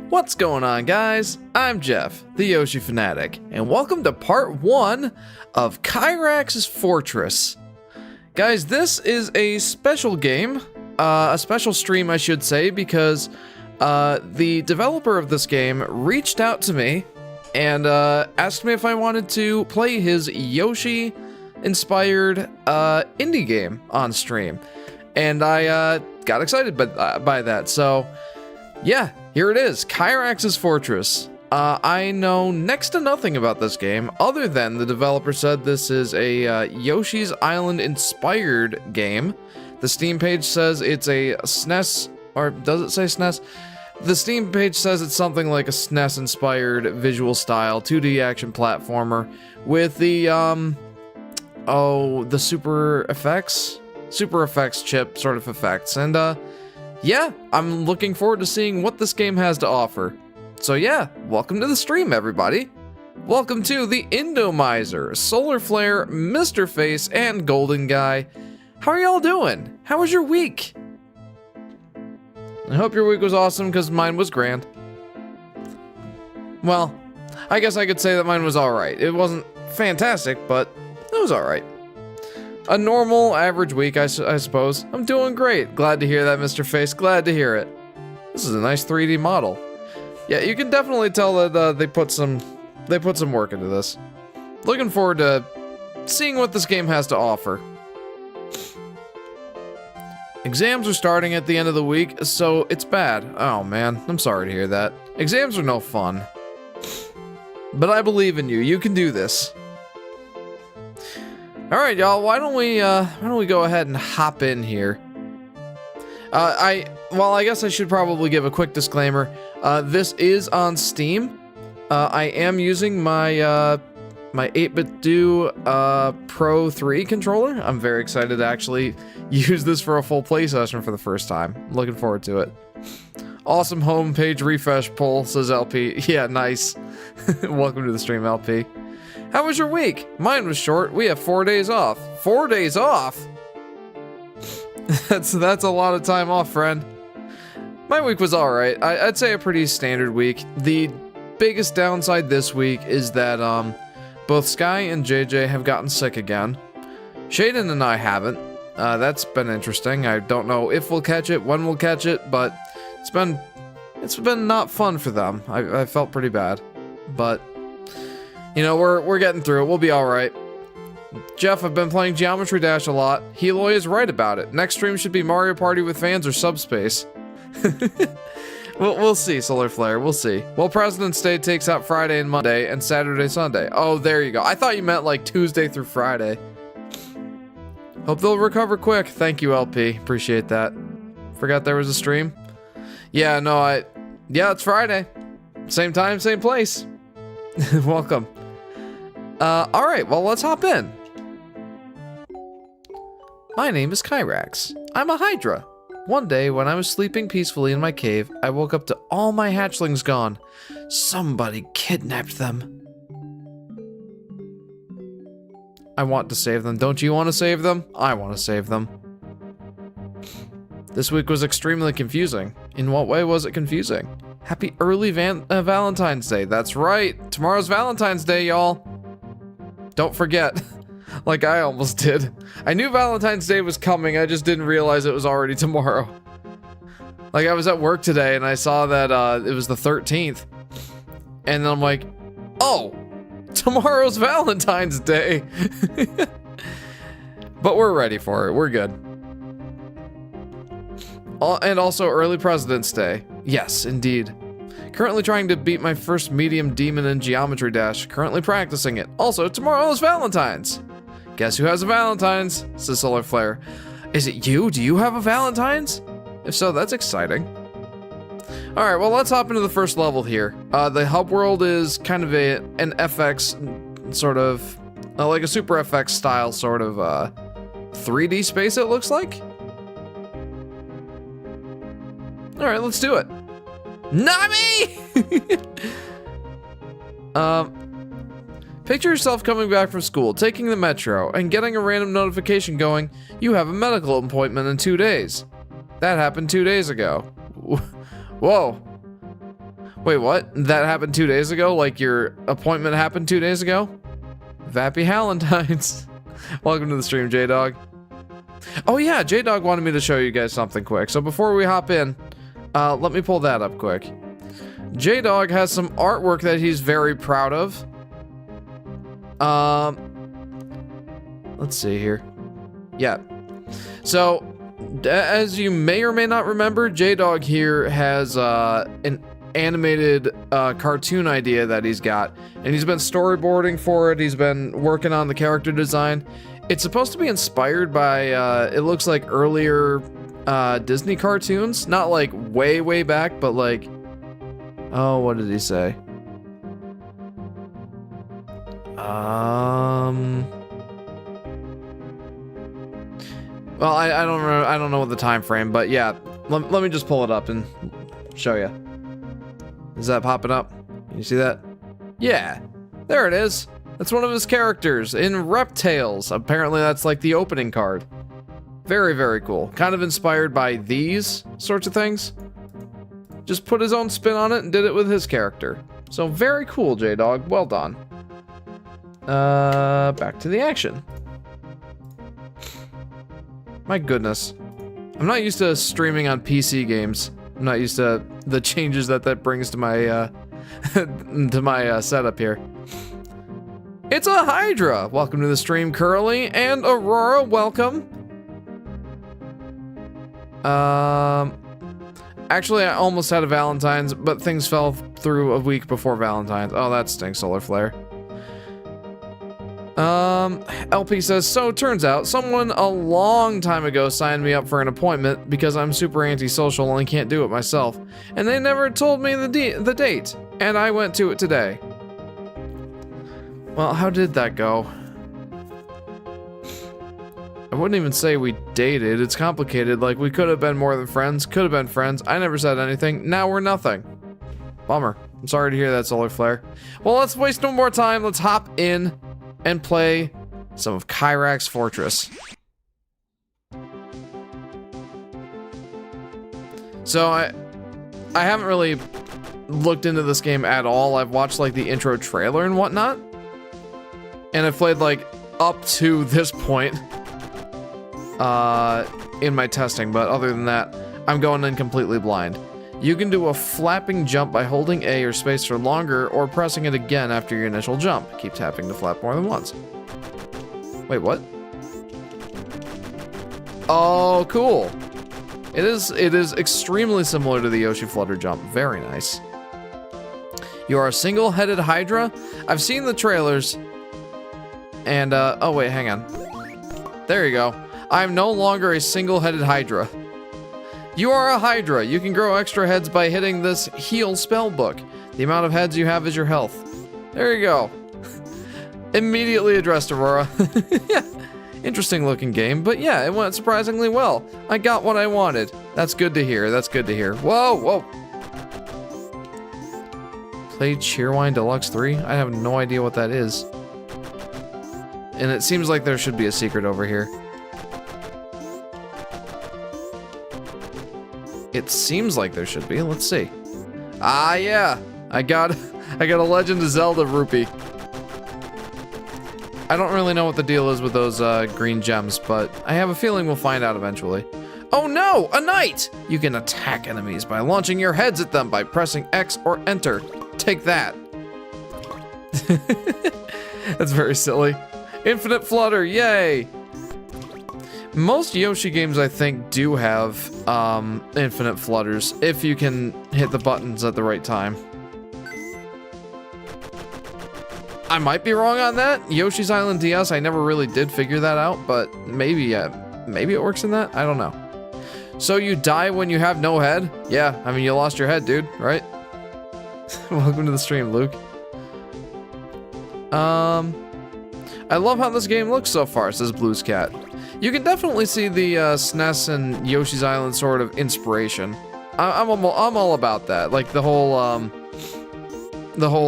What's going on, guys? I'm Jeff, the Yoshi Fanatic, and welcome to part 1 of Chirax's Fortress. Guys, this is a special game, a special stream I should say, because the developer of this game reached out to me and asked me if I wanted to play his Yoshi-inspired indie game on stream. And I got excited by that, so yeah, here it is, Chirax's Fortress. I know next to nothing about this game, other than the developer said this is a Yoshi's Island inspired game. The Steam page says it's a SNES, or does it say SNES? The Steam page says it's something like a SNES inspired visual style 2D action platformer with the the super effects chip sort of effects, and yeah, I'm looking forward to seeing what this game has to offer. So yeah, welcome to the stream, everybody. Welcome to the Indomizer, Solar Flare, Mr. Face, and Golden Guy. How are y'all doing? How was your week? I hope your week was awesome, because mine was grand. Well, I guess I could say that mine was alright. It wasn't fantastic, but it was alright. A normal, average week, I suppose. I'm doing great. Glad to hear that, Mr. Face. Glad to hear it. This is a nice 3D model. Yeah, you can definitely tell that they put some work into this. Looking forward to seeing what this game has to offer. Exams are starting at the end of the week, so it's bad. Oh man, I'm sorry to hear that. Exams are no fun. But I believe in you. You can do this. All right, y'all. Why don't we go ahead and hop in here? I guess I should probably give a quick disclaimer. This is on Steam. I am using my my 8BitDo Pro 3 controller. I'm very excited to actually use this for a full play session for the first time. I'm looking forward to it. Awesome homepage refresh poll, says LP. Yeah, nice. Welcome to the stream, LP. How was your week? Mine was short. We have 4 days off. 4 days off? That's a lot of time off, friend. My week was alright. I'd say a pretty standard week. The biggest downside this week is that both Sky and JJ have gotten sick again. Shaden and I haven't. That's been interesting. I don't know if we'll catch it, when we'll catch it, but it's been not fun for them. I felt pretty bad. But you know, we're getting through it. We'll be alright. Jeff, I've been playing Geometry Dash a lot. Heloy is right about it. Next stream should be Mario Party with fans or Subspace. We'll see, Solar Flare. We'll see. Well, President's Day takes out Friday and Monday, and Saturday, Sunday. Oh, there you go. I thought you meant like Tuesday through Friday. Hope they'll recover quick. Thank you, LP. Appreciate that. Forgot there was a stream. Yeah, no, yeah, it's Friday. Same time, same place. Welcome. Alright, well, let's hop in. My name is Chirax. I'm a hydra. One day, when I was sleeping peacefully in my cave, I woke up to all my hatchlings gone. Somebody kidnapped them. I want to save them. Don't you want to save them? I want to save them. This week was extremely confusing. In what way was it confusing? Happy early Valentine's Day. That's right. Tomorrow's Valentine's Day, y'all. Don't forget. Like I almost did. I knew Valentine's Day was coming, I just didn't realize it was already tomorrow. Like I was at work today and I saw that it was the 13th. And then I'm like, oh, tomorrow's Valentine's Day. But we're ready for it, we're good. And also early President's Day. Yes, indeed. Currently trying to beat my first medium demon in Geometry Dash. Currently practicing it. Also, tomorrow is Valentine's. Guess who has a Valentine's? Says Solar Flare. Is it you? Do you have a Valentine's? If so, that's exciting. Alright, well, let's hop into the first level here. The hub world is kind of an FX sort of, like a Super FX style sort of 3D space, it looks like. Alright, let's do it. Nami! Picture yourself coming back from school, taking the metro, and getting a random notification going, you have a medical appointment in 2 days. That happened 2 days ago. Whoa. Wait, what? That happened 2 days ago? Like your appointment happened 2 days ago? Vappy Halentines. Welcome to the stream, J-Dog. Oh yeah, J-Dog wanted me to show you guys something quick. So before we hop in, let me pull that up quick. J-Dog has some artwork that he's very proud of. Let's see here. Yeah. So, as you may or may not remember, J-Dog here has an animated cartoon idea that he's got, and he's been storyboarding for it. He's been working on the character design. It's supposed to be inspired by it looks like earlier Disney cartoons, not like way back, but like, oh, what did he say? Well, I don't remember, I don't know the time frame, but yeah, let me just pull it up and show you. Is that popping up? You see that? Yeah, there it is. That's one of his characters in Reptails. Apparently that's like the opening card. Very cool. Kind of inspired by these sorts of things. Just put his own spin on it and did it with his character. So very cool, J-Dog. Well done. Back to the action. My goodness. I'm not used to streaming on PC games. I'm not used to the changes that brings to my to my setup here. It's a Hydra. Welcome to the stream, Curly, and Aurora. Welcome. Actually, I almost had a Valentine's, but things fell through a week before Valentine's. Oh, that stinks, Solar Flare. LP says, so turns out someone a long time ago signed me up for an appointment because I'm super antisocial and can't do it myself. And they never told me the date. And I went to it today. Well, how did that go? I wouldn't even say we dated. It's complicated. Like, we could have been more than friends. Could have been friends. I never said anything. Now we're nothing. Bummer. I'm sorry to hear that, Solar Flare. Well, let's waste no more time. Let's hop in and play some of Chirax Fortress. So I haven't really looked into this game at all. I've watched like the intro trailer and whatnot, and I've played like up to this point in my testing, but other than that, I'm going in completely blind. You can do a flapping jump by holding A or space for longer or pressing it again after your initial jump. Keep tapping to flap more than once. Wait, what? Oh, cool. It is extremely similar to the Yoshi Flutter jump. Very nice. You are a single-headed hydra? I've seen the trailers. And, oh wait, hang on. There you go. I'm no longer a single-headed hydra. You are a hydra. You can grow extra heads by hitting this heal spell book. The amount of heads you have is your health. There you go. Immediately addressed Aurora. Yeah. Interesting looking game, but yeah, it went surprisingly well. I got what I wanted. That's good to hear. That's good to hear. Whoa. Play Cheerwine Deluxe 3? I have no idea what that is. And it seems like there should be a secret over here. It seems like there should be. Let's see. Ah, yeah. I got a Legend of Zelda rupee. I don't really know what the deal is with those green gems, but I have a feeling we'll find out eventually. Oh no, a knight! You can attack enemies by launching your heads at them by pressing X or Enter. Take that. That's very silly. Infinite Flutter, yay! Most Yoshi games, I think, do have infinite flutters, if you can hit the buttons at the right time. I might be wrong on that. Yoshi's Island DS, I never really did figure that out, but maybe it works in that? I don't know. So you die when you have no head? Yeah, I mean, you lost your head, dude, right? Welcome to the stream, Luke. I love how this game looks so far, says Blues Cat. You can definitely see the SNES and Yoshi's Island sort of inspiration. I'm all about that. Like the whole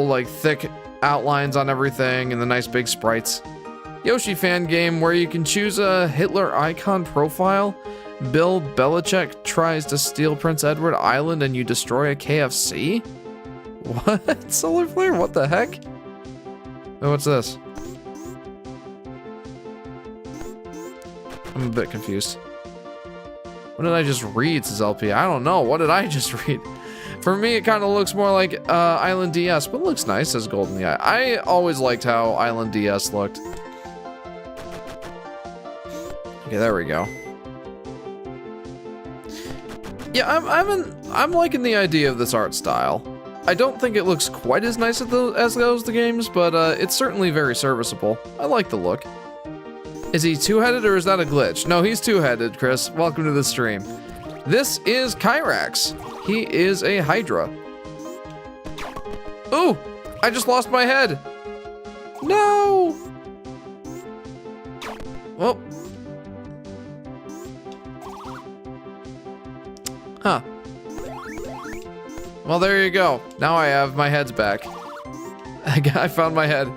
like thick outlines on everything and the nice big sprites. Yoshi fan game where you can choose a Hitler icon profile. Bill Belichick tries to steal Prince Edward Island and you destroy a KFC? What? Solar flare? What the heck? Oh, what's this? I'm a bit confused. What did I just read, says LP? I don't know. What did I just read? For me, it kind of looks more like Island DS, but it looks nice, says Golden the Eye. I always liked how Island DS looked. Okay, there we go. Yeah, I'm liking the idea of this art style. I don't think it looks quite as nice as those the games, but it's certainly very serviceable. I like the look. Is he two-headed or is that a glitch? No, he's two-headed, Chris. Welcome to the stream. This is Chirax. He is a hydra. Ooh! I just lost my head! No! Well. Huh. Well, there you go. Now I have my heads back. I found my head.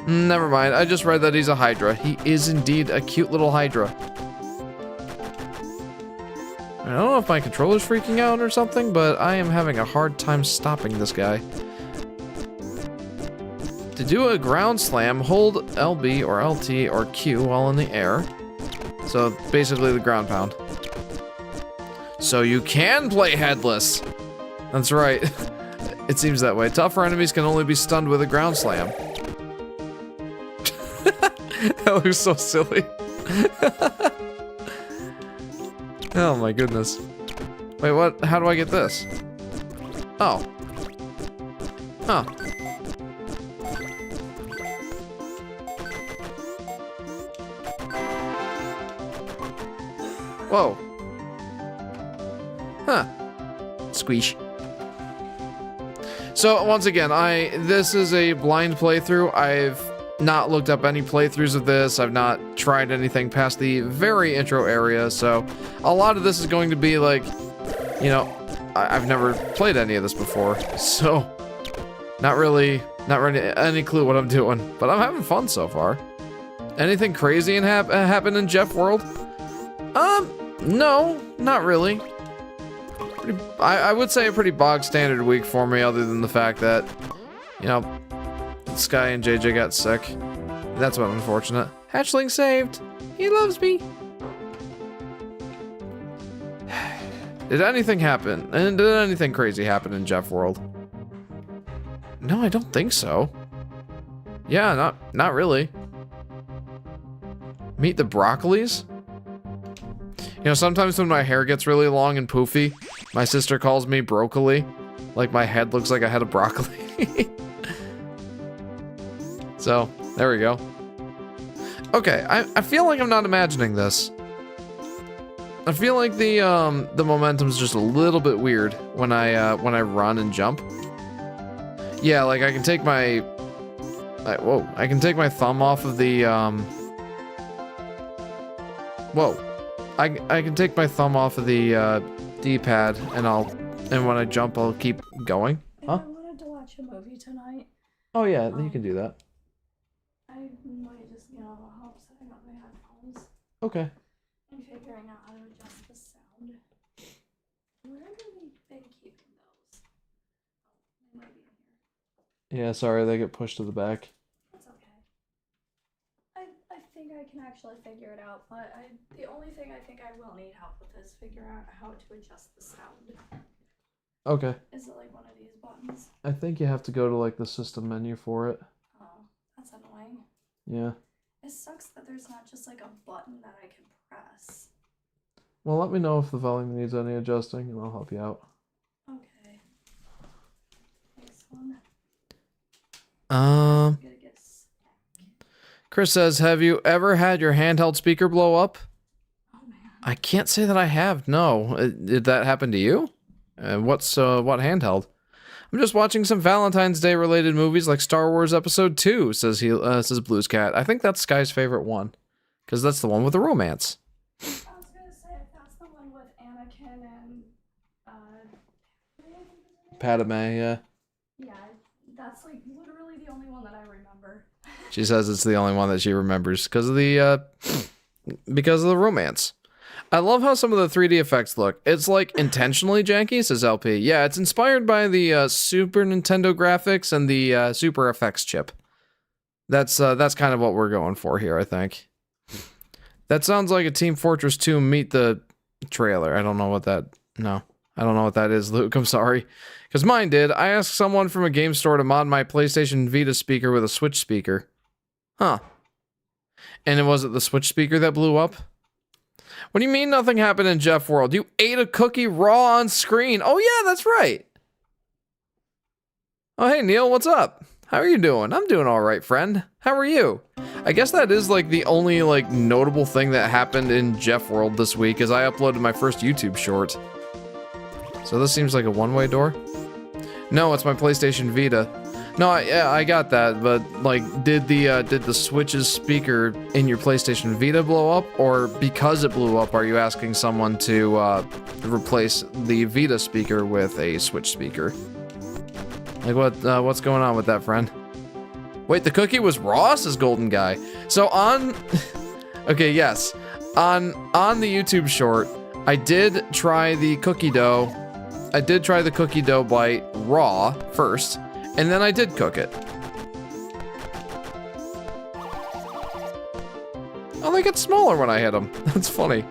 Never mind. I just read that he's a hydra. He is indeed a cute little hydra. I don't know if my controller's freaking out or something, but I am having a hard time stopping this guy. To do a ground slam, hold LB or LT or Q while in the air. So basically the ground pound. So you can play headless. That's right. It seems that way. Tougher enemies can only be stunned with a ground slam. That looks so silly. Oh my goodness. Wait, what? How do I get this? Oh. Huh. Whoa. Huh. Squeesh. So once again, this is a blind playthrough. I've not looked up any playthroughs of this. I've not tried anything past the very intro area, so a lot of this is going to be like, you know, I've never played any of this before, so not really any clue what I'm doing, but I'm having fun so far. Anything crazy happen in Jeff World? No, not really. I would say a pretty bog standard week for me, other than the fact that, you know, Sky and JJ got sick. That's what unfortunate. Hatchling saved. He loves me. Did anything happen? And did anything crazy happen in Jeff World? No, I don't think so. Yeah, not really. Meet the broccolis? You know, sometimes when my hair gets really long and poofy, my sister calls me broccoli. Like my head looks like a head of broccoli. So, there we go. Okay, I feel like I'm not imagining this. I feel like the momentum's just a little bit weird when I run and jump. Yeah, like I can take my whoa, I can take my thumb off of the whoa. I can take my thumb off of the D-pad and when I jump I'll keep going. Huh? I wanted to watch a movie tonight. Oh yeah, you can do that. I might just, help setting up my headphones. Okay. And figuring out how to adjust the sound. Where have we been keeping those? Oh, they might be in here. Yeah, sorry, they get pushed to the back. That's okay. I think I can actually figure it out, but the only thing I think I will need help with is figure out how to adjust the sound. Okay. Is it like one of these buttons? I think you have to go to like the system menu for it. Oh, that's annoying. Yeah. It sucks that there's not just like a button that I can press. Well, let me know if the volume needs any adjusting and I'll help you out. Okay. This one. Chris says, have you ever had your handheld speaker blow up? Oh man. I can't say that I have, no. Did that happen to you? What handheld? I'm just watching some Valentine's Day related movies like Star Wars Episode 2, says Blues Cat. I think that's Sky's favorite one, because that's the one with the romance. I was gonna say, that's the one with Anakin and, Padme, yeah. Yeah, that's like literally the only one that I remember. She says it's the only one that she remembers because of the romance. I love how some of the 3D effects look. It's like intentionally janky, says LP. Yeah, it's inspired by the Super Nintendo graphics and the Super FX chip. That's kind of what we're going for here, I think. That sounds like a Team Fortress 2 meet the trailer. I don't know what that... No. I don't know what that is, Luke. I'm sorry. Because mine did. I asked someone from a game store to mod my PlayStation Vita speaker with a Switch speaker. Huh. And it wasn't the Switch speaker that blew up? What do you mean nothing happened in Jeff World? You ate a cookie raw on screen. Oh yeah, that's right. Oh hey Neil, what's up? How are you doing? I'm doing all right, friend. How are you? I guess that is like the only like notable thing that happened in Jeff World this week is I uploaded my first YouTube short. So this seems like a one-way door? No, it's my PlayStation Vita. No, I got that, but like, did the Switch's speaker in your PlayStation Vita blow up, or because it blew up, are you asking someone to replace the Vita speaker with a Switch speaker? Like, what's going on with that, friend? Wait, the cookie was raw, says Golden Guy. So on, okay, yes, on the YouTube short, I did try the cookie dough. I did try the cookie dough bite raw first. And then I did cook it. Oh, they get smaller when I hit them. That's funny.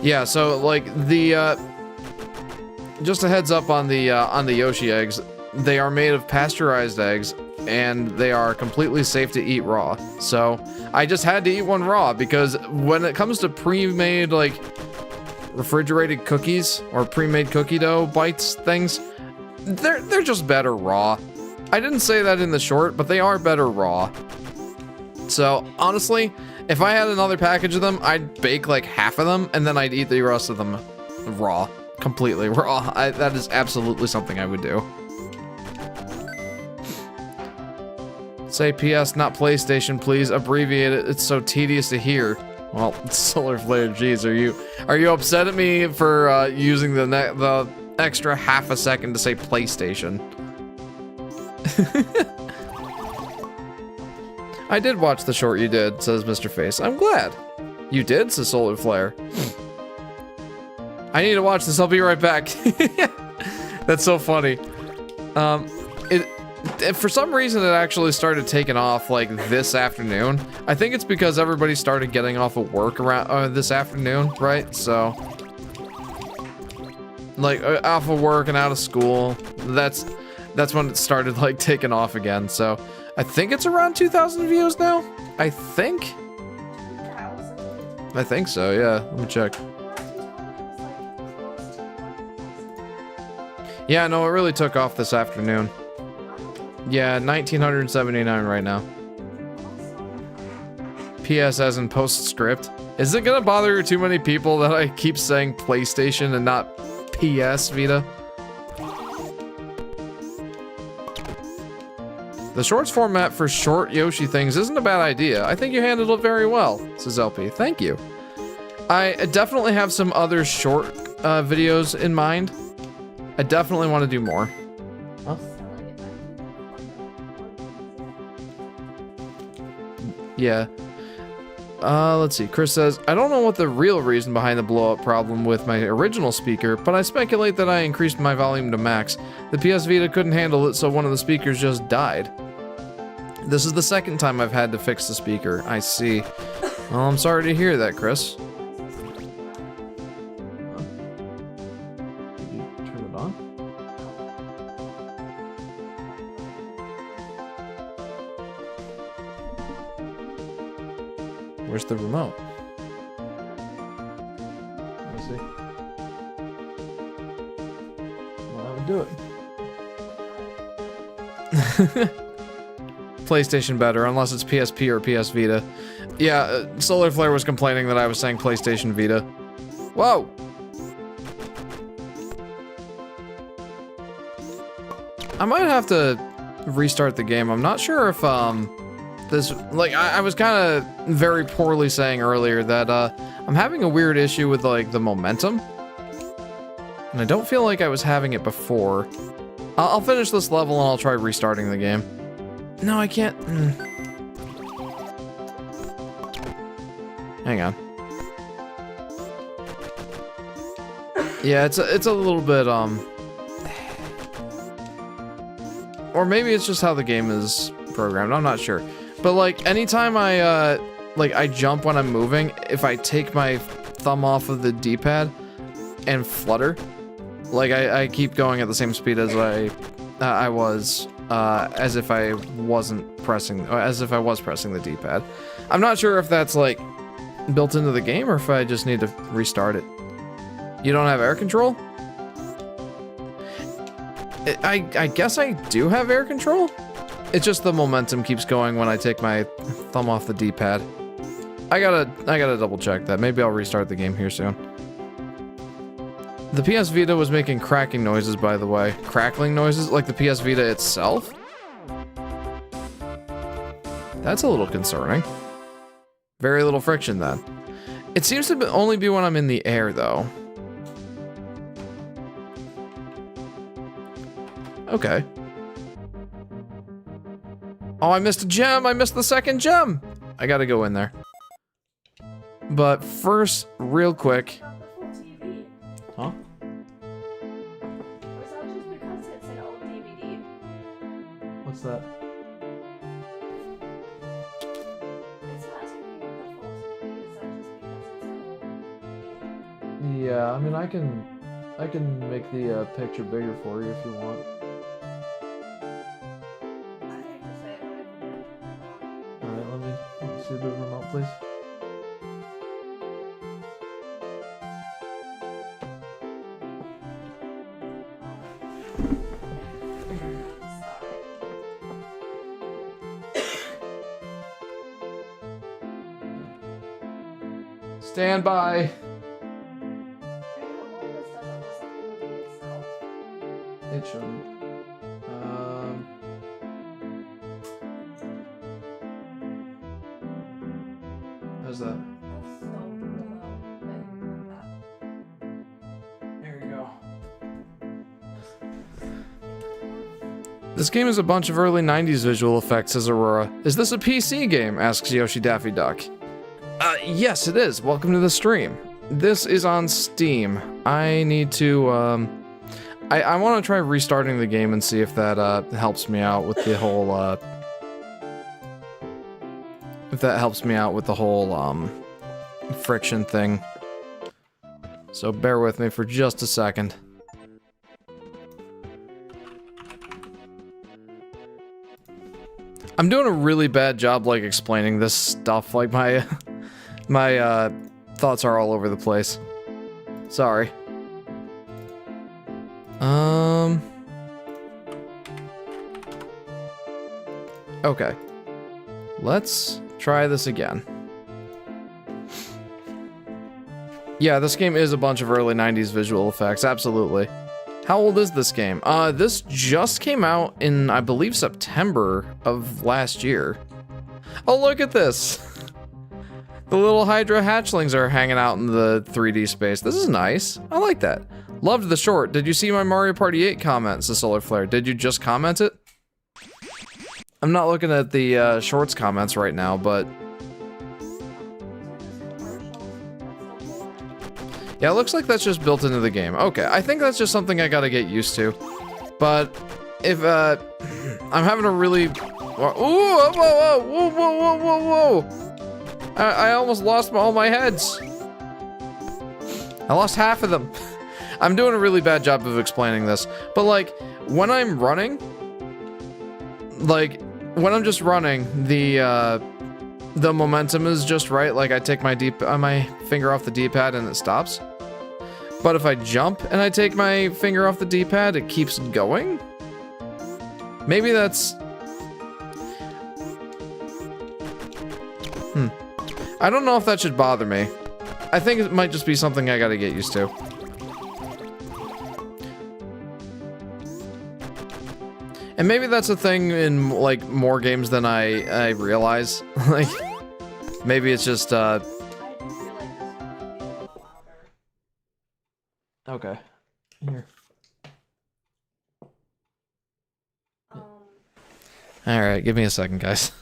Yeah, so like the just a heads up on the Yoshi eggs. They are made of pasteurized eggs, and they are completely safe to eat raw. So I just had to eat one raw because when it comes to pre-made like refrigerated cookies or pre-made cookie dough bites things, they're just better raw. I didn't say that in the short, but they are better raw. So honestly, if I had another package of them, I'd bake like half of them and then I'd eat the rest of them raw, completely raw. That is absolutely something I would do. Say PS, not PlayStation, please. Abbreviate it. It's so tedious to hear. Well, Solar Flare, geez, are you upset at me for using the extra half a second to say PlayStation? I did watch the short you did, says Mr. Face. I'm glad. You did, says Solar Flare. I need to watch this, I'll be right back. That's so funny. For some reason, it actually started taking off like this afternoon. I think it's because everybody started getting off of work around this afternoon, right? So, like off of work and out of school. That's when it started like taking off again. So, I think it's around 2,000 views now. I think so. Yeah, let me check. Yeah, no, it really took off this afternoon. Yeah, 1,979 right now. PS as in postscript. Is it gonna bother too many people that I keep saying PlayStation and not PS Vita? The shorts format for short Yoshi things isn't a bad idea. I think you handled it very well, says LP. Thank you. I definitely have some other short videos in mind. I definitely want to do more. Huh? Yeah. Let's see. Chris says, I don't know what the real reason behind the blow-up problem with my original speaker, but I speculate that I increased my volume to max. The PS Vita couldn't handle it, so one of the speakers just died. This is the second time I've had to fix the speaker. I see. Well, I'm sorry to hear that, Chris. Did you turn it on? Where's the remote? Let me see. Well, that would do it. PlayStation better, unless it's PSP or PS Vita. Yeah, Solar Flare was complaining that I was saying PlayStation Vita. Whoa! I might have to restart the game. I'm not sure if, this, like, I was kind of very poorly saying earlier that, I'm having a weird issue with, like, the momentum. And I don't feel like I was having it before. I'll finish this level and I'll try restarting the game. No, I can't. Hang on. Yeah, it's a little bit, or maybe it's just how the game is programmed, I'm not sure. But, like, anytime I jump when I'm moving, if I take my thumb off of the D-pad and flutter, like, I keep going at the same speed as I was, as if I wasn't pressing, or as if I was pressing the D-pad. I'm not sure if that's, like, built into the game or if I just need to restart it. You don't have air control? I guess I do have air control? It's just the momentum keeps going when I take my thumb off the D-pad. I gotta double check that. Maybe I'll restart the game here soon. The PS Vita was making cracking noises, by the way. Crackling noises? Like the PS Vita itself? That's a little concerning. Very little friction, then. It seems to only be when I'm in the air, though. Okay. Oh, I missed a gem! I missed the second gem! I gotta go in there. But first, real quick... Huh? Was that just because it's an old DVD? What's that? It's not taking up the full TV, is that just because it's an old DVD? Yeah, I mean, I can make the picture bigger for you if you want. I hate to say it, but Alright, let me see the remote, please. Stand by. It shouldn't. How's that? There you go. This game is a bunch of early 90s visual effects, says Aurora. Is this a PC game? Asks Yoshi Daffy Duck. Yes, it is. Welcome to the stream. This is on Steam. I need to, I want to try restarting the game and see if that, helps me out with the whole, friction thing. So bear with me for just a second. I'm doing a really bad job, like, explaining this stuff. Like, my thoughts are all over the place. Sorry. Okay. Let's try this again. Yeah, this game is a bunch of early 90s visual effects, absolutely. How old is this game? This just came out in, I believe, September of last year. Oh, look at this! The little hydra hatchlings are hanging out in the 3D space. This is nice. I like that. Loved the short. Did you see my Mario Party 8 comment, says Solar Flare? Did you just comment it? I'm not looking at the shorts comments right now, but... yeah, it looks like that's just built into the game. Okay, I think that's just something I gotta get used to. But if I'm having a really... ooh, whoa, whoa, whoa, whoa, whoa, whoa, whoa! I almost lost all my heads. I lost half of them. I'm doing a really bad job of explaining this. But, like, when I'm running... like, when I'm just running, the momentum is just right. Like, I take my finger off the D-pad and it stops. But if I jump and I take my finger off the D-pad, it keeps going? Maybe that's... I don't know if that should bother me. I think it might just be something I gotta get used to. And maybe that's a thing in, like, more games than I realize. Like, maybe it's just, okay. Here. Alright, give me a second, guys.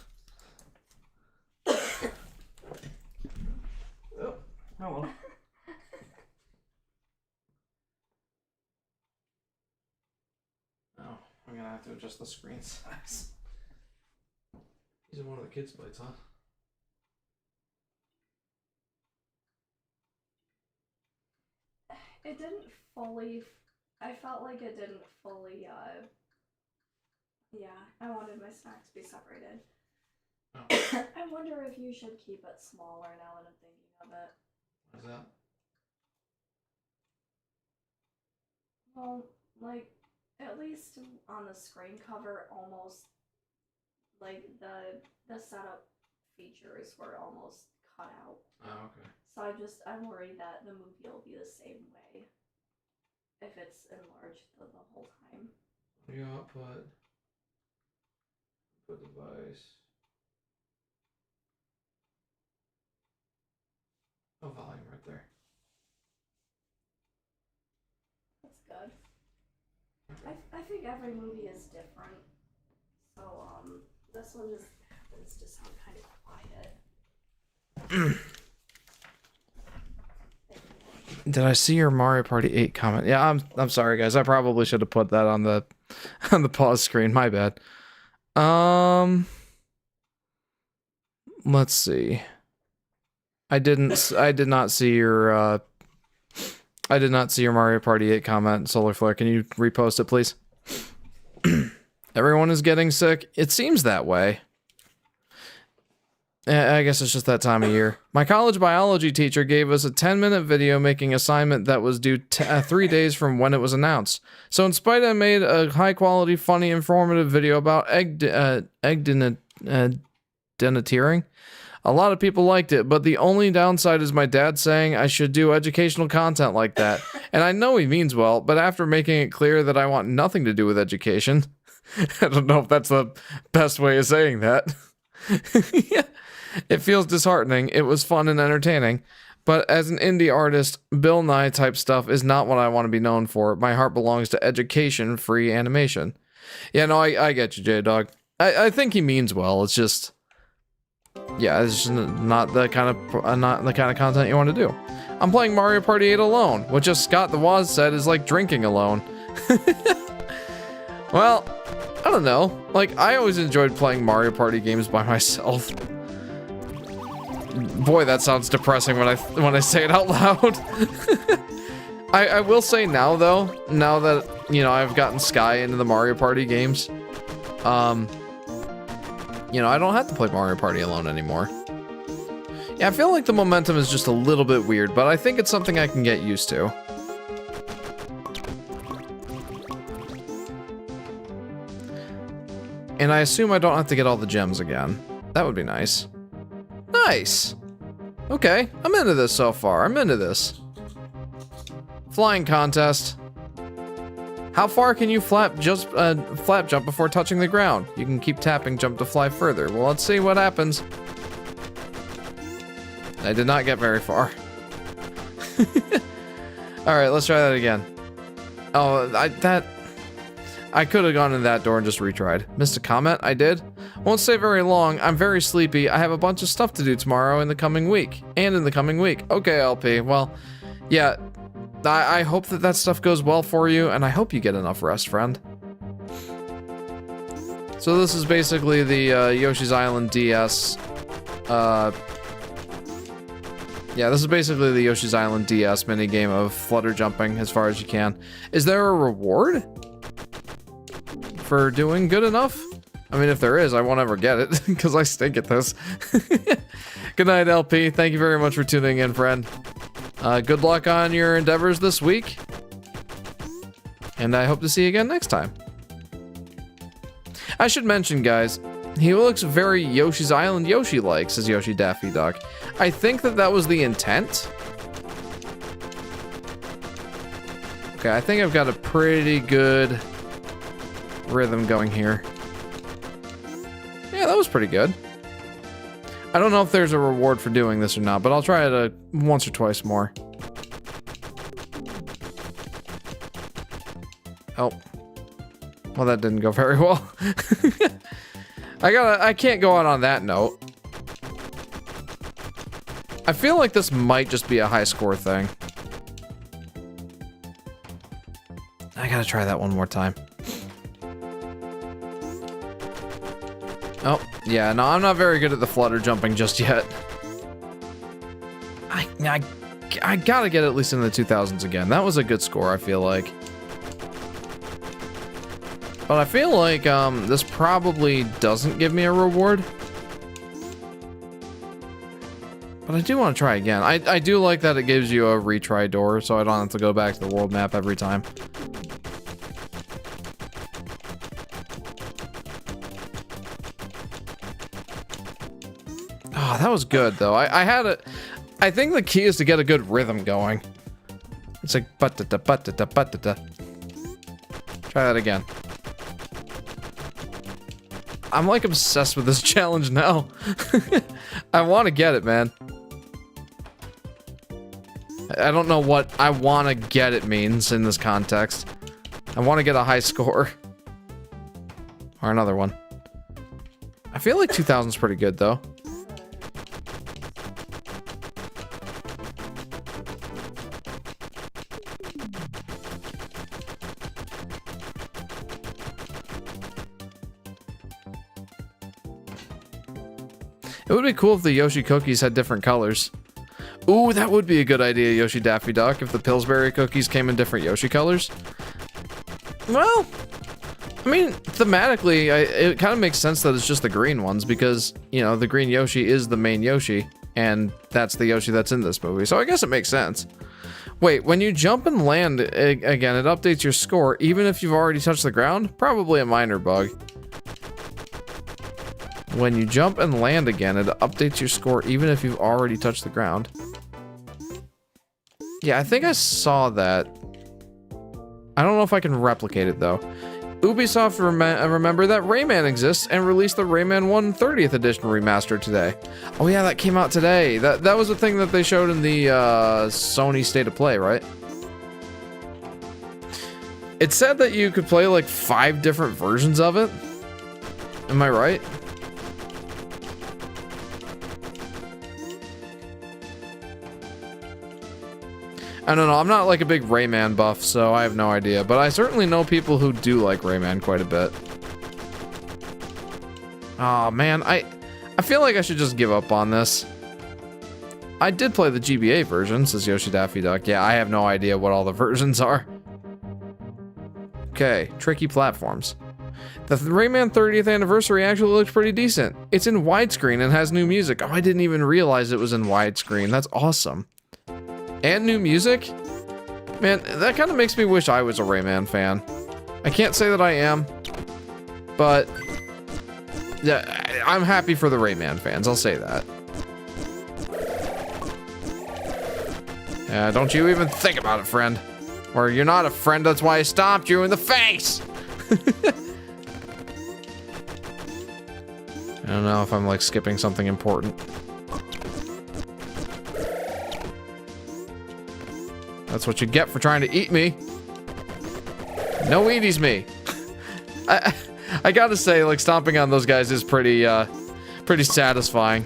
adjust the screen size. These are one of the kids' plates, huh? It didn't fully... I felt like it didn't fully, yeah, I wanted my snacks to be separated. Oh. I wonder if you should keep it smaller now that I'm thinking of it. What's that? Well, like, at least on the screen cover, almost, like, the setup features were almost cut out. Oh, okay. So I'm worried that the movie will be the same way if it's enlarged the whole time. Audio output. Input device. Oh, volume right there. That's good. I think every movie is different. So, this one just happens to sound kind of quiet. Did I see your Mario Party 8 comment? Yeah, I'm sorry guys. I probably should have put that on the pause screen. My bad. Let's see. I did not see your Mario Party 8 comment, Solar Flare. Can you repost it, please? Everyone is getting sick. It seems that way. I guess it's just that time of year. My college biology teacher gave us a 10-minute video making assignment that was due 3 days from when it was announced. So in spite I made a high-quality, funny, informative video about egg denaturing. A lot of people liked it, but the only downside is my dad saying I should do educational content like that. And I know he means well, but after making it clear that I want nothing to do with education, I don't know if that's the best way of saying that. Yeah. It feels disheartening. It was fun and entertaining. But as an indie artist, Bill Nye type stuff is not what I want to be known for. My heart belongs to education-free animation. Yeah, no, I get you, J-Dog. I think he means well. It's just... yeah, it's just not the kind of content you want to do. I'm playing Mario Party 8 alone, which as Scott the Woz said is like drinking alone. Well, I don't know. Like, I always enjoyed playing Mario Party games by myself. Boy, that sounds depressing when I say it out loud. I will say now though, now that, you know, I've gotten Sky into the Mario Party games, you know, I don't have to play Mario Party alone anymore. Yeah, I feel like the momentum is just a little bit weird, but I think it's something I can get used to. And I assume I don't have to get all the gems again. That would be nice. Nice! Okay, I'm into this so far. I'm into this. Flying contest. How far can you flap jump before touching the ground? You can keep tapping jump to fly further. Well, let's see what happens. I did not get very far. Alright, let's try that again. Oh, I could have gone in that door and just retried. Missed a comment? I did? Won't stay very long. I'm very sleepy. I have a bunch of stuff to do tomorrow in the coming week. Okay, LP. Well, yeah. I hope that stuff goes well for you, and I hope you get enough rest, friend. So this is basically the Yoshi's Island DS. Yeah, this is basically the Yoshi's Island DS minigame of flutter jumping as far as you can. Is there a reward for doing good enough? I mean, if there is, I won't ever get it, because I stink at this. Good night, LP. Thank you very much for tuning in, friend. Good luck on your endeavors this week. And I hope to see you again next time. I should mention, guys, he looks very Yoshi's Island Yoshi-like, says Yoshi Daffy Duck. I think that was the intent. Okay, I think I've got a pretty good rhythm going here. Yeah, that was pretty good. I don't know if there's a reward for doing this or not, but I'll try it once or twice more. Oh. Well, that didn't go very well. I can't go out on that note. I feel like this might just be a high score thing. I gotta try that one more time. Oh, yeah, no, I'm not very good at the flutter jumping just yet. I gotta get at least in the 2000s again. That was a good score, I feel like. But I feel like this probably doesn't give me a reward. But I do want to try again. I do like that it gives you a retry door, so I don't have to go back to the world map every time. Oh, that was good, though. I think the key is to get a good rhythm going. It's like but-da-da, but-da-da, but-da-da. Try that again. I'm like obsessed with this challenge now. I want to get it, man. I don't know what I want to get it means in this context. I want to get a high score. Or another one. I feel like 2000's pretty good, though. It would be cool if the Yoshi cookies had different colors. Ooh, that would be a good idea, Yoshi Daffy Duck, if the Pillsbury cookies came in different Yoshi colors. Well, I mean, thematically, it kind of makes sense that it's just the green ones because, you know, the green Yoshi is the main Yoshi, and that's the Yoshi that's in this movie, so I guess it makes sense. Wait, when you jump and land, again, it updates your score even if you've already touched the ground? Probably a minor bug. When you jump and land again, it updates your score even if you've already touched the ground. Yeah, I think I saw that. I don't know if I can replicate it, though. Ubisoft remember that Rayman exists and released the Rayman 1 30th Edition remaster today. Oh yeah, that came out today. That was a thing that they showed in the Sony State of Play, right? It said that you could play like 5 different versions of it. Am I right? I don't know, I'm not like a big Rayman buff, so I have no idea, but I certainly know people who do like Rayman quite a bit. Oh man, I feel like I should just give up on this. I did play the GBA version, says Yoshi Daffy Duck. Yeah, I have no idea what all the versions are. Okay, tricky platforms. The Rayman 30th anniversary actually looks pretty decent. It's in widescreen and has new music. Oh, I didn't even realize it was in widescreen. That's awesome. And new music? Man, that kind of makes me wish I was a Rayman fan. I can't say that I am, but yeah, I'm happy for the Rayman fans, I'll say that. Yeah, don't you even think about it, friend. Or you're not a friend, that's why I stomped you in the face! I don't know if I'm like skipping something important. That's what you get for trying to eat me. No eaties me. I gotta say, like, stomping on those guys is pretty satisfying.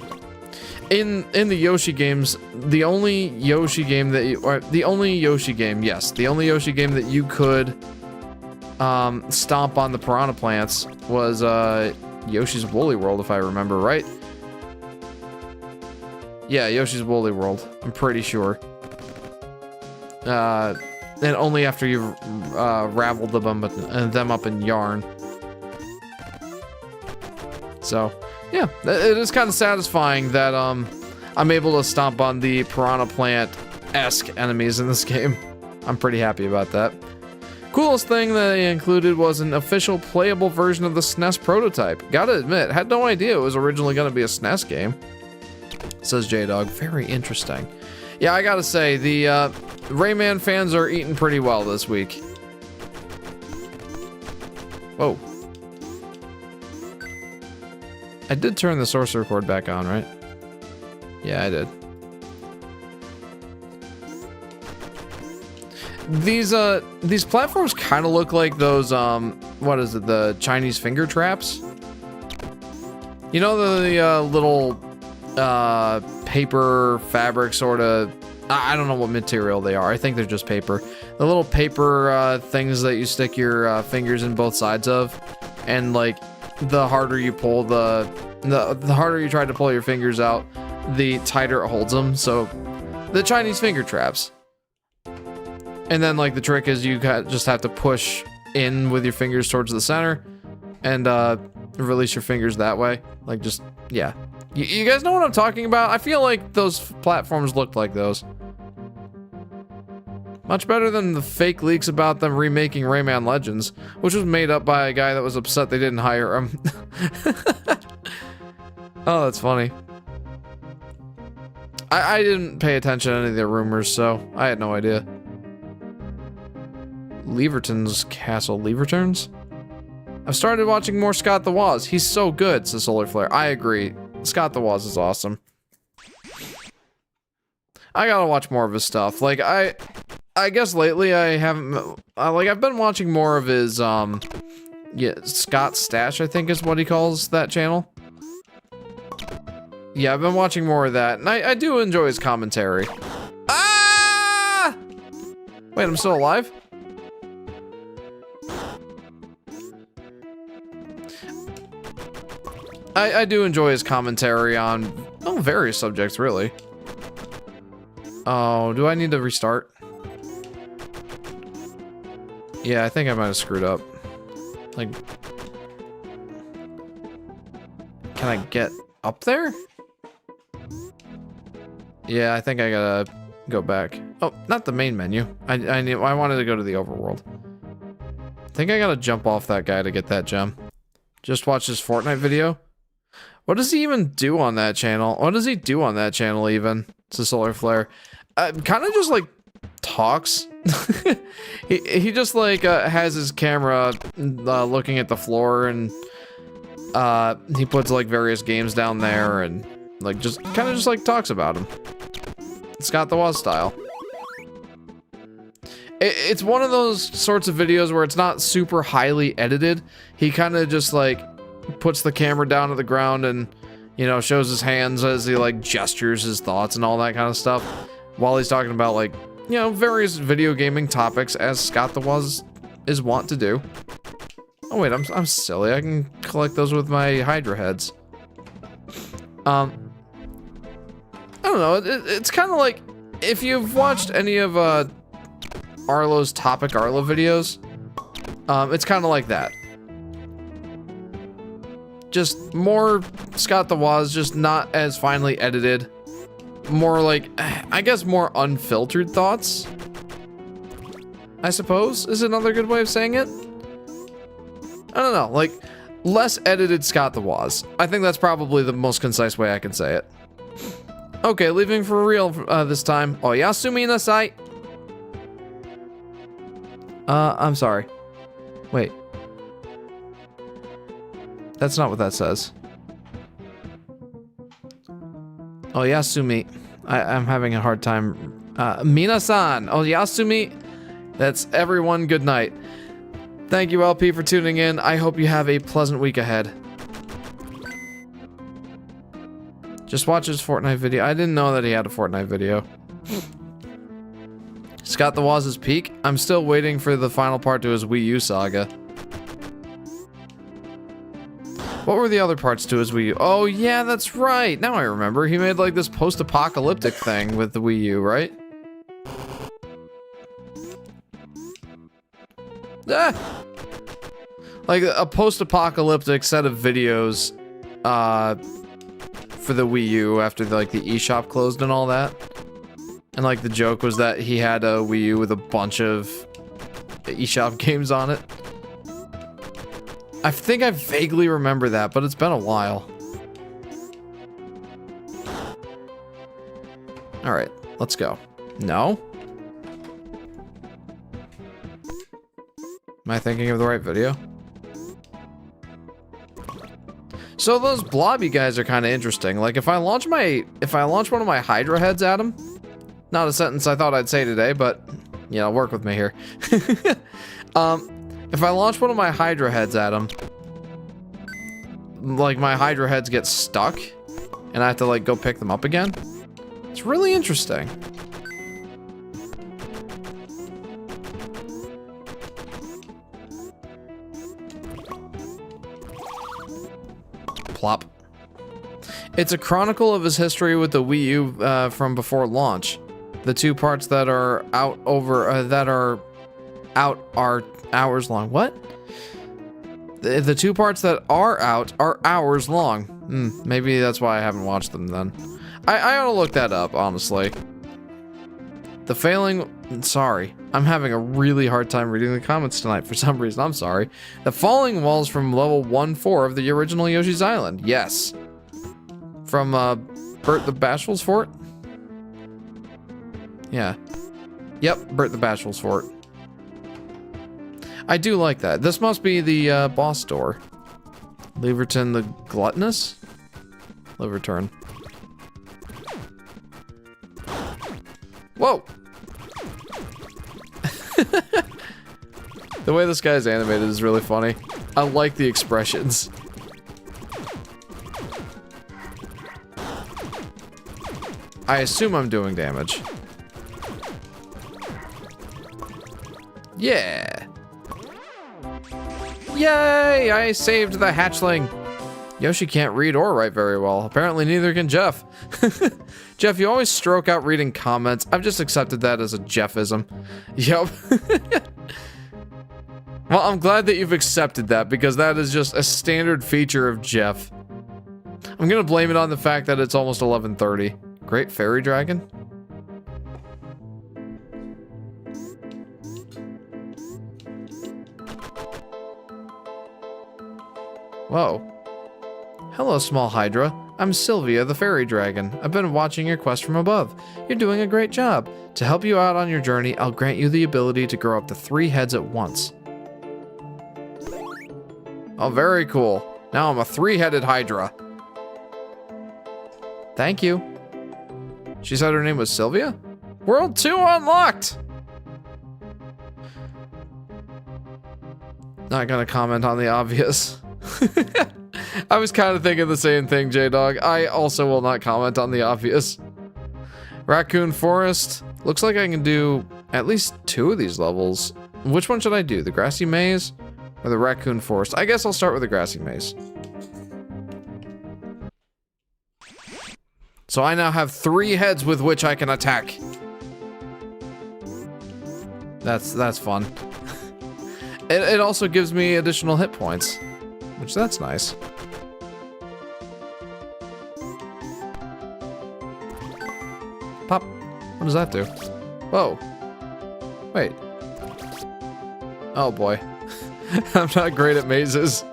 In the Yoshi games, the only Yoshi game that the only Yoshi game that you could stomp on the piranha plants was Yoshi's Woolly World, if I remember right. Yeah, Yoshi's Woolly World. I'm pretty sure. And only after you've raveled them up in yarn. So, yeah, it is kind of satisfying that I'm able to stomp on the piranha plant-esque enemies in this game. I'm pretty happy about that. Coolest thing that they included was an official playable version of the SNES prototype. Gotta admit, had no idea it was originally gonna be a SNES game. Says J-Dog, very interesting. Yeah, I gotta say, the Rayman fans are eating pretty well this week. Whoa. I did turn the sorcerer cord back on, right? Yeah, I did. These platforms kind of look like those, what is it, the Chinese finger traps? You know, the little, paper fabric sort of, I don't know what material they are. I think they're just paper. The little paper things that you stick your fingers in both sides of, and like the harder you pull the harder you try to pull your fingers out, the tighter it holds them. So the Chinese finger traps. And then like the trick is you just have to push in with your fingers towards the center and release your fingers that way. Like just, yeah. You guys know what I'm talking about? I feel like those platforms looked like those. Much better than the fake leaks about them remaking Rayman Legends, which was made up by a guy that was upset they didn't hire him. Oh, that's funny. I didn't pay attention to any of the rumors, so I had no idea. Leverton's Castle. Leverton's? I've started watching more Scott the Woz. He's so good, says Solar Flare. I agree. Scott the Woz is awesome. I gotta watch more of his stuff. Like, I guess lately I haven't, like, I've been watching more of his, yeah, Scott Stash, I think is what he calls that channel. Yeah, I've been watching more of that, and I do enjoy his commentary. Ah! Wait, I'm still alive? I do enjoy his commentary on, various subjects, really. Oh, do I need to restart? Yeah, I think I might have screwed up. Like, can I get up there? Yeah, I think I gotta go back. Oh, not the main menu. I wanted to go to the overworld. I think I gotta jump off that guy to get that gem. Just watch his Fortnite video. What does he even do on that channel? What does he do on that channel even? It's a Solar Flare. Kind of just like talks. he just like has his camera looking at the floor, and he puts like various games down there, and like just kind of just like talks about them. Scott the Woz style. It's one of those sorts of videos where it's not super highly edited. He kind of just like puts the camera down to the ground and, you know, shows his hands as he like gestures his thoughts and all that kind of stuff while he's talking about, like, you know, various video gaming topics, as Scott the Woz is wont to do. Oh wait, I'm silly. I can collect those with my hydra heads. I don't know. It's kind of like if you've watched any of Arlo's Topic Arlo videos. It's kind of like that. Just more Scott the Woz, just not as finely edited. More like, I guess, more unfiltered thoughts, I suppose, is another good way of saying it. I don't know, like, less edited Scott the Woz. I think that's probably the most concise way I can say it. Okay, leaving for real this time. Oh, Yasumi Nasai. I'm sorry. Wait. That's not what that says. Oh, Yasumi. I'm having a hard time. Minasan. Oh, Yasumi. That's everyone. Good night. Thank you, LP, for tuning in. I hope you have a pleasant week ahead. Just watch his Fortnite video. I didn't know that he had a Fortnite video. Scott the Woz's peak. I'm still waiting for the final part to his Wii U saga. What were the other parts to his Wii U? Oh, yeah, that's right. Now I remember. He made, like, this post-apocalyptic thing with the Wii U, right? Ah! Like, a post-apocalyptic set of videos, for the Wii U after, like, the eShop closed and all that. And, like, the joke was that he had a Wii U with a bunch of eShop games on it. I think I vaguely remember that, but it's been a while. Alright, let's go. No? Am I thinking of the right video? So those blobby guys are kind of interesting. Like, if I launch one of my hydra heads at them, not a sentence I thought I'd say today, but, you know, work with me here. If I launch one of my hydra heads at them, like, my hydra heads get stuck, and I have to, like, go pick them up again. It's really interesting. Plop. It's a chronicle of his history with the Wii U from before launch. The two parts that are out are hours long. What? The two parts that are out are hours long. Maybe that's why I haven't watched them then. I ought to look that up, honestly. The failing... Sorry. I'm having a really hard time reading the comments tonight for some reason. I'm sorry. The falling walls from level 1-4 of the original Yoshi's Island. Yes. From, Bert the Bashful's fort? Yeah. Yep, Bert the Bashful's fort. I do like that. This must be the, boss door. Leverton the Gluttonous? Leverton. Whoa! The way this guy's animated is really funny. I like the expressions. I assume I'm doing damage. Yeah! Yay! I saved the hatchling! Yoshi can't read or write very well. Apparently neither can Jeff. Jeff, you always stroke out reading comments. I've just accepted that as a Jeffism. Yep. Well, I'm glad that you've accepted that, because that is just a standard feature of Jeff. I'm gonna blame it on the fact that it's almost 11:30. Great fairy dragon? Whoa. Hello, small hydra. I'm Sylvia, the fairy dragon. I've been watching your quest from above. You're doing a great job. To help you out on your journey, I'll grant you the ability to grow up to 3 heads at once. Oh, very cool. Now I'm a 3-headed hydra. Thank you. She said her name was Sylvia? World 2 unlocked! Not gonna comment on the obvious. I was kind of thinking the same thing, J-Dog. I also will not comment on the obvious. Raccoon Forest. Looks like I can do at least 2 of these levels. Which one should I do? The Grassy Maze or the Raccoon Forest? I guess I'll start with the Grassy Maze. So I now have 3 heads with which I can attack. That's fun. It also gives me additional hit points, which that's nice. Pop. What does that do? Whoa. Wait. Oh boy. I'm not great at mazes.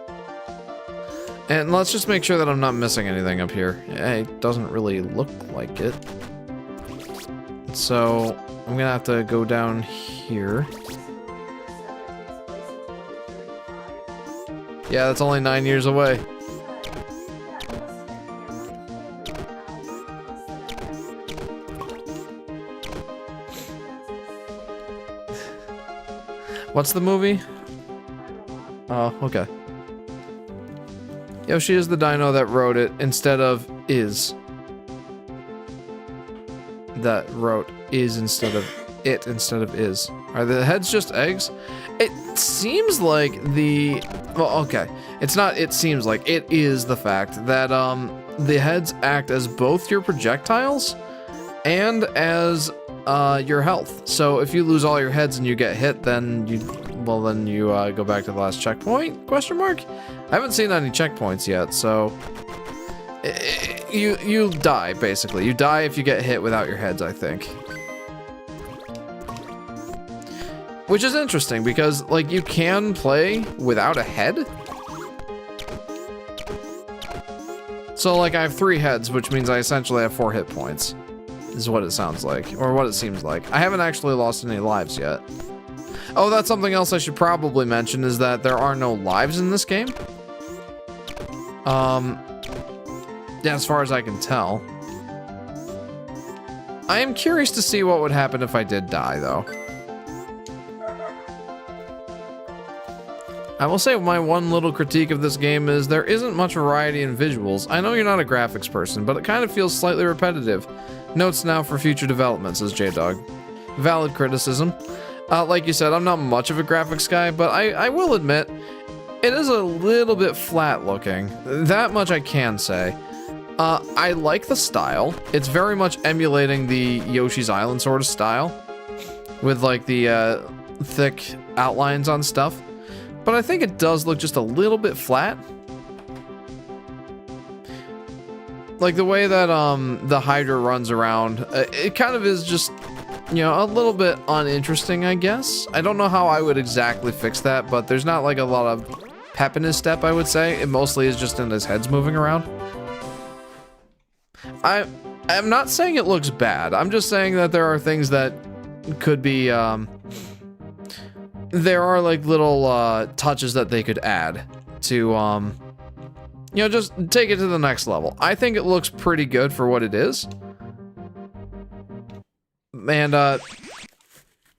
And let's just make sure that I'm not missing anything up here. It doesn't really look like it. So I'm gonna have to go down here. Yeah, that's only 9 years away. What's the movie? Oh, okay. Yoshi is the dino that wrote it instead of is. That wrote is instead of it instead of is. Are the heads just eggs? It seems like the... Well, okay. It's not it seems like. It is the fact that the heads act as both your projectiles and as your health. So if you lose all your heads and you get hit, then you go back to the last checkpoint? Question mark? I haven't seen any checkpoints yet, so you die basically. You die if you get hit without your heads, I think. Which is interesting because like you can play without a head. So like I have 3 heads, which means I essentially have 4 hit points. Is what it sounds like, or what it seems like. I haven't actually lost any lives yet. Oh, that's something else I should probably mention, is that there are no lives in this game. Yeah, as far as I can tell. I am curious to see what would happen if I did die, though. I will say my one little critique of this game is there isn't much variety in visuals. I know you're not a graphics person, but it kind of feels slightly repetitive. Notes now for future development, says J-Dog. Valid criticism. Like you said, I'm not much of a graphics guy, but I will admit, It is a little bit flat looking. That much I can say. I like the style. It's very much emulating the Yoshi's Island sort of style, with like the thick outlines on stuff. But I think it does look just a little bit flat. Like the way that the hydra runs around, it kind of is just, you know, a little bit uninteresting, I guess. I don't know how I would exactly fix that, but there's not like a lot of pep in his step, I would say. It mostly is just in his head's moving around. I'm not saying it looks bad. I'm just saying that there are things that could be, there are like little touches that they could add to, you know, just take it to the next level. I think it looks pretty good for what it is. And,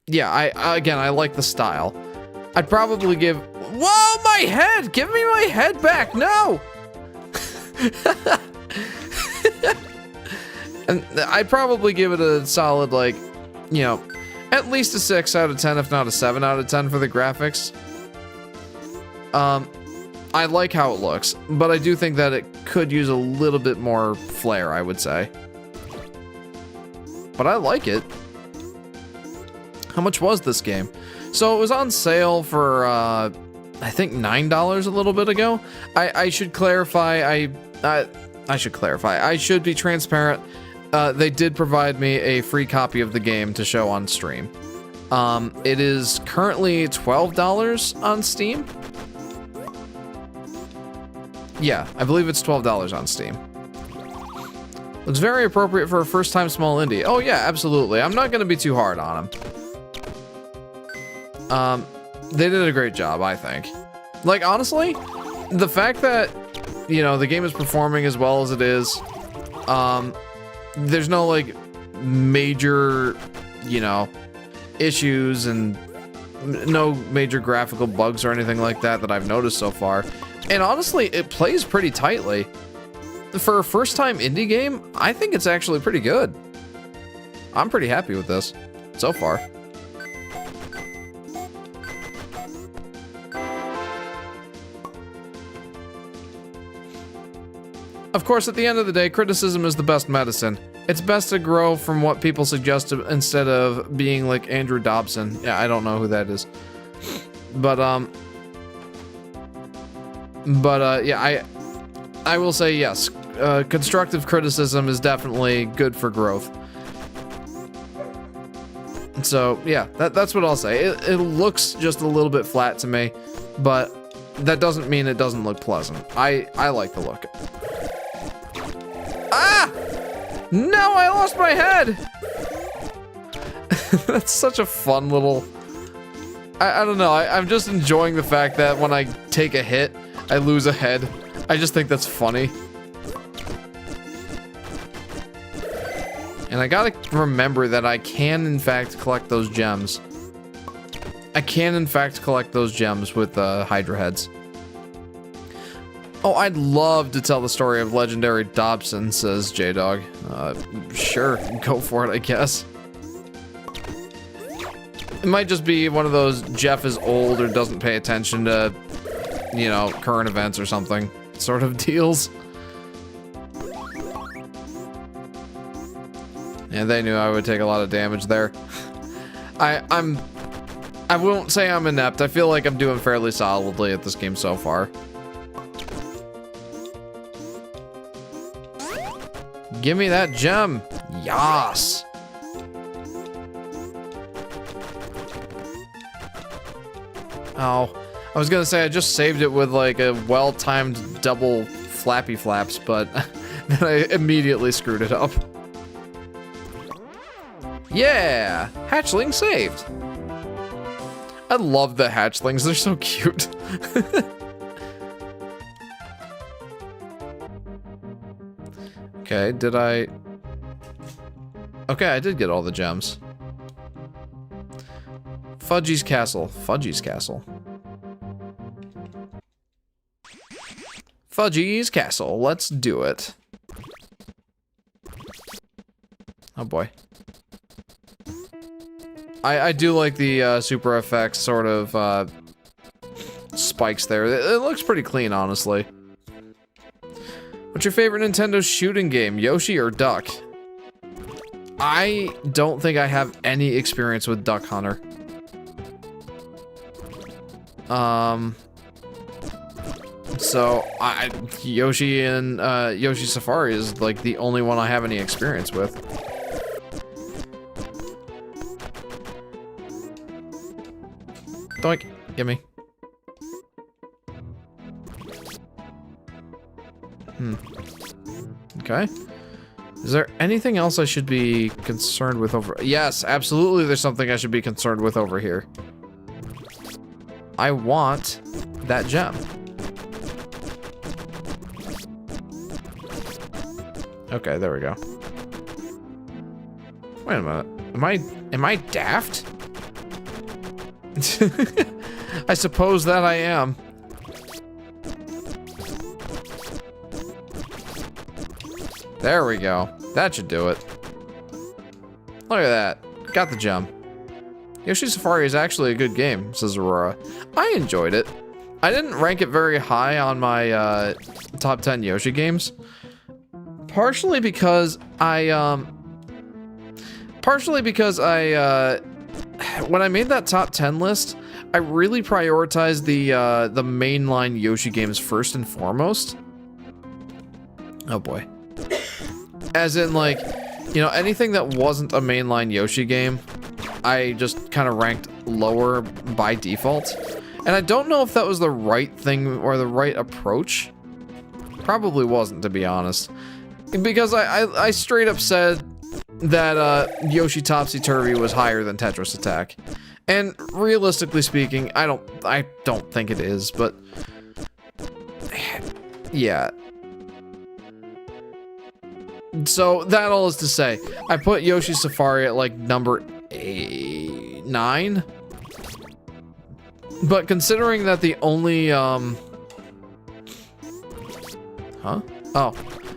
yeah, I like the style. I'd probably give, whoa, my head! Give me my head back, no! And I'd probably give it a solid, like, you know, at least a 6 out of 10, if not a 7 out of 10 for the graphics. I like how it looks, but I do think that it could use a little bit more flair, I would say. But I like it. How much was this game? So it was on sale for, I think $9 a little bit ago. I should clarify, I should clarify. I should be transparent. They did provide me a free copy of the game to show on stream. It is currently $12 on Steam. Yeah, I believe it's $12 on Steam. Looks very appropriate for a first-time small indie. Oh yeah, absolutely. I'm not going to be too hard on them. They did a great job, I think. Like, honestly, the fact that, you know, the game is performing as well as it is, there's no, like, major, you know, issues and no major graphical bugs or anything like that I've noticed so far. And honestly, it plays pretty tightly. For a first-time indie game, I think it's actually pretty good. I'm pretty happy with this so far. Of course, at the end of the day, criticism is the best medicine. It's best to grow from what people suggest instead of being like Andrew Dobson. Yeah, I don't know who that is. But, yeah, I will say yes. Constructive criticism is definitely good for growth. So, yeah, that's what I'll say. It looks just a little bit flat to me, but that doesn't mean it doesn't look pleasant. I like the look. Ah! No, I lost my head! That's such a fun little... I don't know, I'm just enjoying the fact that when I take a hit, I lose a head. I just think that's funny. And I gotta remember that I can, in fact, collect those gems. I can, in fact, collect those gems with Hydra heads. Oh, I'd love to tell the story of legendary Dobson, says J-Dog. Sure, go for it, I guess. It might just be one of those Jeff is old or doesn't pay attention to, you know, current events or something sort of deals. Yeah, they knew I would take a lot of damage there. I won't say I'm inept. I feel like I'm doing fairly solidly at this game so far. Give me that gem. Yas. Oh, I was gonna say I just saved it with like a well-timed double flappy flaps, but then I immediately screwed it up. Yeah, hatchling saved. I love the hatchlings, they're so cute. Okay, did I... Okay, I did get all the gems. Fudgy's Castle. Fudgy's Castle. Fudgy's Castle. Let's do it. Oh boy. I do like the super effects sort of spikes there. It looks pretty clean, honestly. What's your favorite Nintendo shooting game, Yoshi or Duck? I don't think I have any experience with Duck Hunter. So Yoshi and Yoshi Safari is like the only one I have any experience with. Doink, gimme. Okay. Is there anything else I should be concerned with over? Yes, absolutely there's something I should be concerned with over here. I want that gem. Okay, there we go. Wait a minute. Am I daft? I suppose that I am. There we go. That should do it. Look at that. Got the gem. Yoshi Safari is actually a good game, says Aurora. I enjoyed it. I didn't rank it very high on my top 10 Yoshi games. Partially because when I made that top 10 list, I really prioritized the mainline Yoshi games first and foremost. Oh boy. As in, like, you know, anything that wasn't a mainline Yoshi game, I just kind of ranked lower by default. And I don't know if that was the right thing or the right approach. Probably wasn't, to be honest. Because I straight up said that Yoshi Topsy Turvy was higher than Tetris Attack. And realistically speaking, I don't think it is, but yeah. So that all is to say, I put Yoshi Safari at like number 9. But considering that the only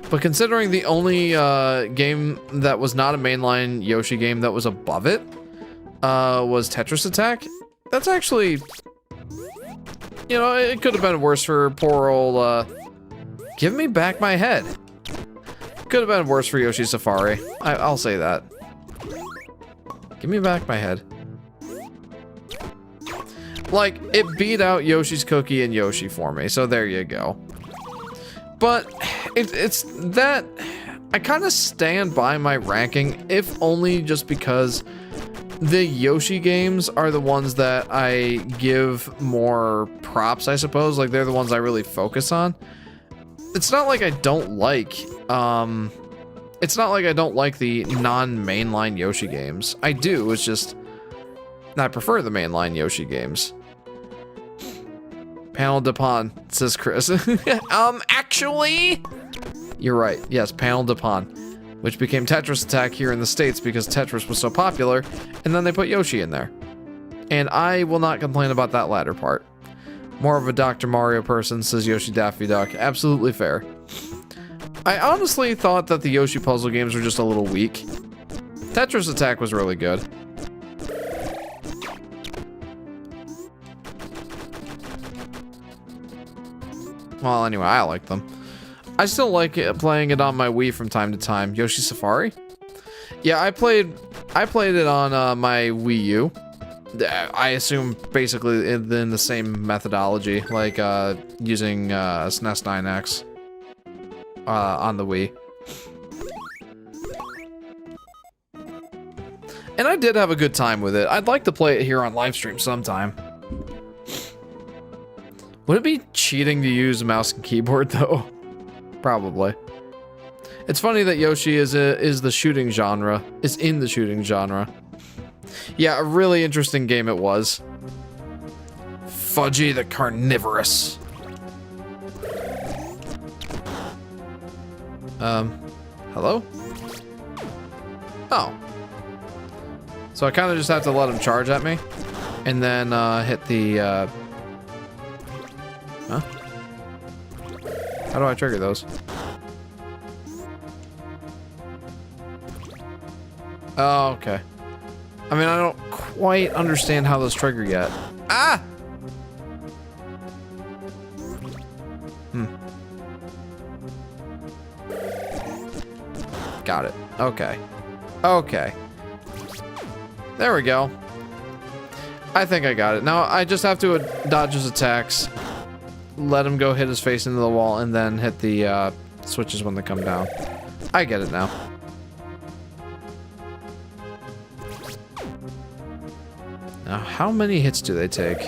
But considering the only game that was not a mainline Yoshi game that was above it was Tetris Attack, that's actually, you know, it could have been worse for poor old, give me back my head. Could have been worse for Yoshi Safari. I'll say that. Give me back my head. Like, it beat out Yoshi's Cookie and Yoshi for me, so there you go. But it's that I kind of stand by my ranking, if only just because the Yoshi games are the ones that I give more props, I suppose. Like, they're the ones I really focus on. It's not like I don't like, it's not like I don't like the non-mainline Yoshi games. I do, it's just, I prefer the mainline Yoshi games. Panel de Pon, says Chris. Actually, you're right. Yes, Panel de Pon, which became Tetris Attack here in the States because Tetris was so popular, and then they put Yoshi in there. And I will not complain about that latter part. More of a Dr. Mario person, says Yoshi Daffy Duck. Absolutely fair. I honestly thought that the Yoshi puzzle games were just a little weak. Tetris Attack was really good. Well, anyway, I like them. I still like playing it on my Wii from time to time. Yoshi Safari? Yeah, I played it on my Wii U. I assume basically in the same methodology, like using SNES 9X on the Wii. And I did have a good time with it. I'd like to play it here on Livestream sometime. Would it be cheating to use a mouse and keyboard though? Probably. It's funny that Yoshi is the shooting genre, is in the shooting genre. Yeah, a really interesting game it was. Fudgy the Carnivorous. Hello? Oh. So I kind of just have to let him charge at me, and then hit the, huh? How do I trigger those? Oh, okay. I mean, I don't quite understand how those trigger yet. Ah! Got it. Okay. Okay. There we go. I think I got it. Now I just have to dodge his attacks, let him go hit his face into the wall, and then hit the switches when they come down. I get it now. Now, how many hits do they take?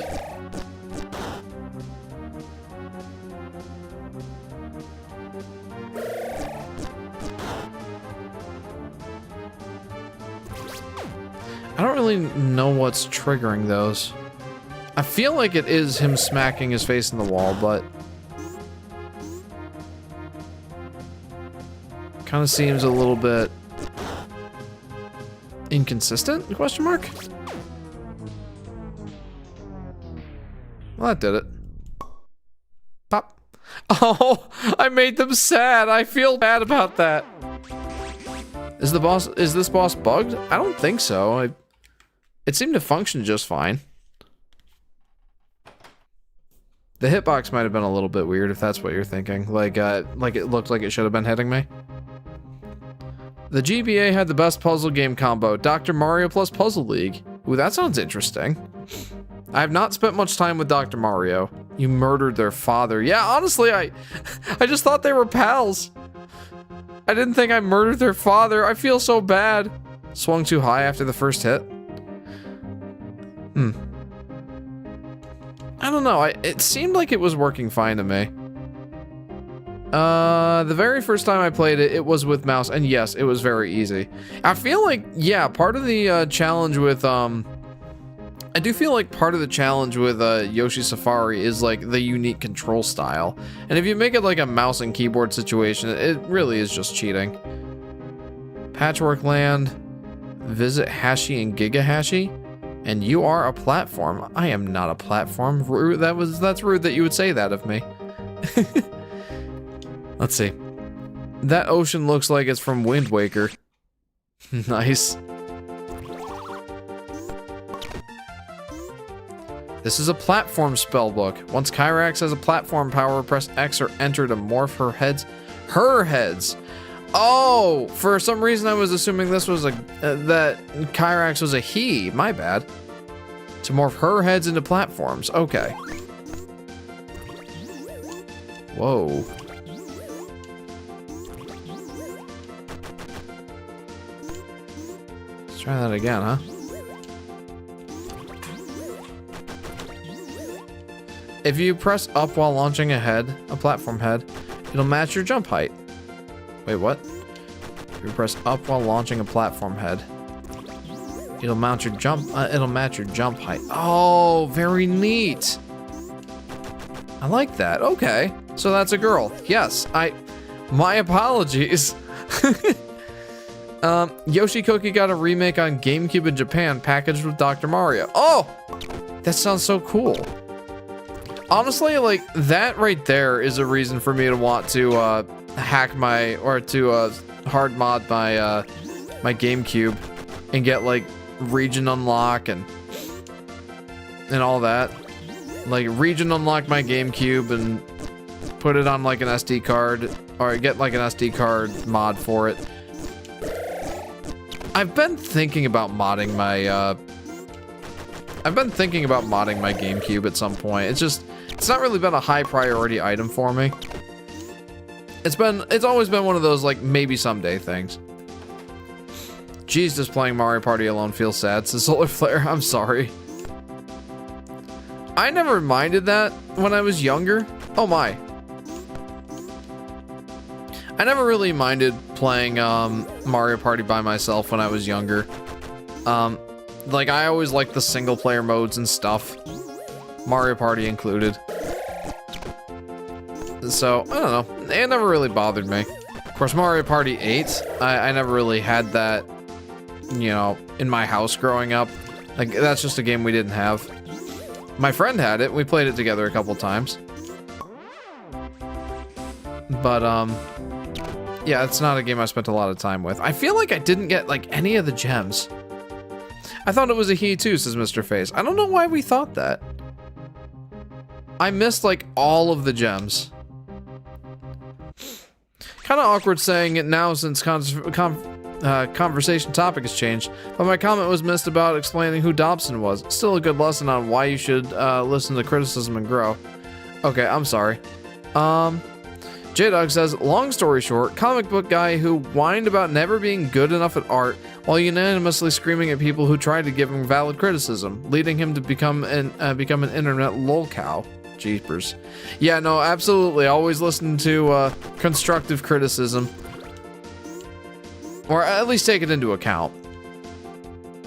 I don't really know what's triggering those. I feel like it is him smacking his face in the wall, but kind of seems a little bit inconsistent, question mark? Well, that did it. Pop. Oh, I made them sad. I feel bad about that. Is this boss bugged? I don't think so. It seemed to function just fine. The hitbox might have been a little bit weird if that's what you're thinking. Like it looked like it should have been hitting me. The GBA had the best puzzle game combo, Dr. Mario plus Puzzle League. Ooh, that sounds interesting. I have not spent much time with Dr. Mario. You murdered their father. Yeah, honestly, I just thought they were pals. I didn't think I murdered their father. I feel so bad. Swung too high after the first hit. I don't know. It seemed like it was working fine to me. The very first time I played it, it was with mouse, and yes, it was very easy. I feel like, yeah, part of the challenge with, I do feel like part of the challenge with Yoshi Safari is like the unique control style. And if you make it like a mouse and keyboard situation, it really is just cheating. Patchwork Land, visit Hashi and Giga Hashi, and you are a platform. I am not a platform. That's rude that you would say that of me. Let's see. That ocean looks like it's from Wind Waker. Nice. This is a platform spellbook. Once Chirax has a platform power, press X or enter to morph her heads. Her heads! Oh! For some reason I was assuming this was that Chirax was a he. My bad. To morph her heads into platforms. Okay. Whoa. Let's try that again, huh? If you press up while launching a platform head, it'll match your jump height. Wait, what? If you press up while launching a platform head, it'll match your jump height. Oh, very neat. I like that. Okay. So that's a girl. Yes, my apologies. Yoshi Cookie got a remake on GameCube in Japan, packaged with Dr. Mario. Oh, that sounds so cool. Honestly, like, that right there is a reason for me to want to hack my, or to hard mod my my GameCube and get like region unlock and all that. Like region unlock my GameCube and put it on like an SD card, or get like an SD card mod for it. I've been thinking about modding my GameCube at some point. It's not really been a high priority item for me. It's always been one of those like maybe someday things. Jeez, does playing Mario Party alone feel sad, says Solar Flare. I'm sorry. I never minded that when I was younger. Oh my. I never really minded playing Mario Party by myself when I was younger. Like I always liked the single player modes and stuff. Mario Party included. So, I don't know. It never really bothered me. Of course, Mario Party 8, I never really had that, you know, in my house growing up. Like, that's just a game we didn't have. My friend had it. We played it together a couple times. But, yeah, it's not a game I spent a lot of time with. I feel like I didn't get, like, any of the gems. I thought it was a he too, says Mr. Face. I don't know why we thought that. I missed, like, all of the gems. Kind of awkward saying it now since conversation topic has changed, but my comment was missed about explaining who Dobson was. Still a good lesson on why you should listen to criticism and grow. Okay, I'm sorry. J-Dog says, long story short, comic book guy who whined about never being good enough at art while unanimously screaming at people who tried to give him valid criticism, leading him to become an internet lolcow. Jeepers. Yeah, no, absolutely. Always listen to constructive criticism. Or at least take it into account.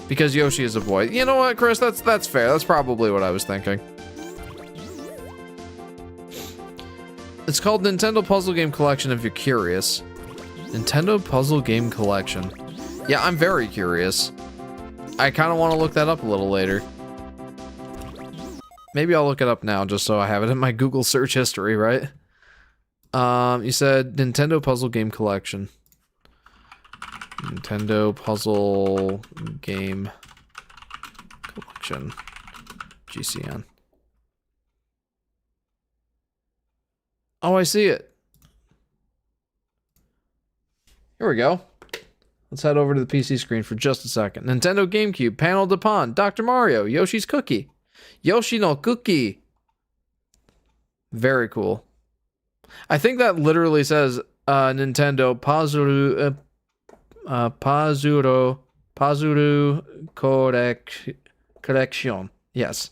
Because Yoshi is a boy. You know what, Chris? That's fair. That's probably what I was thinking. It's called Nintendo Puzzle Game Collection if you're curious. Nintendo Puzzle Game Collection. Yeah, I'm very curious. I kind of want to look that up a little later. Maybe I'll look it up now just so I have it in my Google search history, right? You said Nintendo Puzzle Game Collection. Nintendo Puzzle Game Collection. GCN. Oh, I see it. Here we go. Let's head over to the PC screen for just a second. Nintendo GameCube, Panel de Pon, Dr. Mario, Yoshi's Cookie. Yoshi no Cookie. Very cool. I think that literally says Nintendo Pazuru Collection. Yes.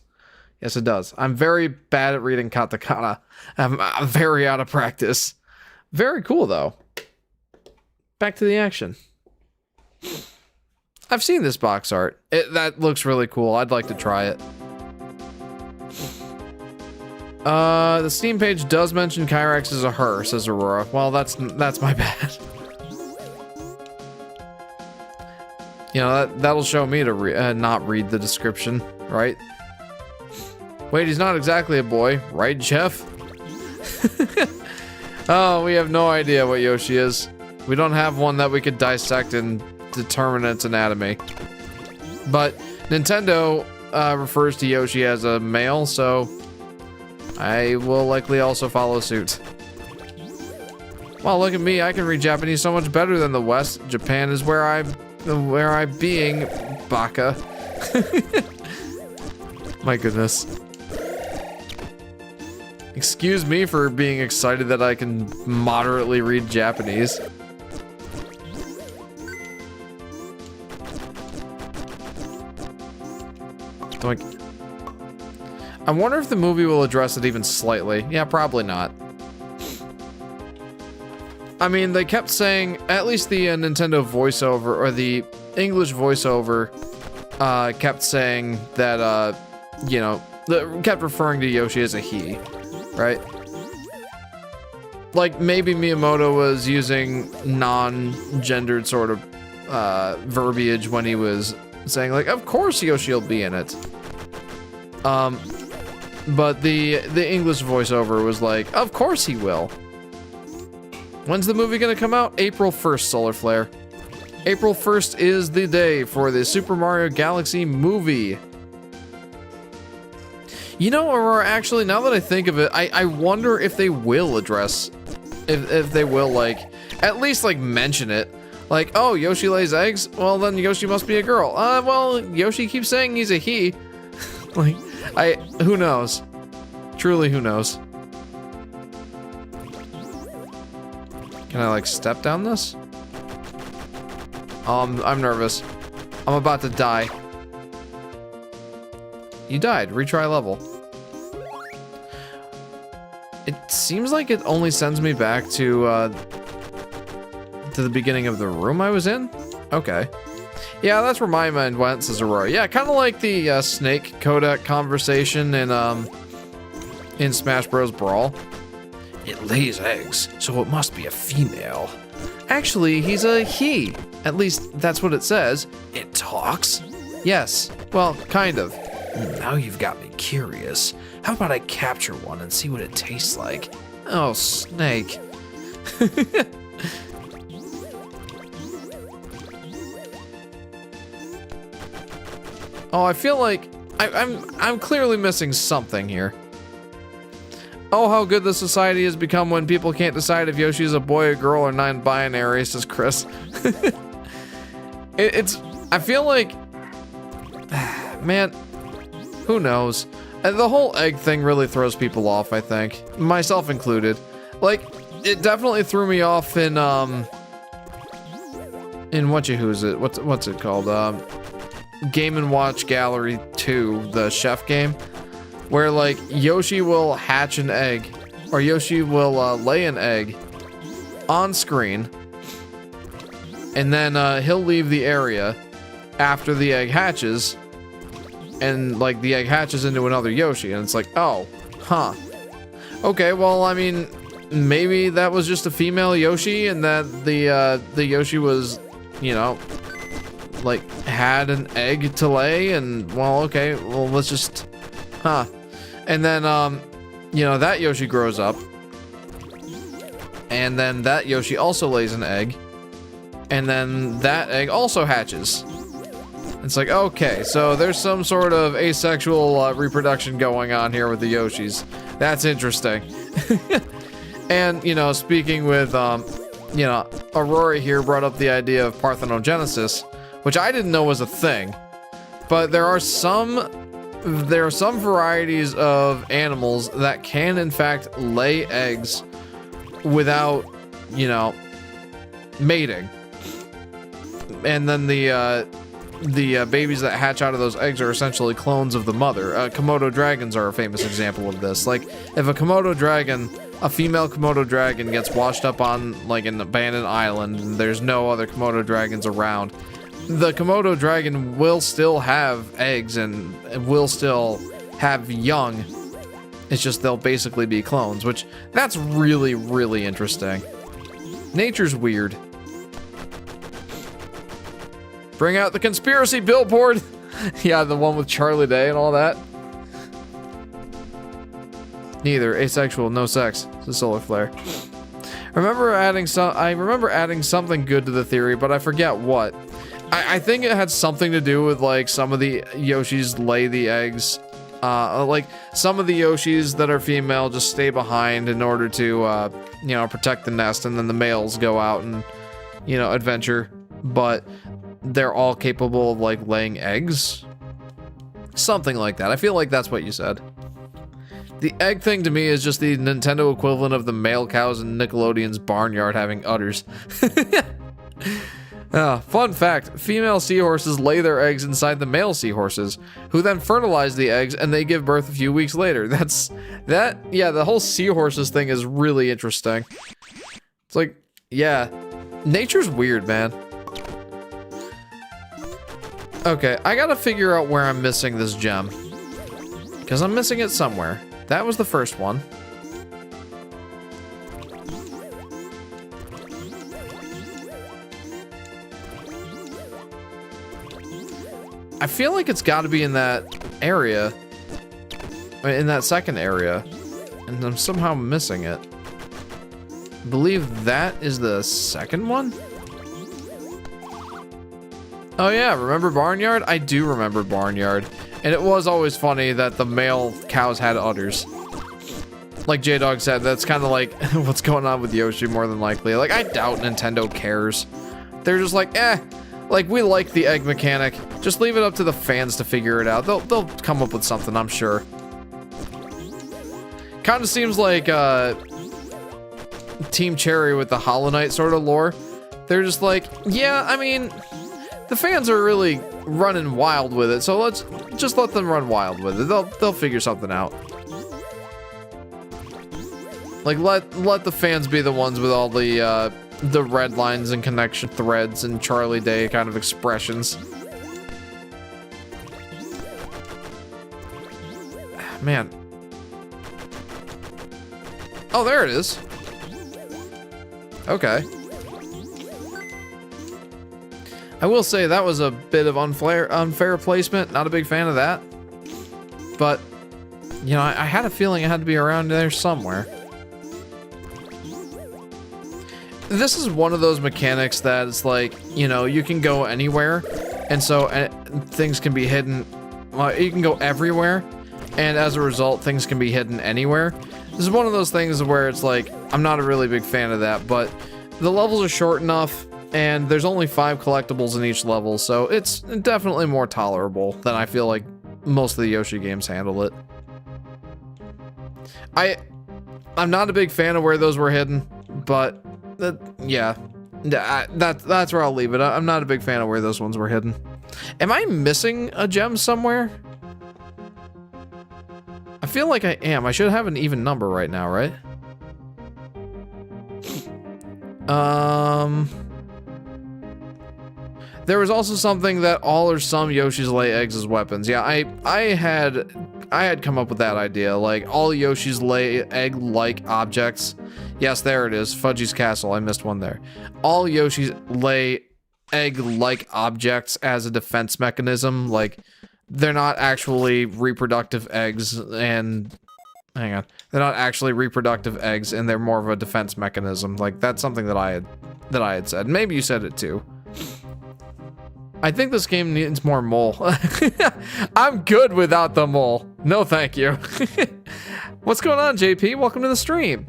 Yes, it does. I'm very bad at reading katakana. I'm very out of practice. Very cool, though. Back to the action. I've seen this box art. That looks really cool. I'd like to try it. The Steam page does mention Chirax is a her, says Aurora. Well, that's my bad. You know, that'll show me to not read the description, right? Wait, he's not exactly a boy, right, Jeff? Oh, we have no idea what Yoshi is. We don't have one that we could dissect and determine its anatomy. But Nintendo refers to Yoshi as a male, so I will likely also follow suit. Well, look at me, I can read Japanese so much better than the West. Japan is where I'm being, baka. My goodness. Excuse me for being excited that I can moderately read Japanese. Like, I wonder if the movie will address it even slightly. Yeah, probably not. I mean, they kept saying, at least the Nintendo voiceover, or the English voiceover, kept saying that, you know, kept referring to Yoshi as a he, right? Like, maybe Miyamoto was using non-gendered sort of verbiage when he was saying, like, of course Yoshi will be in it. But the English voiceover was like, of course he will. When's the movie gonna come out? April 1st, Solar Flare. April 1st is the day for the Super Mario Galaxy movie. You know, or actually, now that I think of it, I wonder if they will address, if they will, like, at least, like, mention it. Like, oh, Yoshi lays eggs? Well, then Yoshi must be a girl. Well, Yoshi keeps saying he's a he. Like, who knows? Truly, who knows? Can I, like, step down this? I'm nervous. I'm about to die. You died. Retry level. It seems like it only sends me back to the beginning of the room I was in? Okay. Yeah, that's where my mind went, says Aurora. Yeah, kind of like the snake codec conversation in Smash Bros. Brawl. It lays eggs, so it must be a female. Actually, he's a he. At least, that's what it says. It talks? Yes. Well, kind of. Now you've got me curious. How about I capture one and see what it tastes like? Oh, snake. Oh, I feel like I'm clearly missing something here. Oh, how good the society has become when people can't decide if Yoshi is a boy, a girl, or non-binary, says Chris. I feel like, man, who knows? The whole egg thing really throws people off, I think, myself included. Like, it definitely threw me off in who's it? What's it called? Game & Watch Gallery 2, the chef game, where like Yoshi will hatch an egg, or Yoshi will lay an egg on screen, and then he'll leave the area after the egg hatches, and like the egg hatches into another Yoshi, and it's like, oh, huh. Okay, well, I mean, maybe that was just a female Yoshi, and that the Yoshi was, you know, like had an egg to lay, and well, okay, well, let's just, huh. And then, you know, that Yoshi grows up, and then that Yoshi also lays an egg, and then that egg also hatches. It's like, okay, so there's some sort of asexual reproduction going on here with the Yoshis. That's interesting. And, you know, speaking with, you know, Aurora here brought up the idea of parthenogenesis, which I didn't know was a thing. But there are some varieties of animals that can, in fact, lay eggs without, you know, mating. And then the babies that hatch out of those eggs are essentially clones of the mother. Komodo dragons are a famous example of this. Like, if a female Komodo dragon gets washed up on, like, an abandoned island, and there's no other Komodo dragons around, the Komodo dragon will still have eggs and will still have young. It's just they'll basically be clones, which, that's really, really interesting. Nature's weird. Bring out the conspiracy billboard. Yeah, the one with Charlie Day and all that. Neither asexual, no sex. It's a solar flare. I remember adding something good to the theory, but I forget what. I think it had something to do with like some of the Yoshis lay the eggs. Like some of the Yoshis that are female just stay behind in order to, you know, protect the nest, and then the males go out and, you know, adventure. But they're all capable of like laying eggs. Something like that. I feel like that's what you said. The egg thing to me is just the Nintendo equivalent of the male cows in Nickelodeon's barnyard having udders. Fun fact, female seahorses lay their eggs inside the male seahorses, who then fertilize the eggs and they give birth a few weeks later. Yeah, the whole seahorses thing is really interesting. It's like, yeah, nature's weird, man. Okay, I gotta figure out where I'm missing this gem, because I'm missing it somewhere. That was the first one. I feel like it's got to be in that area, in that second area, and I'm somehow missing it. I believe that is the second one. Oh yeah, remember Barnyard? I do remember Barnyard. And it was always funny that the male cows had udders. Like J-Dog said, that's kind of like what's going on with Yoshi more than likely. Like, I doubt Nintendo cares. They're just like, like, we like the egg mechanic. Just leave it up to the fans to figure it out. They'll come up with something, I'm sure. Kind of seems like Team Cherry with the Hollow Knight sort of lore. They're just like, yeah, I mean, the fans are really running wild with it, so let's just let them run wild with it. They'll figure something out. Like, let the fans be the ones with all the red lines and connection threads and Charlie Day kind of expressions. Man. Oh, there it is. Okay. I will say that was a bit of unfair placement. Not a big fan of that. But, you know, I had a feeling it had to be around there somewhere. This is one of those mechanics that it's like, you know, you can go anywhere, and so things can be hidden. Well, you can go everywhere, and as a result, things can be hidden anywhere. This is one of those things where it's like, I'm not a really big fan of that, but the levels are short enough, and there's only 5 collectibles in each level, so it's definitely more tolerable than I feel like most of the Yoshi games handle it. I'm not a big fan of where those were hidden, but yeah, that's where I'll leave it. I'm not a big fan of where those ones were hidden. Am I missing a gem somewhere? I feel like I am. I should have an even number right now, right? There was also something that all or some Yoshis lay eggs as weapons. Yeah, I had come up with that idea. Like, all Yoshis lay egg-like objects. Yes, there it is. Fudgy's Castle. I missed one there. All Yoshis lay egg-like objects as a defense mechanism. Like, they're not actually reproductive eggs, and... Hang on. They're not actually reproductive eggs, and they're more of a defense mechanism. Like, that's something that I had said. Maybe you said it too. I think this game needs more mole. I'm good without the mole. No, thank you. What's going on, JP? Welcome to the stream.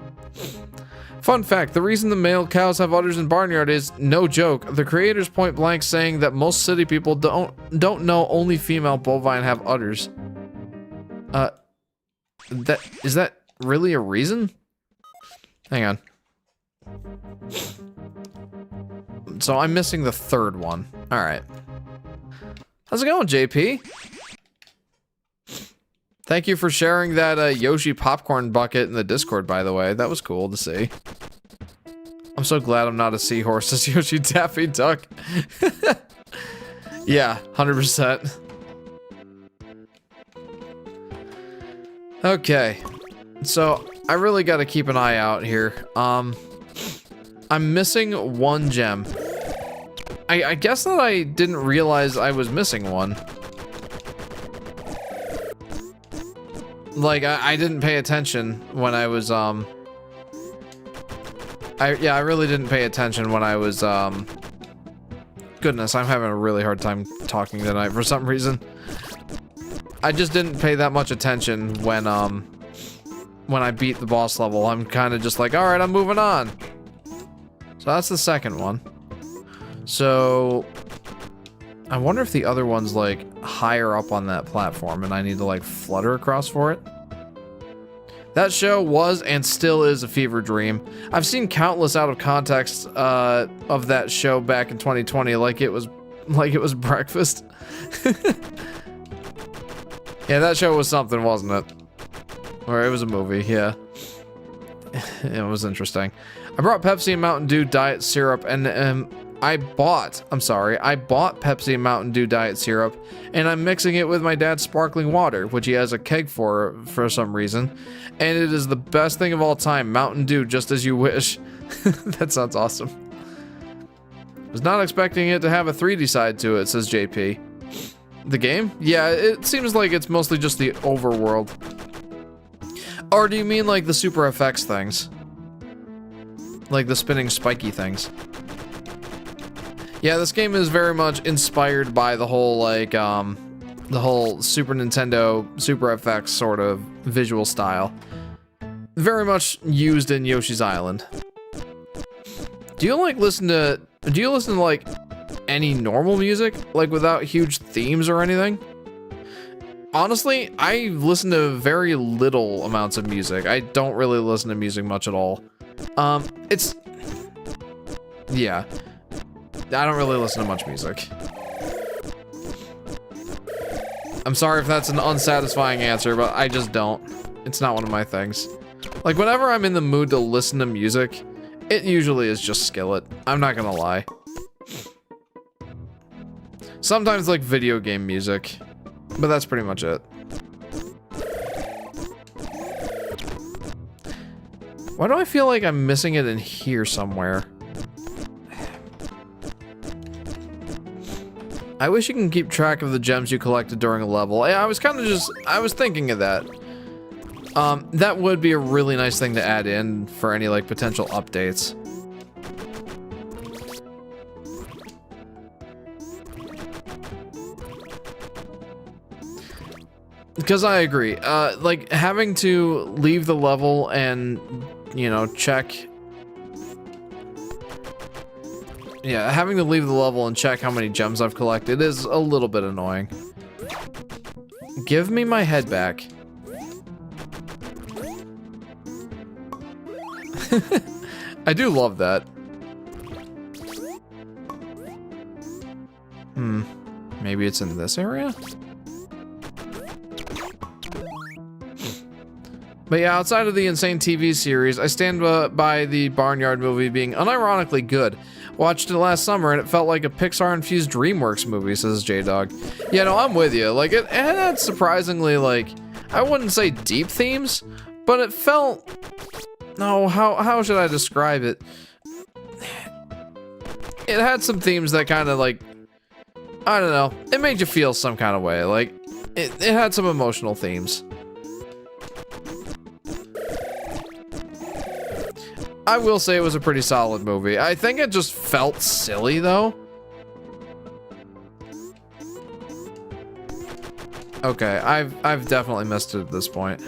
Fun fact, the reason the male cows have udders in Barnyard is, no joke, the creators point blank saying that most city people don't know only female bovine have udders. Is that really a reason? Hang on. So I'm missing the third one. All right. How's it going, JP? Thank you for sharing that Yoshi popcorn bucket in the Discord, by the way. That was cool to see. I'm so glad I'm not a seahorse as Yoshi Daffy Duck. Yeah, 100%. Okay. So, I really got to keep an eye out here. I'm missing one gem. I guess that I didn't realize I was missing one. Like, I didn't pay attention when I was, I really didn't pay attention when I was, goodness, I'm having a really hard time talking tonight for some reason. I just didn't pay that much attention when I beat the boss level. I'm kind of just like, alright, I'm moving on. So that's the second one. So, I wonder if the other one's, like, higher up on that platform and I need to, like, flutter across for it. That show was and still is a fever dream. I've seen countless out of context of that show back in 2020 like it was breakfast. Yeah, that show was something, wasn't it? Or it was a movie, yeah. It was interesting. I brought Pepsi and Mountain Dew Diet Syrup and I bought Pepsi and Mountain Dew Diet Syrup, and I'm mixing it with my dad's sparkling water, which he has a keg for some reason, and it is the best thing of all time. Mountain Dew, just as you wish. That sounds awesome. Was not expecting it to have a 3D side to it, says JP. The game? Yeah, it seems like it's mostly just the overworld. Or do you mean like the super effects things? Like the spinning spiky things? Yeah, this game is very much inspired by the whole, like, the whole Super Nintendo Super FX sort of visual style. Very much used in Yoshi's Island. Do you listen to like any normal music? Like without huge themes or anything? Honestly, I listen to very little amounts of music. I don't really listen to music much at all. Yeah. I don't really listen to much music. I'm sorry if that's an unsatisfying answer, but I just don't. It's not one of my things. Like, whenever I'm in the mood to listen to music, it usually is just Skillet. I'm not gonna lie. Sometimes, like, video game music. But that's pretty much it. Why do I feel like I'm missing it in here somewhere? I wish you can keep track of the gems you collected during a level. I was thinking of that. That would be a really nice thing to add in for any, like, potential updates. because I agree. Like having to leave the level and, you know, check. Yeah, having to leave the level and check how many gems I've collected is a little bit annoying. Give me my head back. I do love that. Maybe it's in this area? But yeah, outside of the insane TV series, I stand by the Barnyard movie being unironically good. Watched it last summer and it felt like a Pixar-infused DreamWorks movie, says J-Dog. Yeah, no, I'm with you. Like, it had surprisingly, like, I wouldn't say deep themes, but it felt... No, how should I describe it? It had some themes that kind of, like... I don't know. It made you feel some kind of way. Like, it had some emotional themes. I will say it was a pretty solid movie. I think it just felt silly, though. Okay, I've definitely missed it at this point.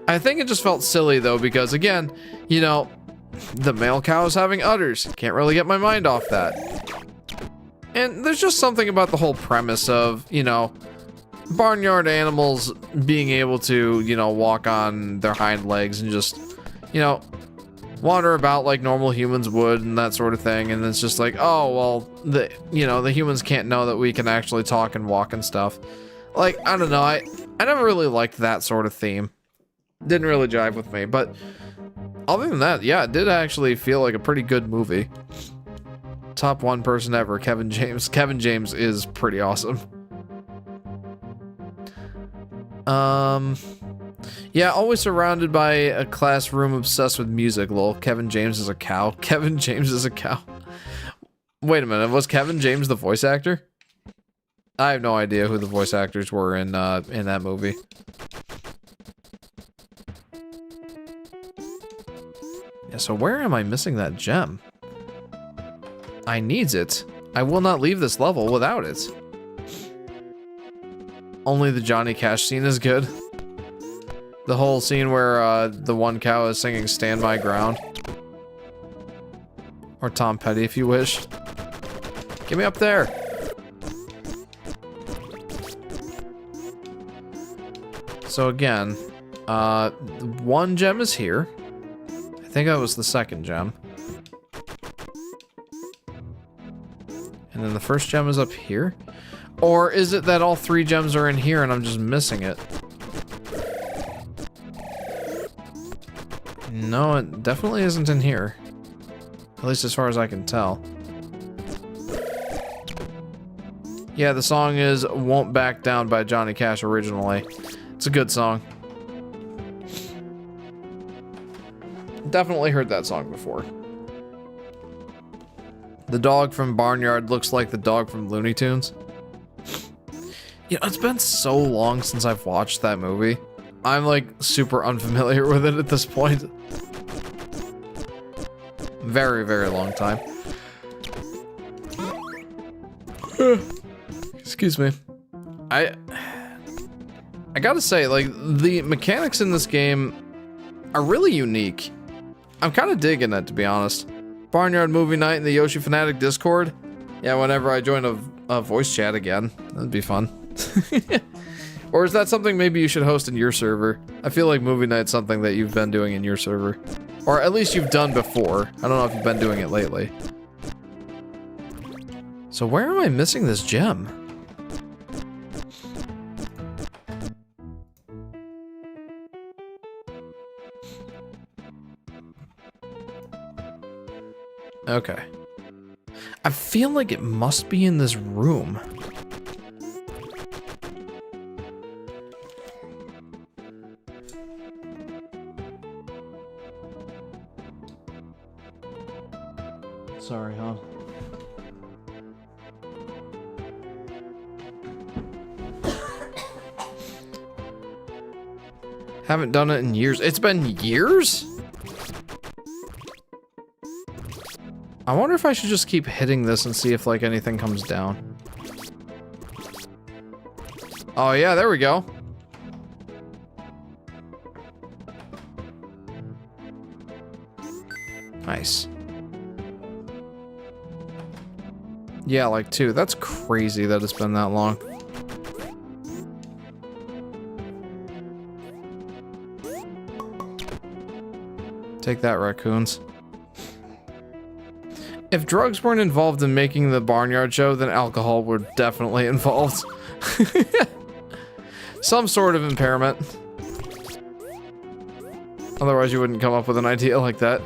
I think it just felt silly, though, because, again, you know, the male cow is having udders. Can't really get my mind off that. And there's just something about the whole premise of, you know, barnyard animals being able to, you know, walk on their hind legs and just, you know, wander about like normal humans would and that sort of thing. And it's just like, oh, well, the humans can't know that we can actually talk and walk and stuff. Like, I don't know. I never really liked that sort of theme. Didn't really jive with me. But other than that, yeah, it did actually feel like a pretty good movie. Top one person ever, Kevin James. Kevin James is pretty awesome. Yeah, always surrounded by a classroom obsessed with music, lol. Kevin James is a cow. Kevin James is a cow. Wait a minute, was Kevin James the voice actor? I have no idea who the voice actors were in that movie. Yeah, so where am I missing that gem? I needs it. I will not leave this level without it. Only the Johnny Cash scene is good. The whole scene where the one cow is singing Stand My Ground. Or Tom Petty if you wish. Get me up there. So again, one gem is here. I think that was the second gem. And then the first gem is up here? Or is it that all three gems are in here and I'm just missing it? No, it definitely isn't in here. At least as far as I can tell. Yeah, the song is Won't Back Down by Johnny Cash originally. It's a good song. Definitely heard that song before. The dog from Barnyard looks like the dog from Looney Tunes. You know, it's been so long since I've watched that movie. I'm like super unfamiliar with it at this point. Very, very long time. Excuse me. I gotta say, like, the mechanics in this game are really unique. I'm kind of digging it, to be honest. Barnyard Movie Night in the Yoshi Fanatic Discord. Yeah, whenever I join a voice chat again. That'd be fun. Or is that something maybe you should host in your server? I feel like Movie Night's something that you've been doing in your server. Or at least you've done before. I don't know if you've been doing it lately. So where am I missing this gem? Okay. I feel like it must be in this room. Sorry, huh? Haven't done it in years. It's been years? I wonder if I should just keep hitting this and see if, like, anything comes down. Oh, yeah, there we go. Yeah, like 2. That's crazy that it's been that long. Take that, raccoons. If drugs weren't involved in making the Barnyard Show, then alcohol were definitely involved. Some sort of impairment. Otherwise you wouldn't come up with an idea like that.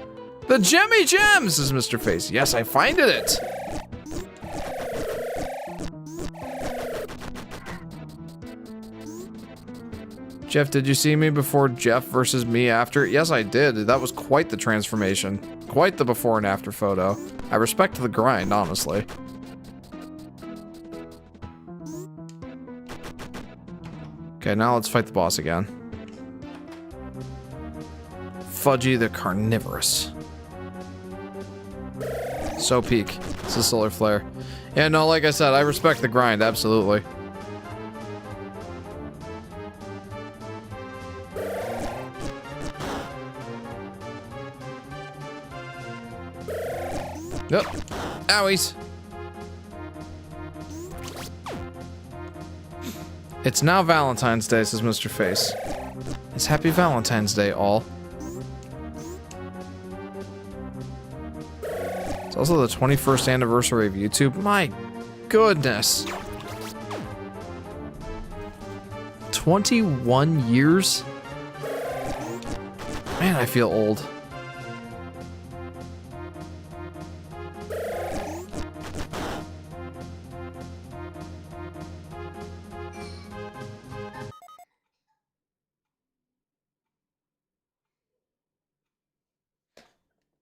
The Jemmy Gems, says Mr. Face. Yes, I finded it. Jeff, did you see me before Jeff versus me after? Yes, I did. That was quite the transformation. Quite the before and after photo. I respect the grind, honestly. Okay, now let's fight the boss again. Fudgy the Carnivorous. So peak. It's a solar flare. Yeah, no, like I said, I respect the grind, absolutely. Yep. Owies. It's now Valentine's Day, says Mr. Face. It's Happy Valentine's Day, all. It's also the 21st anniversary of YouTube. My goodness. 21 years? Man, I feel old.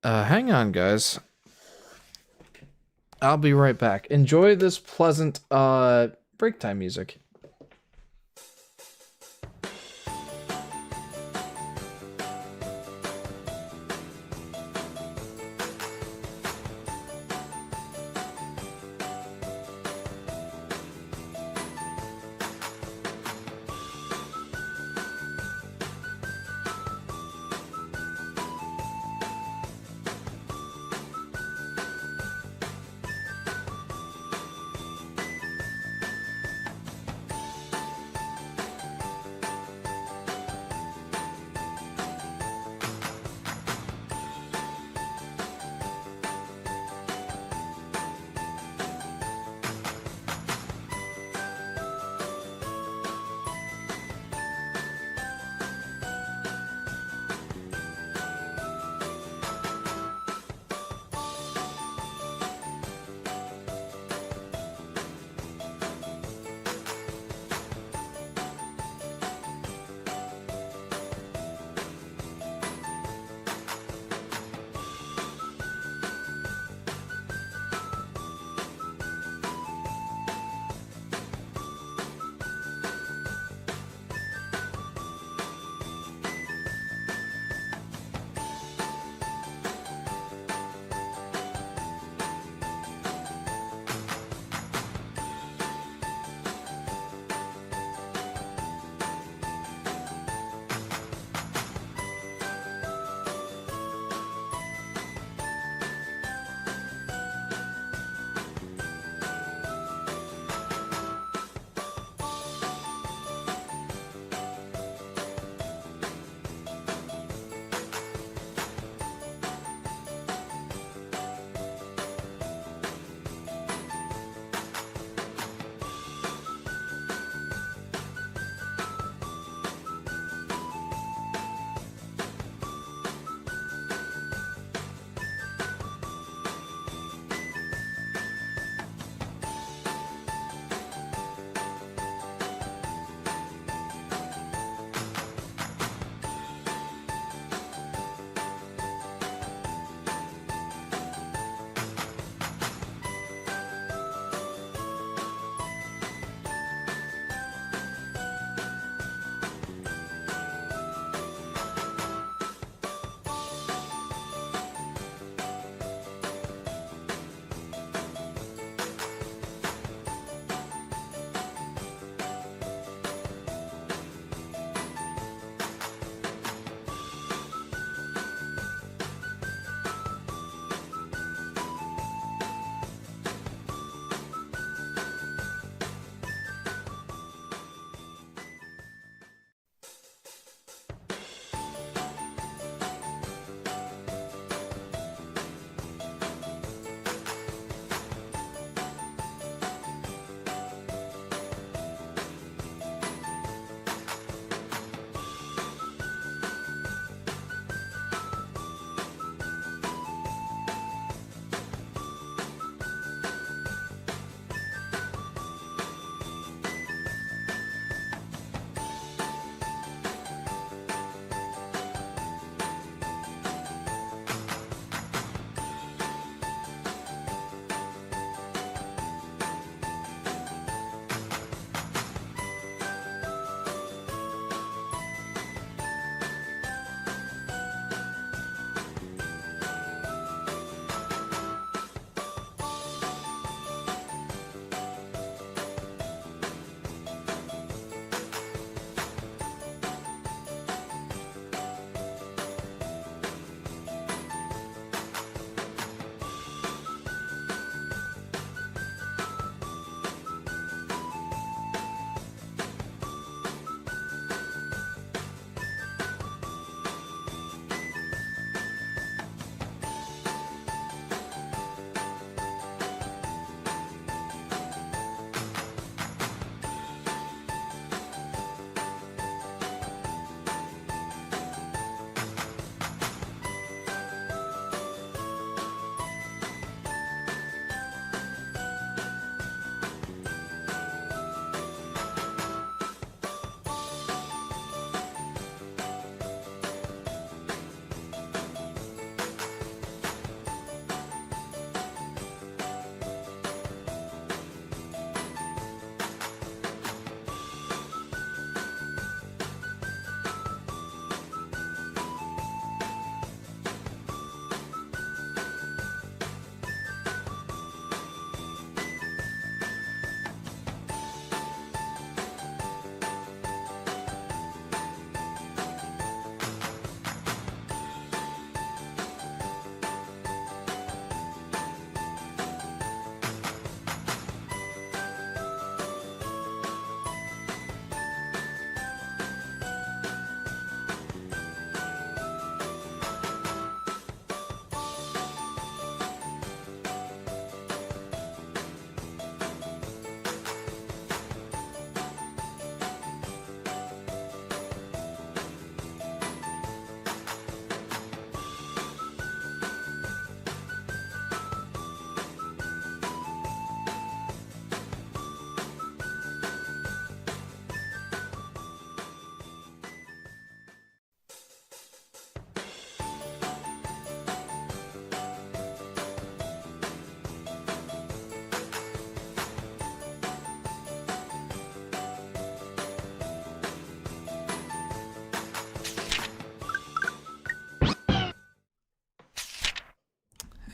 Hang on, guys. I'll be right back. Enjoy this pleasant, break time music.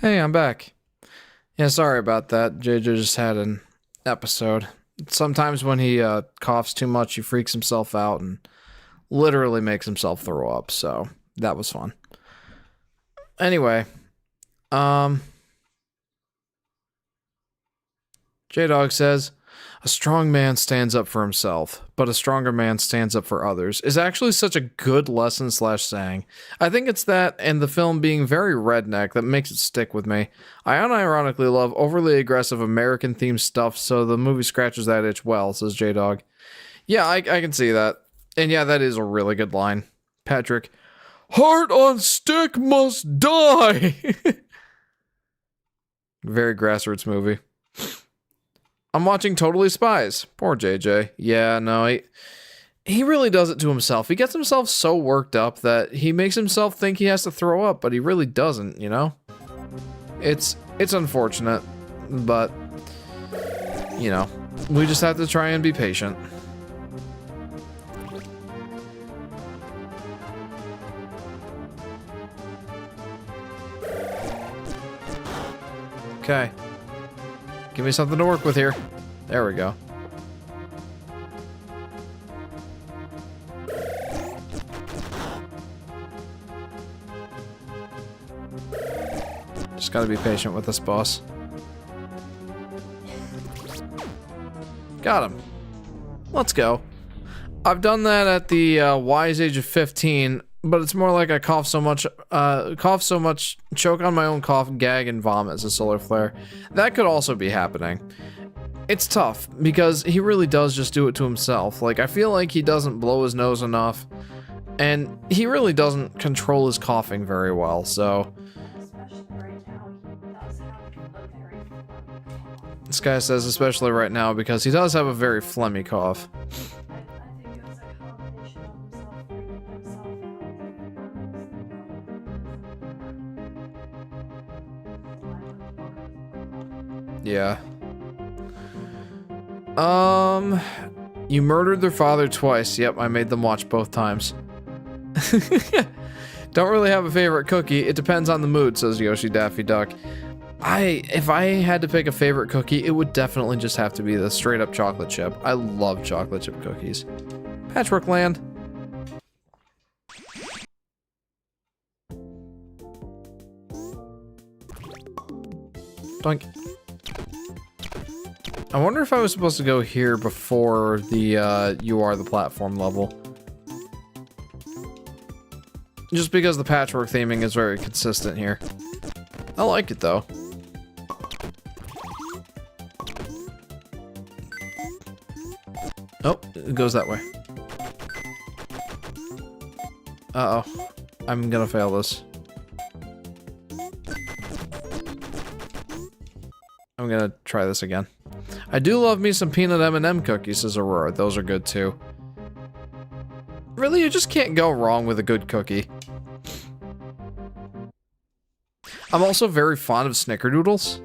Hey, I'm back. Yeah, sorry about that. JJ just had an episode. Sometimes when he coughs too much, he freaks himself out and literally makes himself throw up, so that was fun. Anyway, J-Dog says, a strong man stands up for himself, but a stronger man stands up for others is actually such a good lesson / saying. I think it's that and the film being very redneck that makes it stick with me. I unironically love overly aggressive American themed stuff, so the movie scratches that itch well, says J-Dog. Yeah, I can see that. And yeah, that is a really good line. Patrick, heart on stick must die! Very grassroots movie. I'm watching Totally Spies. Poor JJ. Yeah, no, he really does it to himself. He gets himself so worked up that he makes himself think he has to throw up, but he really doesn't, you know? It's unfortunate, but, you know, we just have to try and be patient. Okay. Give me something to work with here. There we go. Just gotta be patient with this boss. Got him. Let's go. I've done that at the wise age of 15, but it's more like I cough so much, choke on my own cough, gag, and vomit as a solar flare. That could also be happening. It's tough, because he really does just do it to himself. Like, I feel like he doesn't blow his nose enough, and he really doesn't control his coughing very well, so... This guy says, especially right now, because he does have a very phlegmy cough. Yeah. You murdered their father twice. Yep, I made them watch both times. Don't really have a favorite cookie. It depends on the mood, says Yoshi Daffy Duck. If I had to pick a favorite cookie, it would definitely just have to be the straight up chocolate chip. I love chocolate chip cookies. Patchwork Land. Doink. I wonder if I was supposed to go here before the You Are the Platform level. Just because the patchwork theming is very consistent here. I like it though. Oh, it goes that way. Uh-oh. I'm gonna fail this. I'm gonna try this again. I do love me some peanut M&M cookies, says Aurora. Those are good too. Really, you just can't go wrong with a good cookie. I'm also very fond of snickerdoodles.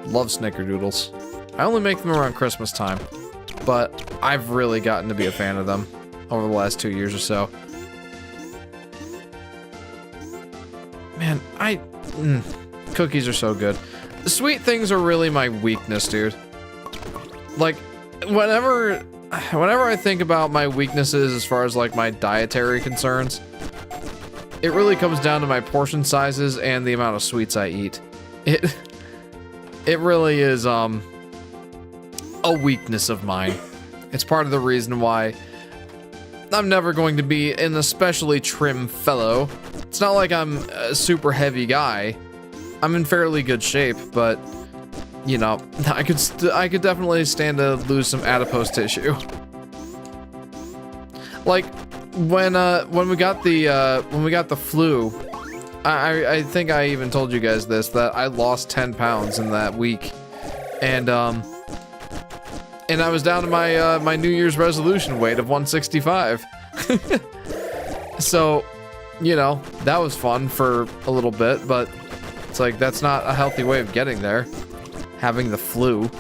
Love snickerdoodles. I only make them around Christmas time, but I've really gotten to be a fan of them over the last 2 years or so. Man, cookies are so good. Sweet things are really my weakness, dude. Like, whenever I think about my weaknesses as far as like my dietary concerns, it really comes down to my portion sizes and the amount of sweets I eat. It really is a weakness of mine. It's part of the reason why I'm never going to be an especially trim fellow. It's not like I'm a super heavy guy. I'm in fairly good shape, but you know, I could definitely stand to lose some adipose tissue. Like when we got the flu, I think I even told you guys this, that I lost 10 pounds in that week, and I was down to my my New Year's resolution weight of 165. So, you know, that was fun for a little bit, but it's like that's not a healthy way of getting there. Having the flu.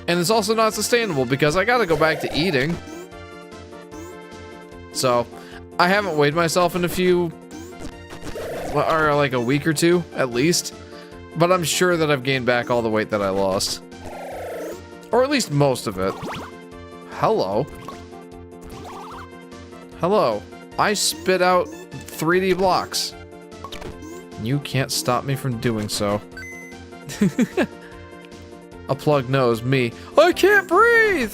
And it's also not sustainable because I gotta go back to eating. So, I haven't weighed myself in a few or like a week or two, at least. But I'm sure that I've gained back all the weight that I lost. Or at least most of it. Hello. Hello. I spit out 3D blocks. You can't stop me from doing so. A plug knows me. I can't breathe!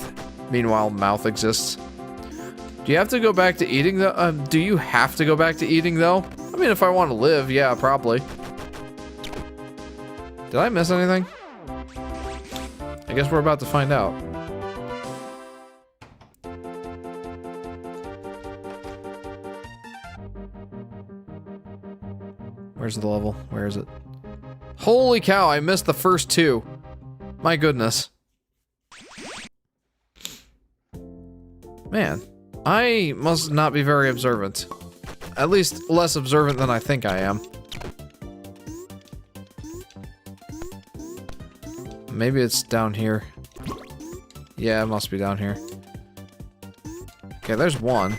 Meanwhile, mouth exists. Do you have to go back to eating though? Do you have to go back to eating though? I mean, if I want to live, yeah, probably. Did I miss anything? I guess we're about to find out. Where's the level? Where is it? Holy cow, I missed the first two. My goodness. Man, I must not be very observant. At least less observant than I think I am. Maybe it's down here. Yeah, it must be down here. Okay, there's one.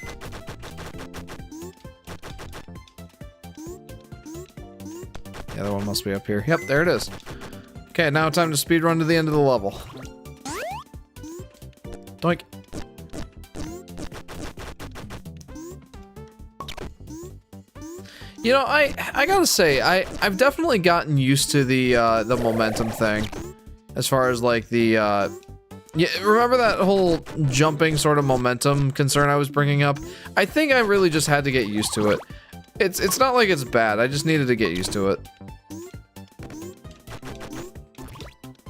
The other one must be up here. Yep, there it is. Okay, now time to speedrun to the end of the level. Doink. You know, I gotta say, I've definitely gotten used to the momentum thing. As far as like the, yeah, remember that whole jumping sort of momentum concern I was bringing up? I think I really just had to get used to it. It's not like it's bad, I just needed to get used to it.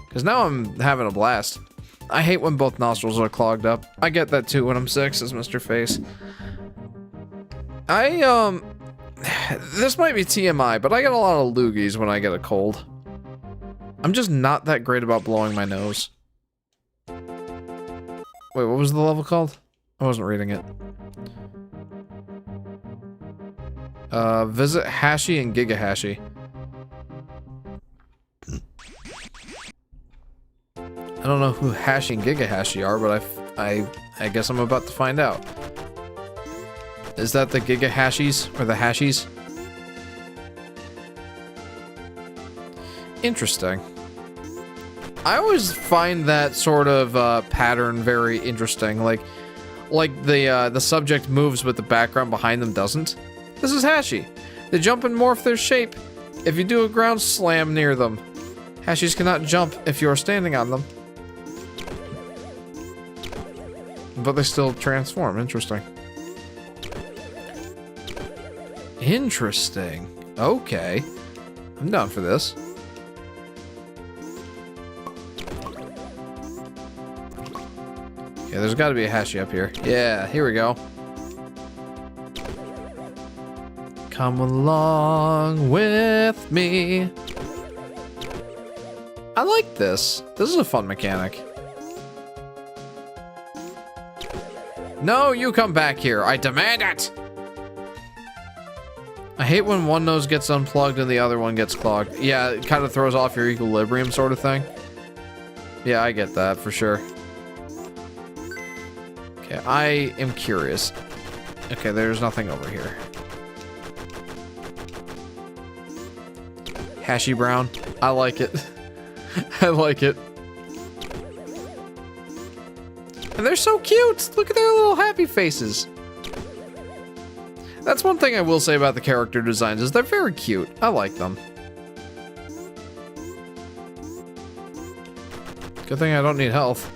Because now I'm having a blast. I hate when both nostrils are clogged up. I get that too when I'm sick, says Mr. Face. This might be TMI, but I get a lot of loogies when I get a cold. I'm just not that great about blowing my nose. Wait, what was the level called? I wasn't reading it. Visit Hashi and Giga Hashi. I don't know who Hashi and Giga Hashi are, but I guess I'm about to find out. Is that the Giga Hashis or the Hashis? Interesting. I always find that sort of pattern very interesting. Like the subject moves, but the background behind them doesn't. This is Hashi. They jump and morph their shape if you do a ground slam near them. Hashis cannot jump if you are standing on them. But they still transform. Interesting. Interesting. Okay. I'm down for this. Yeah, there's got to be a Hashi up here. Yeah, here we go. Come along with me. I like this. This is a fun mechanic. No, you come back here. I demand it! I hate when one nose gets unplugged and the other one gets clogged. Yeah, it kind of throws off your equilibrium sort of thing. Yeah, I get that for sure. Okay, I am curious. Okay, there's nothing over here. Hashi brown. I like it. I like it. And they're so cute! Look at their little happy faces. That's one thing I will say about the character designs, is they're very cute. I like them. Good thing I don't need health.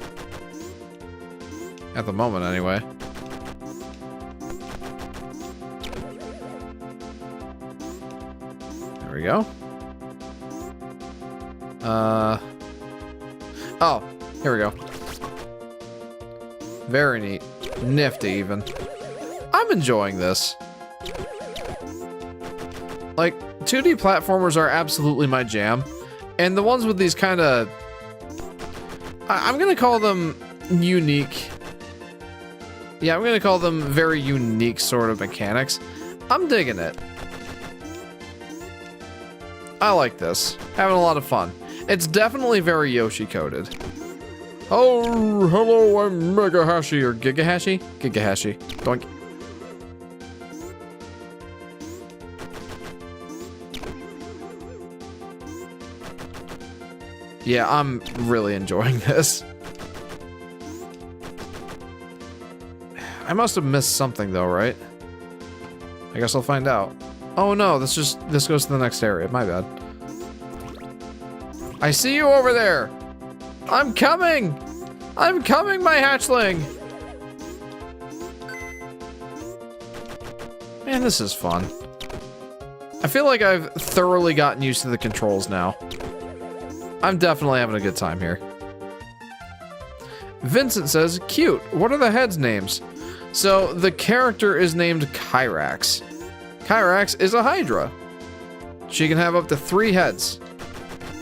At the moment, anyway. There we go. Oh, here we go. Very neat. Nifty, even. I'm enjoying this. Like, 2D platformers are absolutely my jam. And the ones with these kind of... I'm gonna call them unique. Yeah, I'm gonna call them very unique sort of mechanics. I'm digging it. I like this. Having a lot of fun. It's definitely very Yoshi-coded. Oh, hello, I'm Mega Hashi, or Giga Hashi? Giga Hashi. Doink. Yeah, I'm really enjoying this. I must have missed something though, right? I guess I'll find out. Oh no, this goes to the next area. My bad. I see you over there. I'm coming. I'm coming, my hatchling. Man, this is fun. I feel like I've thoroughly gotten used to the controls now. I'm definitely having a good time here. Vincent says, cute. What are the heads' names? So, the character is named Chirax. Chirax is a hydra. She can have up to 3 heads.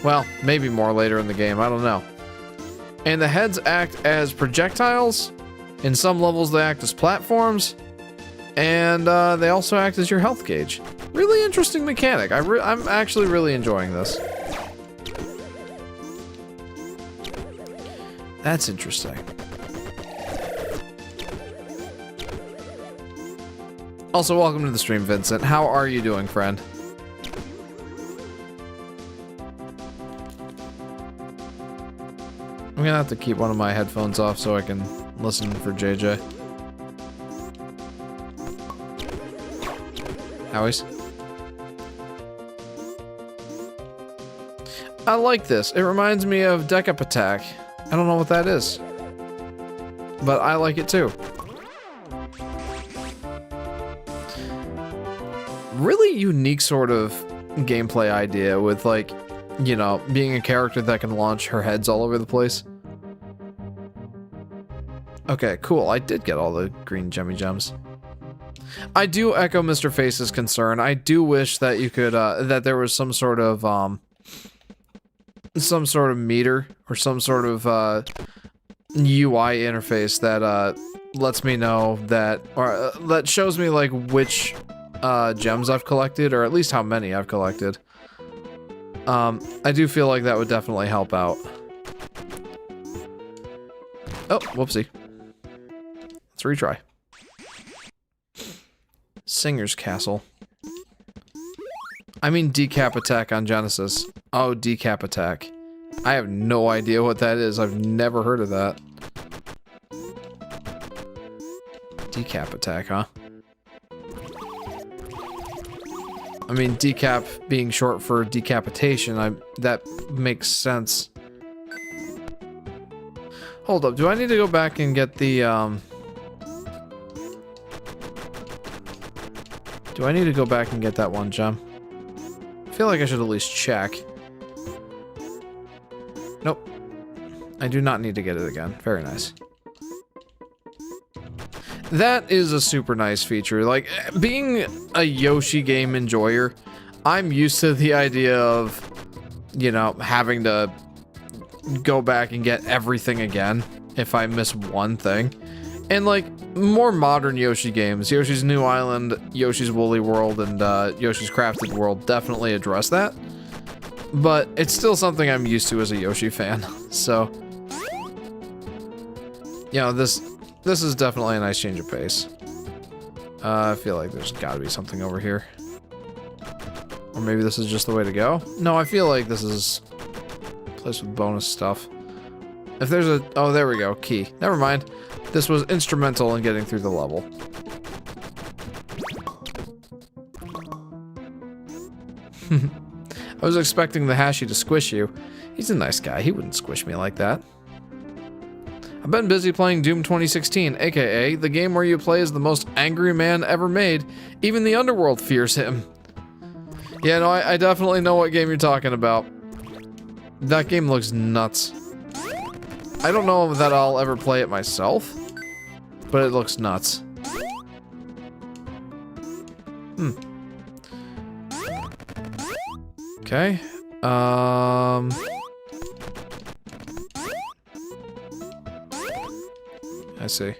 Well, maybe more later in the game, I don't know. And the heads act as projectiles. In some levels, they act as platforms. And they also act as your health gauge. Really interesting mechanic. I'm actually really enjoying this. That's interesting. Also, welcome to the stream, Vincent. How are you doing, friend? I'm gonna have to keep one of my headphones off so I can listen for JJ. Howies. I like this. It reminds me of Decap Attack. I don't know what that is, but I like it too. Really unique sort of gameplay idea with, like, you know, being a character that can launch her heads all over the place. Okay, cool. I did get all the green gemmy gems. I do echo Mr. Face's concern. I do wish that you could, that there was some sort of meter or some sort of UI interface that lets me know that, or that shows me like which gems I've collected, or at least how many I've collected. I do feel like that would definitely help out. Oh, whoopsie. Let's retry. Singer's Castle. I mean Decap Attack on Genesis. Oh, Decap Attack. I have no idea what that is. I've never heard of that. Decap Attack, huh? I mean, decap being short for decapitation, that makes sense. Hold up, do I need to go back and get the, do I need to go back and get that one gem? I feel like I should at least check. Nope. I do not need to get it again. Very nice. That is a super nice feature. Like, being a Yoshi game enjoyer, I'm used to the idea of, you know, having to go back and get everything again if I miss one thing. And, like, more modern Yoshi games, Yoshi's New Island, Yoshi's Woolly World, and Yoshi's Crafted World definitely address that. But it's still something I'm used to as a Yoshi fan. So, you know, this is definitely a nice change of pace. I feel like there's gotta be something over here. Or maybe this is just the way to go? No, I feel like this is a place with bonus stuff. If there's a... oh, there we go. Key. Never mind. This was instrumental in getting through the level. I was expecting the Hashi to squish you. He's a nice guy. He wouldn't squish me like that. I've been busy playing Doom 2016, aka the game where you play as the most angry man ever made. Even the underworld fears him. Yeah, no, I definitely know what game you're talking about. That game looks nuts. I don't know that I'll ever play it myself, but it looks nuts. Okay. I see.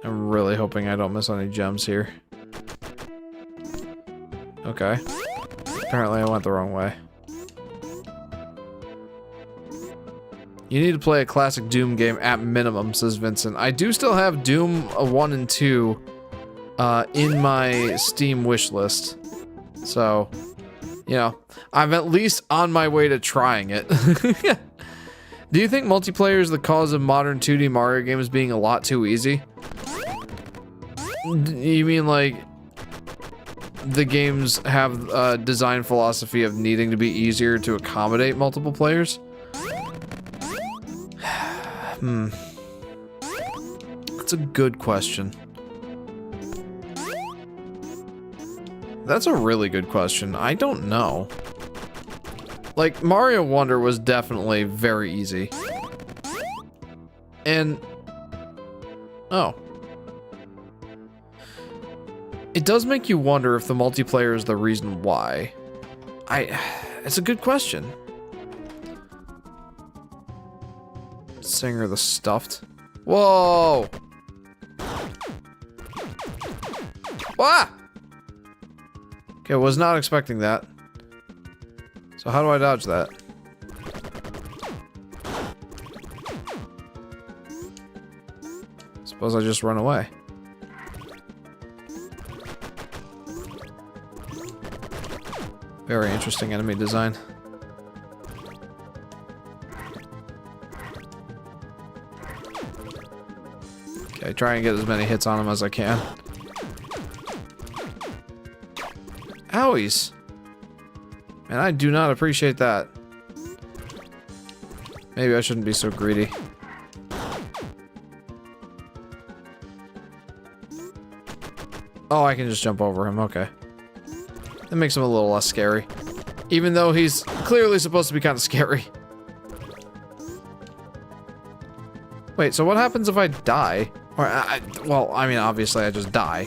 I'm really hoping I don't miss any gems here. Okay. Apparently I went the wrong way. You need to play a classic Doom game at minimum, says Vincent. I do still have Doom 1 and 2 in my Steam wishlist. So, you know, I'm at least on my way to trying it. Do you think multiplayer is the cause of modern 2D Mario games being a lot too easy? You mean like the games have a design philosophy of needing to be easier to accommodate multiple players? That's a good question. That's a really good question. I don't know. Like, Mario Wonder was definitely very easy. And... oh. It does make you wonder if the multiplayer is the reason why. It's a good question. Singer the Stuffed. Whoa! Ah! Okay, was not expecting that. So how do I dodge that? Suppose I just run away. Very interesting enemy design. Okay, try and get as many hits on him as I can. Owies. And I do not appreciate that. Maybe I shouldn't be so greedy. Oh, I can just jump over him, okay. That makes him a little less scary. Even though he's clearly supposed to be kind of scary. Wait, so what happens if I die? Or, well, I mean, obviously I just die.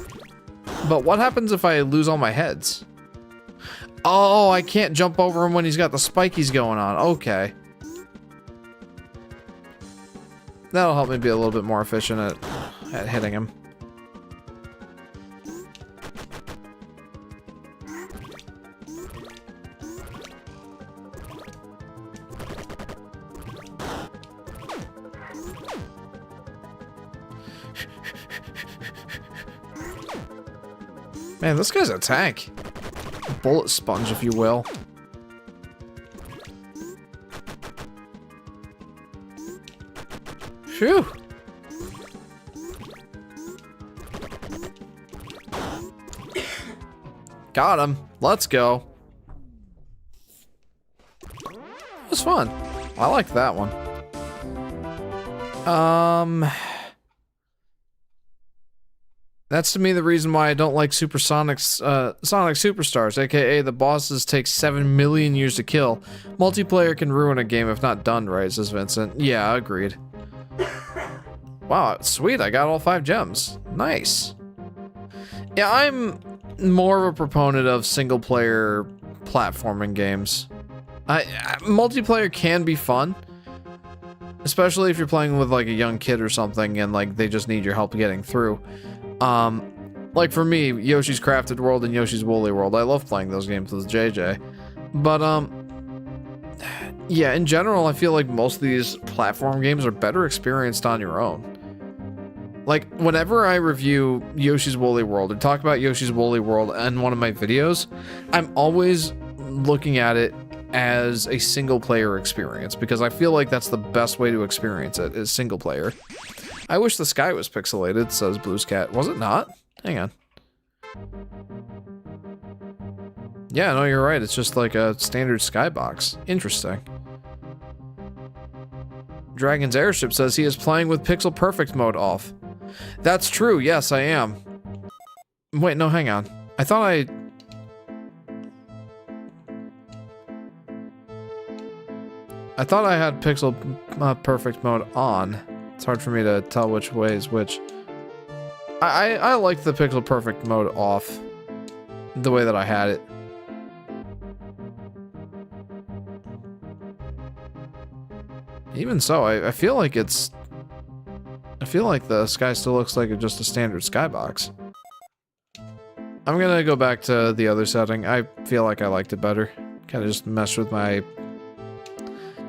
But what happens if I lose all my heads? Oh, I can't jump over him when he's got the spikies going on. Okay. That'll help me be a little bit more efficient at hitting him. Man, this guy's a tank. A bullet sponge, if you will. Phew. Got him. Let's go. It was fun. I liked that one. That's to me the reason why I don't like Sonic Superstars, aka the bosses take 7 million years to kill. Multiplayer can ruin a game if not done right, says Vincent. Yeah, agreed. Wow, sweet, I got all 5 gems. Nice. Yeah, I'm more of a proponent of single-player platforming games. Multiplayer can be fun, especially if you're playing with like a young kid or something and like they just need your help getting through. Like for me, Yoshi's Crafted World and Yoshi's Woolly World, I love playing those games with JJ. But, yeah, in general, I feel like most of these platform games are better experienced on your own. Like, whenever I review Yoshi's Woolly World or talk about Yoshi's Woolly World in one of my videos, I'm always looking at it as a single-player experience, because I feel like that's the best way to experience it, is single-player. I wish the sky was pixelated, says Blues Cat. Was it not? Hang on. Yeah, no, you're right. It's just like a standard skybox. Interesting. Dragon's Airship says he is playing with Pixel Perfect mode off. That's true. Yes, I am. Wait, no, hang on. I thought I had Pixel Perfect mode on. It's hard for me to tell which way is which. I like the Pixel Perfect mode off the way that I had it. Even so, I feel like it's... I feel like the sky still looks like just a standard skybox. I'm gonna go back to the other setting. I feel like I liked it better. Kind of just meshed with my...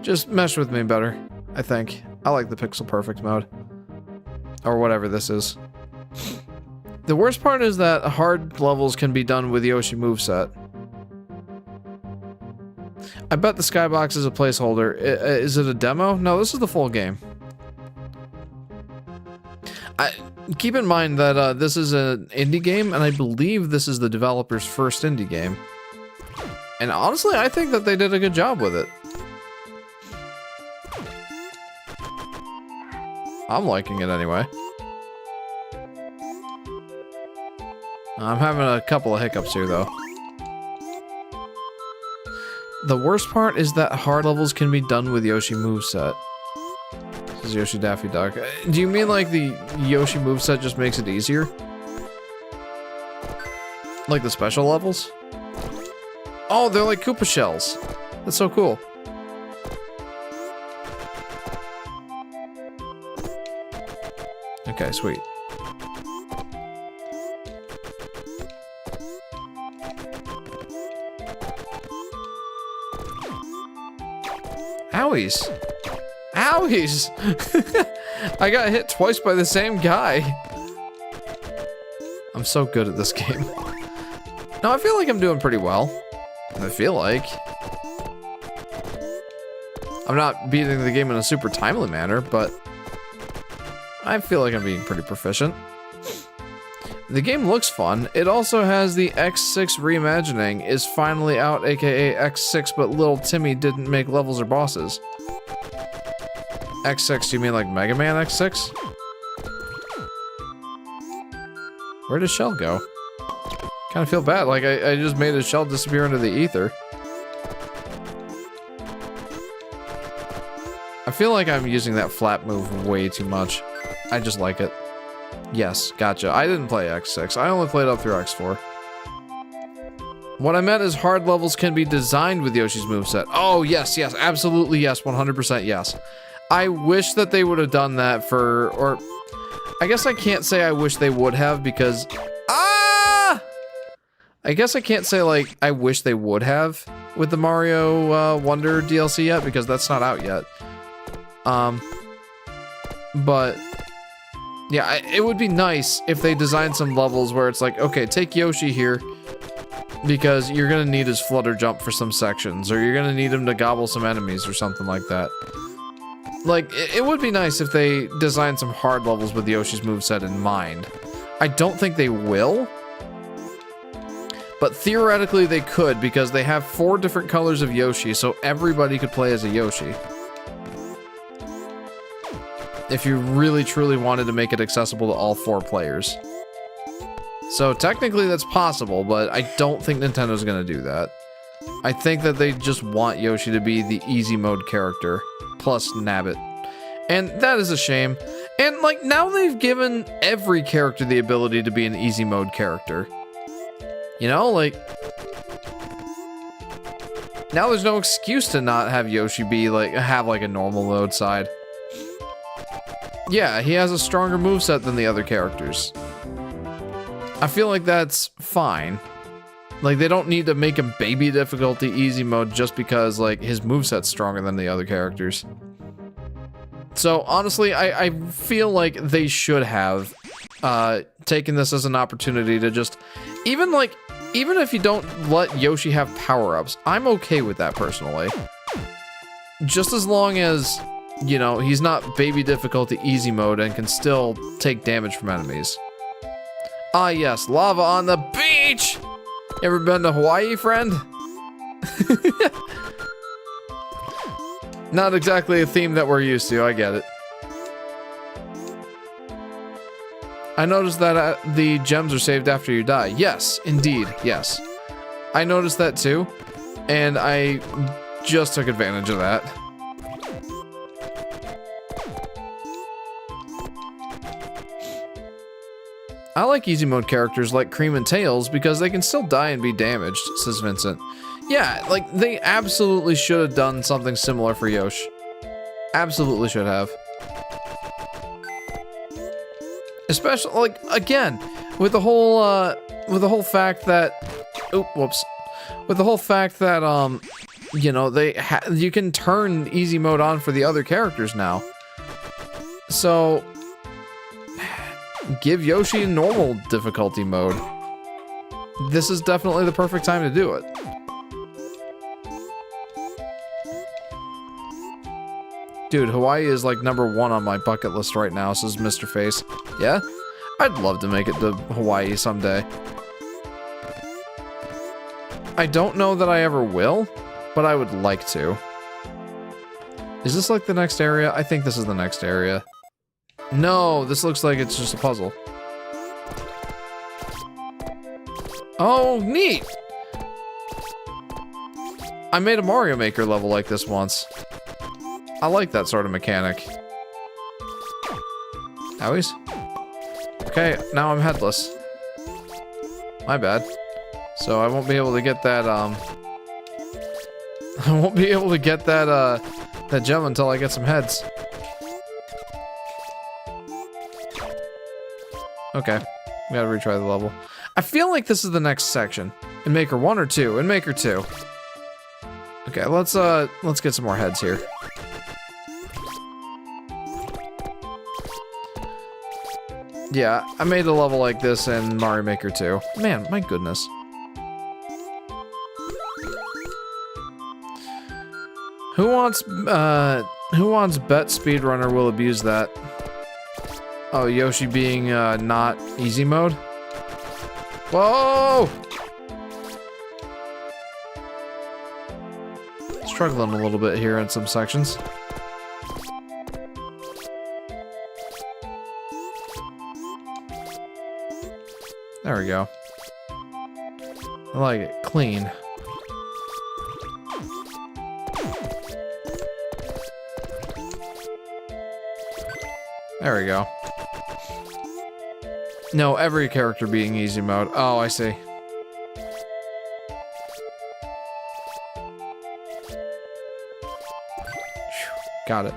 Just meshed with me better, I think. I like the Pixel Perfect mode. Or whatever this is. The worst part is that hard levels can be done with Yoshi moveset. I bet the skybox is a placeholder. Is it a demo? No, this is the full game. Keep in mind that this is an indie game, and I believe this is the developer's first indie game. And honestly, I think that they did a good job with it. I'm liking it anyway. I'm having a couple of hiccups here, though. The worst part is that hard levels can be done with Yoshi moveset. This is Yoshi Daffy Duck. Do you mean like the Yoshi moveset just makes it easier? Like the special levels? Oh, they're like Koopa shells. That's so cool. Okay, sweet. Owies. Owies! I got hit twice by the same guy. I'm so good at this game. No, I feel like I'm doing pretty well. I feel like. I'm not beating the game in a super timely manner, but I feel like I'm being pretty proficient. The game looks fun. It also has the X6 reimagining is finally out, aka X6, but little Timmy didn't make levels or bosses. X6, do you mean like Mega Man X6? Where did Shell go? Kind of feel bad, like I just made his shell disappear into the ether. I feel like I'm using that flap move way too much. I just like it. Yes, gotcha. I didn't play X6. I only played up through X4. What I meant is hard levels can be designed with Yoshi's moveset. Oh, yes, yes, absolutely yes, 100% yes. I wish that they would have done that for, or I guess I can't say I wish they would have because, I guess I can't say like I wish they would have with the Mario Wonder DLC yet because that's not out yet. But yeah, it would be nice if they designed some levels where it's like, okay, take Yoshi here because you're gonna need his flutter jump for some sections, or you're gonna need him to gobble some enemies or something like that. Like, it would be nice if they designed some hard levels with Yoshi's moveset in mind. I don't think they will, but theoretically they could because they have 4 different colors of Yoshi, so everybody could play as a Yoshi. If you really truly wanted to make it accessible to all 4 players. So technically that's possible, but I don't think Nintendo's gonna do that. I think that they just want Yoshi to be the easy mode character, plus Nabbit. And that is a shame. And like, now they've given every character the ability to be an easy mode character. You know, like, now there's no excuse to not have Yoshi be like, have like a normal mode side. Yeah, he has a stronger moveset than the other characters. I feel like that's fine. Like, they don't need to make him baby difficulty easy mode just because, like, his moveset's stronger than the other characters. So, honestly, I feel like they should have taken this as an opportunity to just... Even if you don't let Yoshi have power-ups, I'm okay with that, personally. Just as long as, you know, he's not baby difficulty easy mode and can still take damage from enemies. Ah, yes, lava on the beach! Ever been to Hawaii, friend? Not exactly a theme that we're used to, I get it. I noticed that the gems are saved after you die. Yes, indeed, yes. I noticed that too, and I just took advantage of that. I like easy mode characters like Cream and Tails because they can still die and be damaged, says Vincent. Yeah, like, they absolutely should have done something similar for Yoshi. Absolutely should have. Especially, like, again, with the whole fact that... Oh, whoops. With the whole fact that, you know, you can turn easy mode on for the other characters now. So... give Yoshi normal difficulty mode. This is definitely the perfect time to do it. Dude, Hawaii is like #1 on my bucket list right now, says Mr. Face. Yeah? I'd love to make it to Hawaii someday. I don't know that I ever will, but I would like to. Is this like the next area? I think this is the next area. No, this looks like it's just a puzzle. Oh, neat! I made a Mario Maker level like this once. I like that sort of mechanic. Owies? Okay, now I'm headless. My bad. So I won't be able to get that, I won't be able to get that, that gem until I get some heads. Okay, we gotta retry the level. I feel like this is the next section. In Maker 1 or 2? In Maker 2. Okay, let's get some more heads here. Yeah, I made a level like this in Mario Maker 2. Man, my goodness. Who wants bet speedrunner will abuse that? Oh, Yoshi being, not easy mode? Whoa! Struggling a little bit here in some sections. There we go. I like it. Clean. There we go. No, every character being easy mode. Oh, I see. Got it.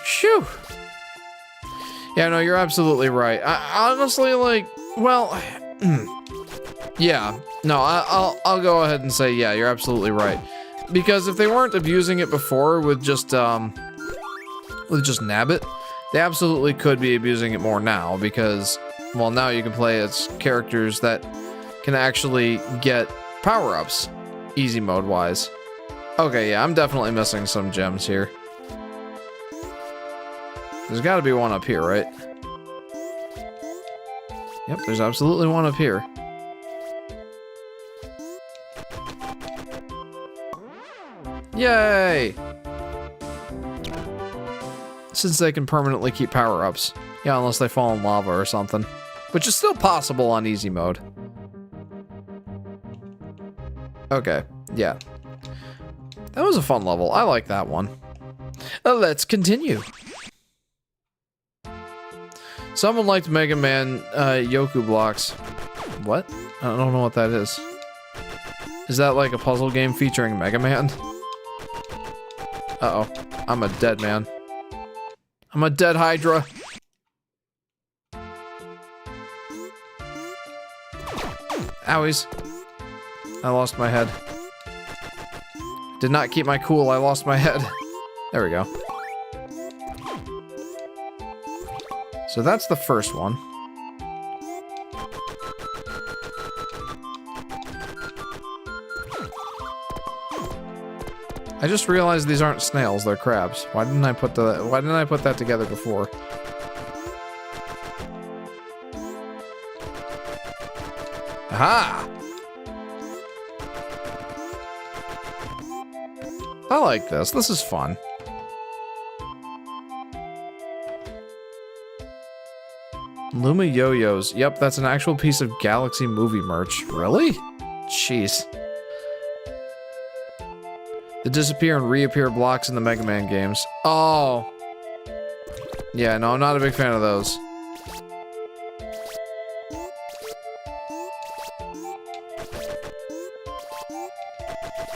Shoo! Yeah, no, you're absolutely right. I honestly, like, well, yeah. No, I'll go ahead and say, yeah, you're absolutely right. Because if they weren't abusing it before with just Nabbit, they absolutely could be abusing it more now because, well, now you can play as characters that can actually get power-ups, easy mode-wise. Okay, yeah, I'm definitely missing some gems here. There's gotta be one up here, right? Yep, there's absolutely one up here. Yay! Since they can permanently keep power-ups. Yeah, unless they fall in lava or something. Which is still possible on easy mode. Okay, yeah. That was a fun level. I like that one. Let's continue. Someone liked Mega Man Yoku blocks. What? I don't know what that is. Is that like a puzzle game featuring Mega Man? Uh-oh. I'm a dead man. I'm a dead hydra. Owies. I lost my head. Did not keep my cool, I lost my head. There we go. So that's the first one. I just realized these aren't snails, they're crabs. Why didn't I put that together before? Aha! I like this. This is fun. Luma Yo-Yos. Yep, that's an actual piece of Galaxy movie merch. Really? Jeez. The disappear and reappear blocks in the Mega Man games. Oh. Yeah, no, I'm not a big fan of those.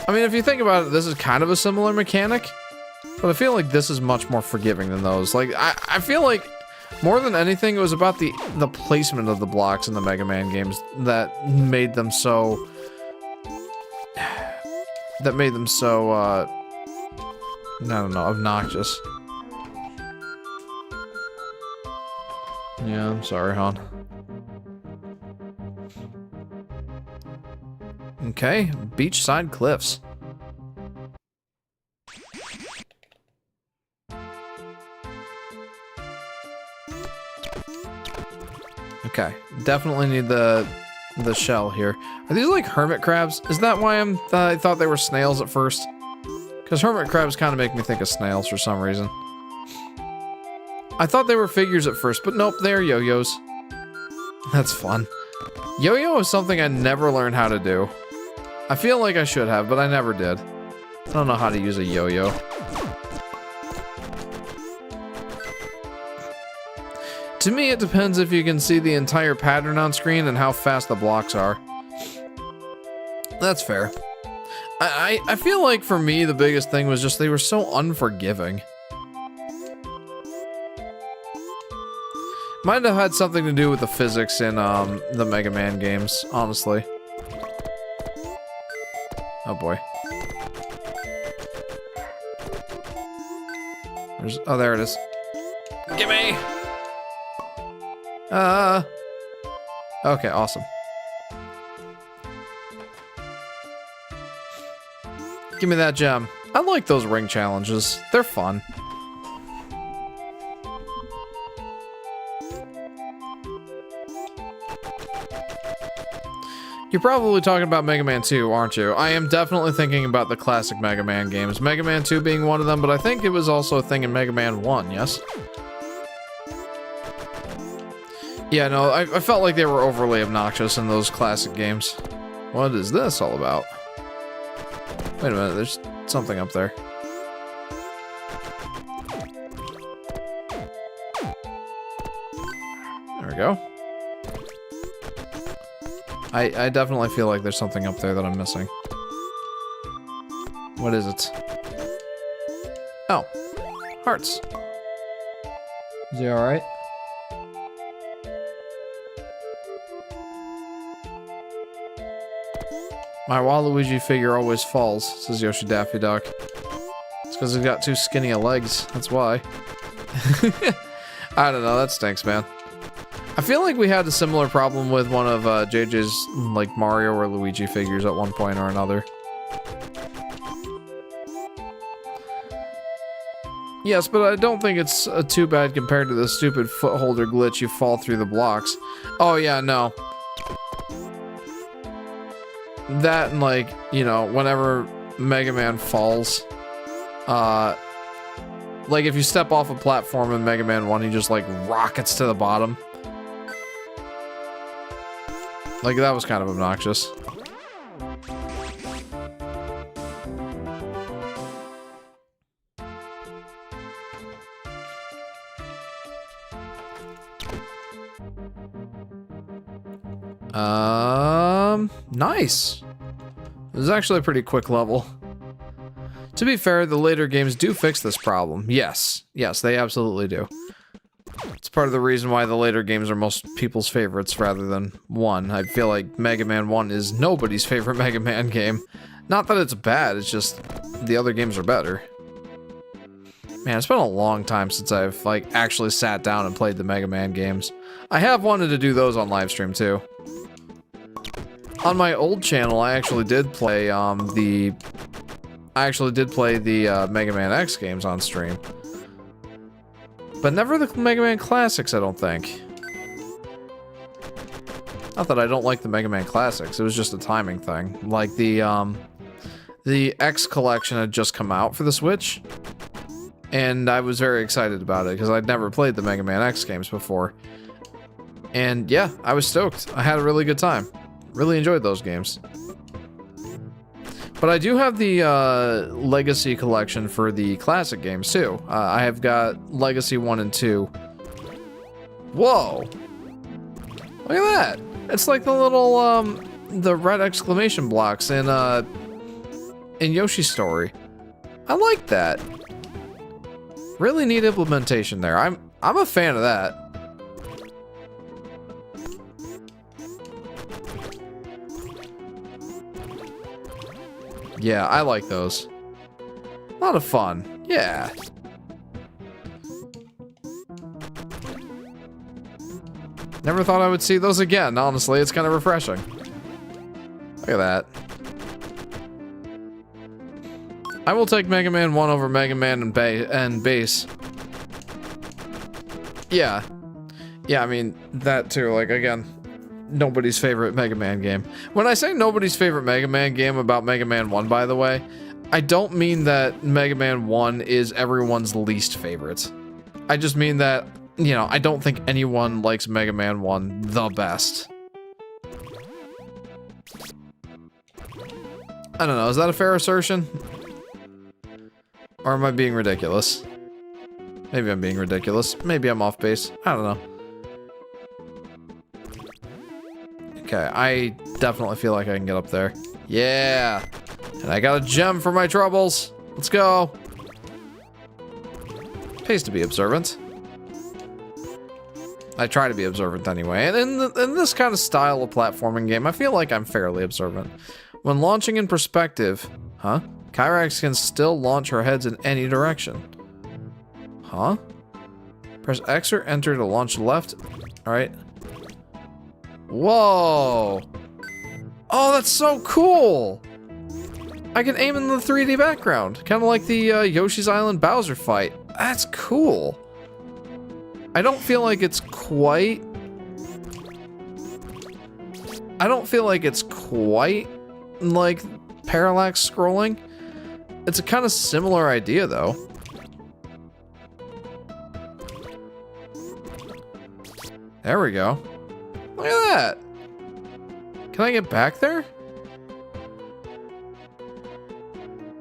I mean, if you think about it, this is kind of a similar mechanic, but I feel like this is much more forgiving than those. Like, I feel like more than anything, it was about the placement of the blocks in the Mega Man games that made them so... I don't know, obnoxious. Yeah, I'm sorry, hon. Okay, beachside cliffs. Okay, definitely need the shell here. Are these like hermit crabs? Is that why I thought they were snails at first? Because hermit crabs kind of make me think of snails for some reason. I thought they were figures at first, but nope, they're yo-yos. That's fun. Yo-yo is something I never learned how to do. I feel like I should have, but I never did. I don't know how to use a yo-yo. To me, it depends if you can see the entire pattern on screen and how fast the blocks are. That's fair. I feel like for me, the biggest thing was just they were so unforgiving. Might have had something to do with the physics in the Mega Man games, honestly. Oh boy. Oh, there it is. Gimme! Okay, awesome. Give me that gem. I like those ring challenges. They're fun. You're probably talking about Mega Man 2, aren't you? I am definitely thinking about the classic Mega Man games. Mega Man 2 being one of them, but I think it was also a thing in Mega Man 1, yes? Yeah, no, I felt like they were overly obnoxious in those classic games. What is this all about? Wait a minute, there's something up there. There we go. I definitely feel like there's something up there that I'm missing. What is it? Oh, hearts. Is he alright? My Waluigi figure always falls, says Yoshi Daffy Duck. It's because he's got too skinny of legs, that's why. I don't know, that stinks, man. I feel like we had a similar problem with one of JJ's like Mario or Luigi figures at one point or another. Yes, but I don't think it's too bad compared to the stupid foot holder glitch you fall through the blocks. Oh yeah, no. That and like, you know, whenever Mega Man falls, like if you step off a platform in Mega Man 1, he just like rockets to the bottom. Like, that was kind of obnoxious. Nice. This is actually a pretty quick level. To be fair, the later games do fix this problem. Yes. Yes, they absolutely do. It's part of the reason why the later games are most people's favorites rather than 1. I feel like Mega Man 1 is nobody's favorite Mega Man game. Not that it's bad, it's just the other games are better. Man, it's been a long time since I've like actually sat down and played the Mega Man games. I have wanted to do those on Livestream too. On my old channel, I actually did play the Mega Man X games on stream. But never the Mega Man Classics, I don't think. Not that I don't like the Mega Man Classics, it was just a timing thing. Like the X collection had just come out for the Switch. And I was very excited about it, because I'd never played the Mega Man X games before. And yeah, I was stoked. I had a really good time. Really enjoyed those games. But I do have the Legacy collection for the classic games too. I have got Legacy 1 and 2. Whoa! Look at that! It's like the little, the red exclamation blocks in Yoshi's Story. I like that. Really neat implementation there. I'm a fan of that. Yeah, I like those. A lot of fun. Yeah. Never thought I would see those again, honestly. It's kind of refreshing. Look at that. I will take Mega Man 1 over Mega Man and Base. Yeah. Yeah, I mean, that too. Like, again, nobody's favorite Mega Man game. When I say nobody's favorite Mega Man game about Mega Man 1, by the way, I don't mean that Mega Man 1 is everyone's least favorite. I just mean that, you know, I don't think anyone likes Mega Man 1 the best. I don't know, is that a fair assertion? Or am I being ridiculous? Maybe I'm being ridiculous. Maybe I'm off base. I don't know. Okay, I definitely feel like I can get up there. Yeah! And I got a gem for my troubles. Let's go. Pays to be observant. I try to be observant anyway. And in this kind of style of platforming game, I feel like I'm fairly observant. When launching in perspective, huh? Chirax can still launch her heads in any direction. Huh? Press X or enter to launch left. Alright. Whoa! Oh, that's so cool! I can aim in the 3D background. Kind of like the Yoshi's Island Bowser fight. That's cool. I don't feel like it's quite... I don't feel like it's quite like parallax scrolling. It's a kind of similar idea, though. There we go. Look at that. Can I get back there?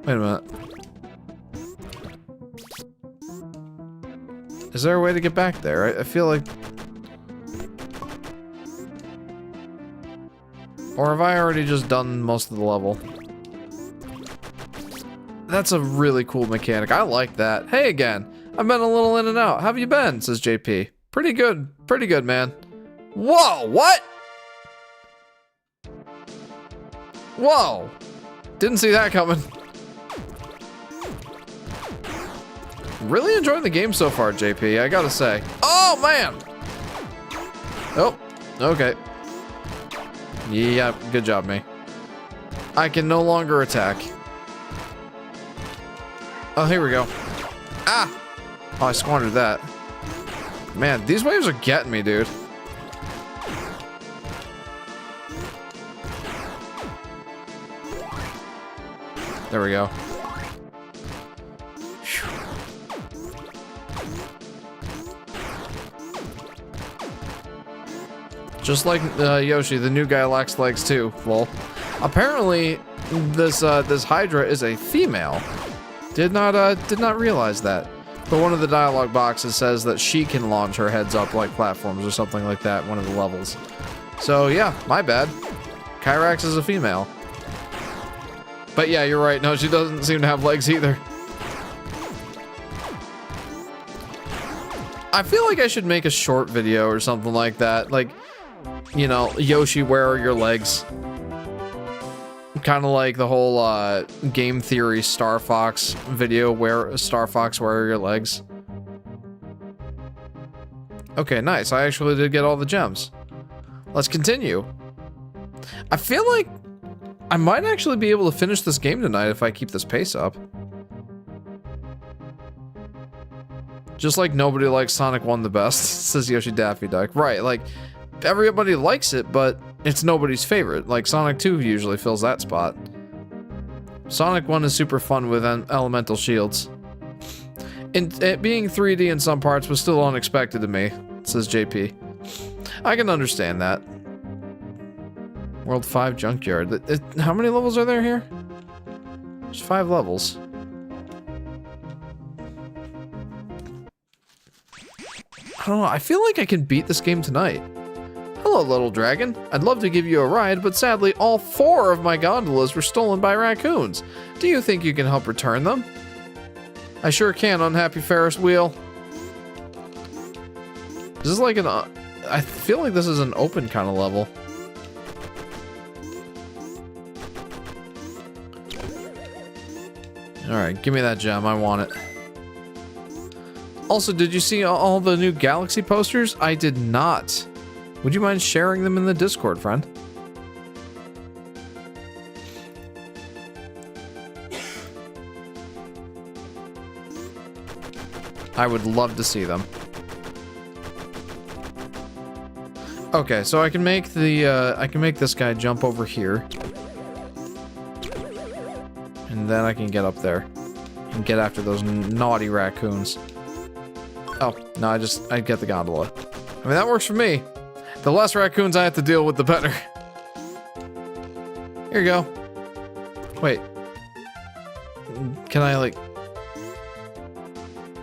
Wait a minute. Is there a way to get back there? I feel like... Or have I already just done most of the level? That's a really cool mechanic. I like that. Hey again. I've been a little in and out. How have you been? Says JP. Pretty good. Pretty good, man. Whoa, what? Whoa. Didn't see that coming. Really enjoying the game so far, JP, I gotta say. Oh, man! Oh, okay. Yeah, good job, me. I can no longer attack. Oh, here we go. Ah! Oh, I squandered that. Man, these waves are getting me, dude. There we go. Just like Yoshi, the new guy lacks legs too. Lol. Apparently, this hydra is a female. Did not realize that. But one of the dialogue boxes says that she can launch her heads up like platforms or something like that. One of the levels. So yeah, my bad. Chirax is a female. But yeah, you're right. No, she doesn't seem to have legs either. I feel like I should make a short video or something like that. Like, you know, Yoshi, where are your legs? Kind of like the whole game theory Star Fox video, where Star Fox, where are your legs? Okay, nice. I actually did get all the gems. Let's continue. I feel like I might actually be able to finish this game tonight if I keep this pace up. Just like nobody likes Sonic 1 the best, says Yoshi Daffy Duck. Right, like, everybody likes it, but it's nobody's favorite. Like, Sonic 2 usually fills that spot. Sonic 1 is super fun with elemental shields. It being 3D in some parts was still unexpected to me, says JP. I can understand that. World 5 Junkyard. How many levels are there here? There's 5 levels. I don't know, I feel like I can beat this game tonight. Hello, little dragon. I'd love to give you a ride, but sadly all 4 of my gondolas were stolen by raccoons. Do you think you can help return them? I sure can, unhappy Ferris wheel. This is like I feel like this is an open kind of level. Alright, give me that gem, I want it. Also, did you see all the new Galaxy posters? I did not. Would you mind sharing them in the Discord, friend? I would love to see them. Okay, so I can make the, I can make this guy jump over here. And then I can get up there. And get after those naughty raccoons. Oh, no, I get the gondola. I mean, that works for me. The less raccoons I have to deal with, the better. Here you go. Wait. Can I, like...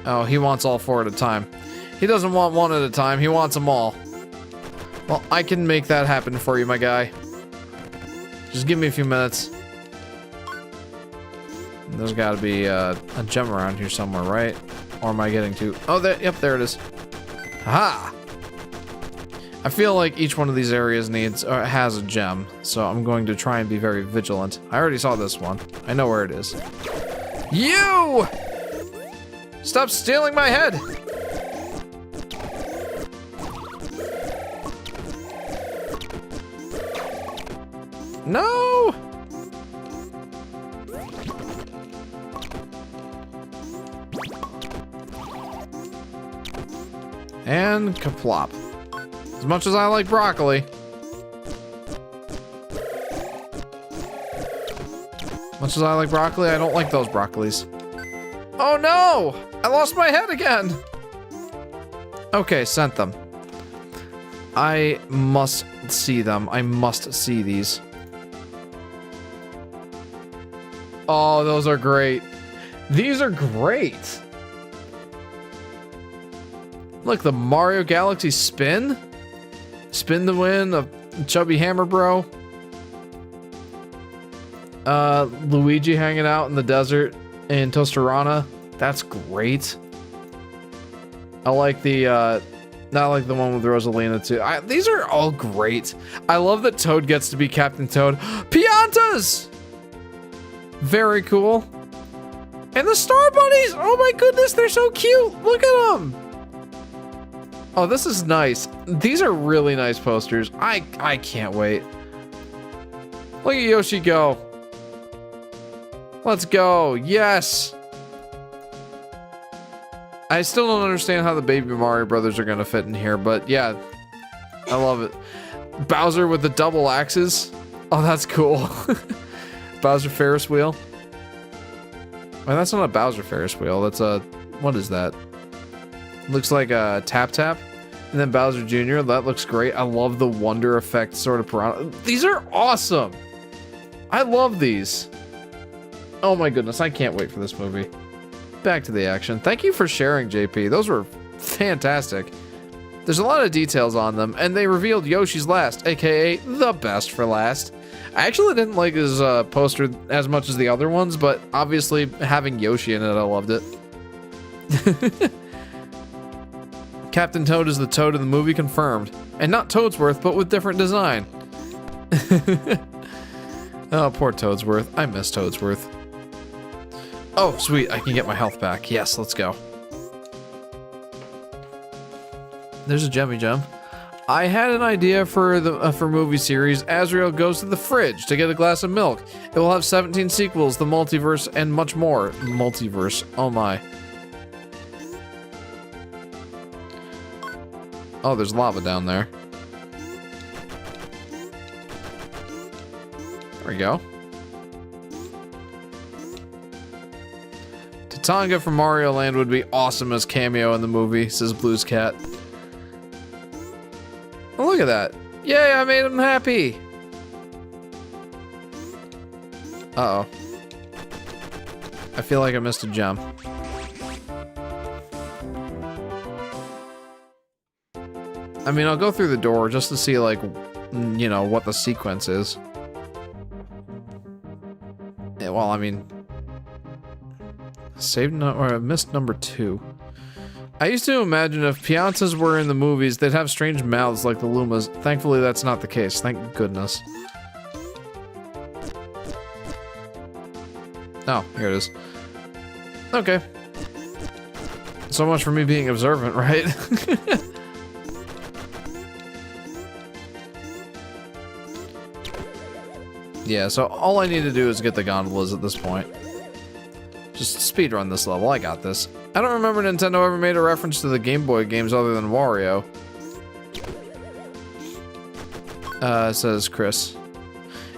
Oh, he wants all 4 at a time. He doesn't want 1 at a time, he wants them all. Well, I can make that happen for you, my guy. Just give me a few minutes. There's gotta be a gem around here somewhere, right? Or am I getting to... Oh, there, yep, there it is. Aha! I feel like each one of these areas needs, or has a gem, so I'm going to try and be very vigilant. I already saw this one. I know where it is. You! Stop stealing my head! No! And kaplop. As much as I like broccoli. Much as I like broccoli, I don't like those broccolis. Oh no! I lost my head again! Okay, sent them. I must see them. I must see these. Oh, those are great. These are great. Look, the Mario Galaxy spin. Spin to win, a chubby hammer bro. Luigi hanging out in the desert in Tostarana. That's great. I like the, not like the one with Rosalina too. These are all great. I love that Toad gets to be Captain Toad. Piantas! Very cool. And the Star Bunnies! Oh my goodness, they're so cute! Look at them! Oh, this is nice. These are really nice posters. I can't wait. Look at Yoshi go. Let's go. Yes! I still don't understand how the Baby Mario Brothers are gonna fit in here, but yeah. I love it. Bowser with the double axes. Oh, that's cool. Bowser Ferris wheel. Well, that's not a Bowser Ferris wheel. That's a... What is that? Looks like a Tap Tap. And then Bowser Jr. That looks great. I love the Wonder Effect sort of piranha. These are awesome. I love these. Oh my goodness. I can't wait for this movie. Back to the action. Thank you for sharing, JP. Those were fantastic. There's a lot of details on them. And they revealed Yoshi's Last, aka the best for last. I actually didn't like his poster as much as the other ones, but obviously having Yoshi in it, I loved it. Captain Toad is the Toad in the movie, confirmed. And not Toadsworth, but with different design. Oh, poor Toadsworth. I miss Toadsworth. Oh, sweet. I can get my health back. Yes, let's go. There's a Jemmy Gem. I had an idea for the movie series. Azrael goes to the fridge to get a glass of milk. It will have 17 sequels, the multiverse, and much more. Multiverse. Oh my. Oh, there's lava down there. There we go. Tatanga from Mario Land would be awesome as cameo in the movie, says Blues Cat. Oh, look at that. Yay, I made him happy. Uh-oh. I feel like I missed a gem. I mean, I'll go through the door just to see, like, you know, what the sequence is. Yeah, well, I mean... I missed number 2. I used to imagine if Piantas were in the movies, they'd have strange mouths like the Lumas. Thankfully, that's not the case. Thank goodness. Oh, here it is. Okay. So much for me being observant, right? Yeah, so all I need to do is get the gondolas at this point. Just speedrun this level. I got this. I don't remember Nintendo ever made a reference to the Game Boy games other than Wario. Says Chris.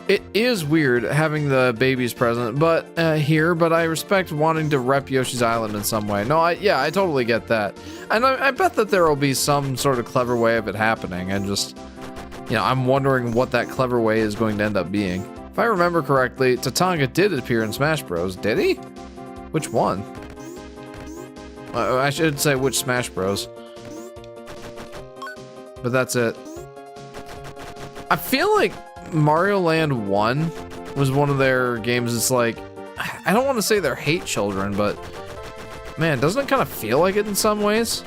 It is weird having the babies present, but but I respect wanting to rep Yoshi's Island in some way. No, I totally get that. And I bet that there will be some sort of clever way of it happening. And just, you know, I'm wondering what that clever way is going to end up being. If I remember correctly, Tatanga did appear in Smash Bros. Did he? Which one? I should say which Smash Bros. But that's it. I feel like Mario Land 1 was one of their games. It's like, I don't want to say they're hate children, but man, doesn't it kind of feel like it in some ways?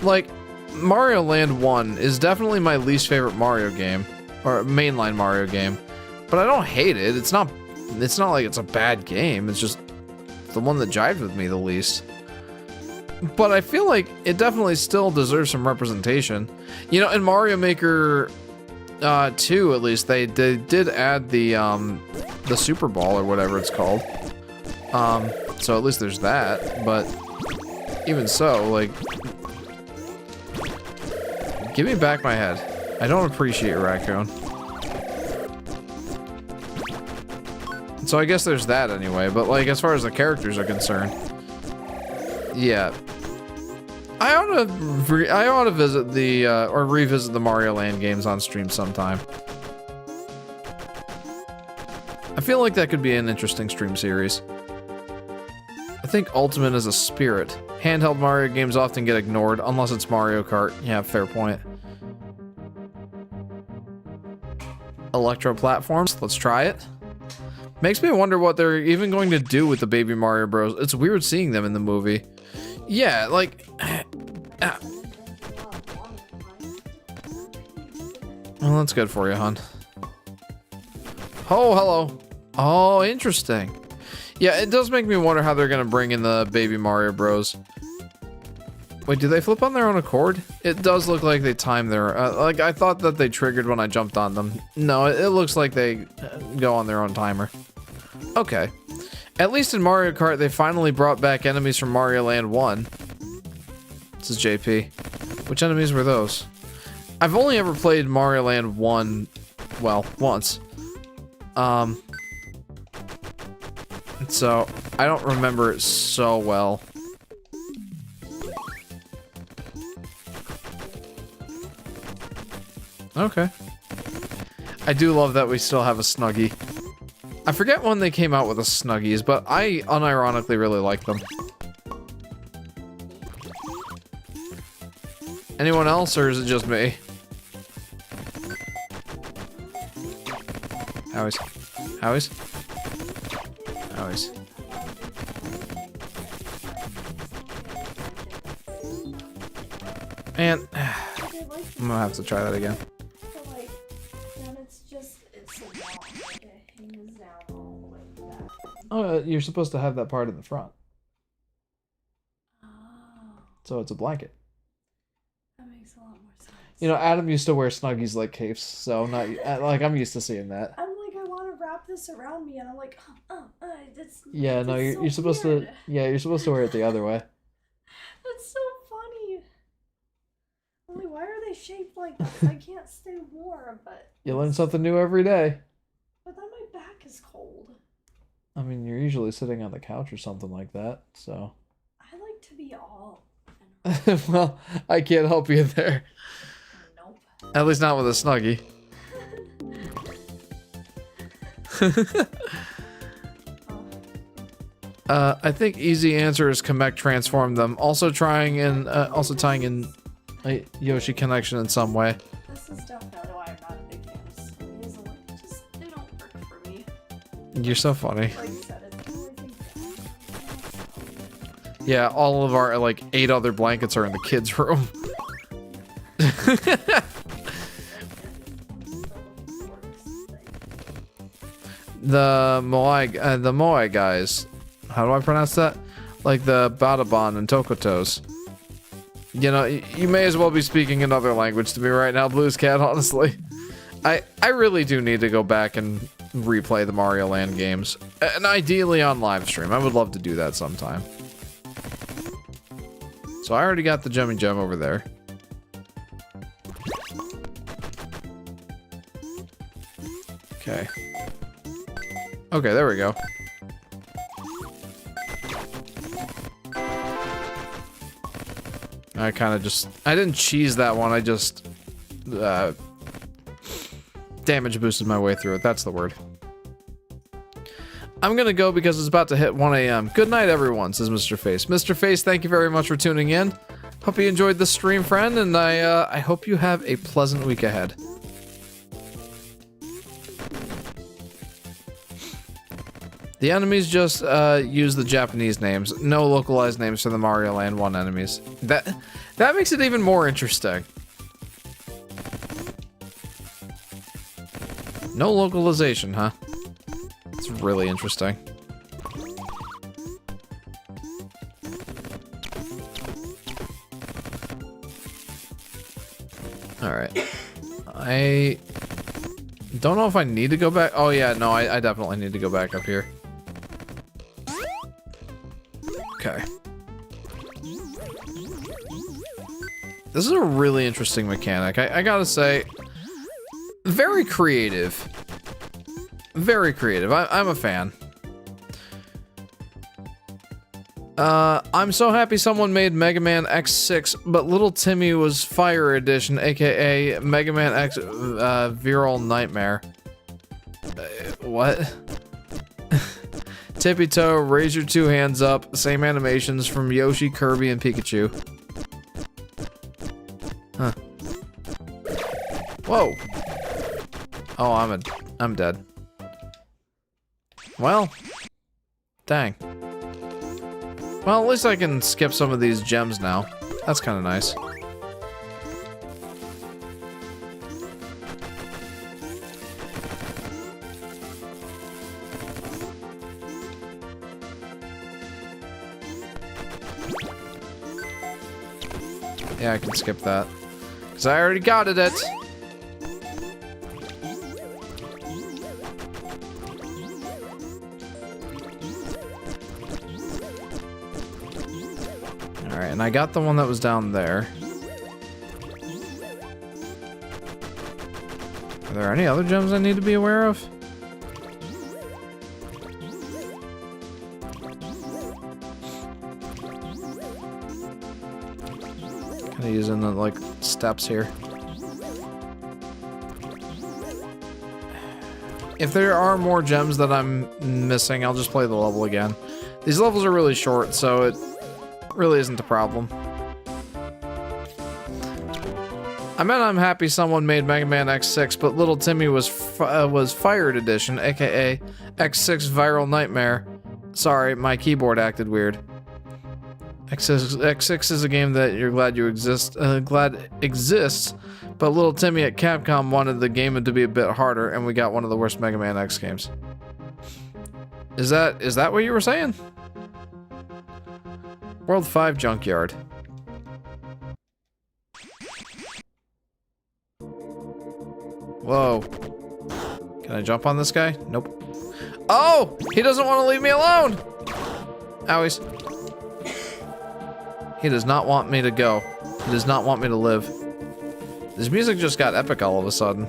Like, Mario Land 1 is definitely my least favorite Mario game, or mainline Mario game, but I don't hate it. It's not like it's a bad game. It's just the one that jived with me the least. But I feel like it definitely still deserves some representation. You know, in Mario Maker 2, at least, they did add the Super Ball or whatever it's called. So at least there's that. But even so, like, give me back my head. I don't appreciate Raccoon. So I guess there's that anyway. But like, as far as the characters are concerned, yeah. I ought to visit the, or revisit the Mario Land games on stream sometime. I feel like that could be an interesting stream series. I think Ultimate is a spirit. Handheld Mario games often get ignored, unless it's Mario Kart. Yeah, fair point. Electro platforms, let's try it. Makes me wonder what they're even going to do with the Baby Mario Bros. It's weird seeing them in the movie. Yeah, like... Well, that's good for you, hon. Oh, hello. Oh, interesting. Yeah, it does make me wonder how they're gonna bring in the Baby Mario Bros. Wait, do they flip on their own accord? It does look like they time their... like, I thought that they triggered when I jumped on them. No, it looks like they go on their own timer. Okay. At least in Mario Kart, they finally brought back enemies from Mario Land 1. This is JP. Which enemies were those? I've only ever played Mario Land 1, well, once. So, I don't remember it so well. Okay. I do love that we still have a Snuggie. I forget when they came out with the Snuggies, but I unironically really like them. Anyone else, or is it just me? Howies. Howies? Howies. And I'm gonna have to try that again. Oh, you're supposed to have that part in the front. Oh. So it's a blanket. That makes a lot more sense. You know, Adam used to wear Snuggies like capes, so not like I'm used to seeing that. I'm like, I want to wrap this around me, and I'm like, that's. Yeah, no, that's you're so supposed weird. to. Yeah, you're supposed to wear it the other way. That's so funny. I'm like, why are they shaped like this? I can't stay warm, but. You learn something new every day. But then my back is cold. I mean, you're usually sitting on the couch or something like that, so. I like to be all. Well, I can't help you there. Nope. At least not with a Snuggie. I think easy answer is Kamek transform them. Also tying in a Yoshi connection in some way. This is definitely why I'm not a big fan of Snuggies. I'm like, they don't work for me. You're so funny. Like you said, it's Yeah, all of our, like, 8 other blankets are in the kids' room. The Moai guys. How do I pronounce that? Like the Badabon and Tokotos. You know, you may as well be speaking another language to me right now, Blues Cat, honestly. I really do need to go back and replay the Mario Land games. And ideally on live stream. I would love to do that sometime. So I already got the Jummy Gem over there. Okay. Okay, there we go. I kind of just... I didn't cheese that one, I just... damage boosted my way through it, that's the word. I'm gonna go because it's about to hit 1 a.m. Good night, everyone, says Mr. Face. Mr. Face, thank you very much for tuning in. Hope you enjoyed the stream, friend, and I hope you have a pleasant week ahead. The enemies just use the Japanese names, no localized names for the Mario Land 1 enemies. That makes it even more interesting. No localization, huh? It's really interesting. Alright. I don't know if I need to go back. Oh yeah, no, I definitely need to go back up here. Okay. This is a really interesting mechanic. I gotta say, very creative. Very creative. I'm a fan. I'm so happy someone made Mega Man X6, but Little Timmy was Fire Edition, aka Mega Man X Viral Nightmare. What? Tippy Toe, raise your 2 hands up. Same animations from Yoshi, Kirby, and Pikachu. Huh. Whoa. Oh, I'm dead. Well, dang. Well, at least I can skip some of these gems now. That's kind of nice. Yeah, I can skip that. Because I already got it. Alright, and I got the one that was down there. Are there any other gems I need to be aware of? Kind of using the, like, steps here. If there are more gems that I'm missing, I'll just play the level again. These levels are really short, so it really isn't a problem. I'm happy someone made Mega Man X6, but Little Timmy was Fired Edition, aka X6 Viral Nightmare. Sorry, my keyboard acted weird. X6 is a game that you're glad exists, but Little Timmy at Capcom wanted the game to be a bit harder, and we got one of the worst Mega Man X games. Is that what you were saying? World 5 Junkyard. Whoa. Can I jump on this guy? Nope. Oh! He doesn't want to leave me alone! Owies. He does not want me to go. He does not want me to live. This music just got epic all of a sudden.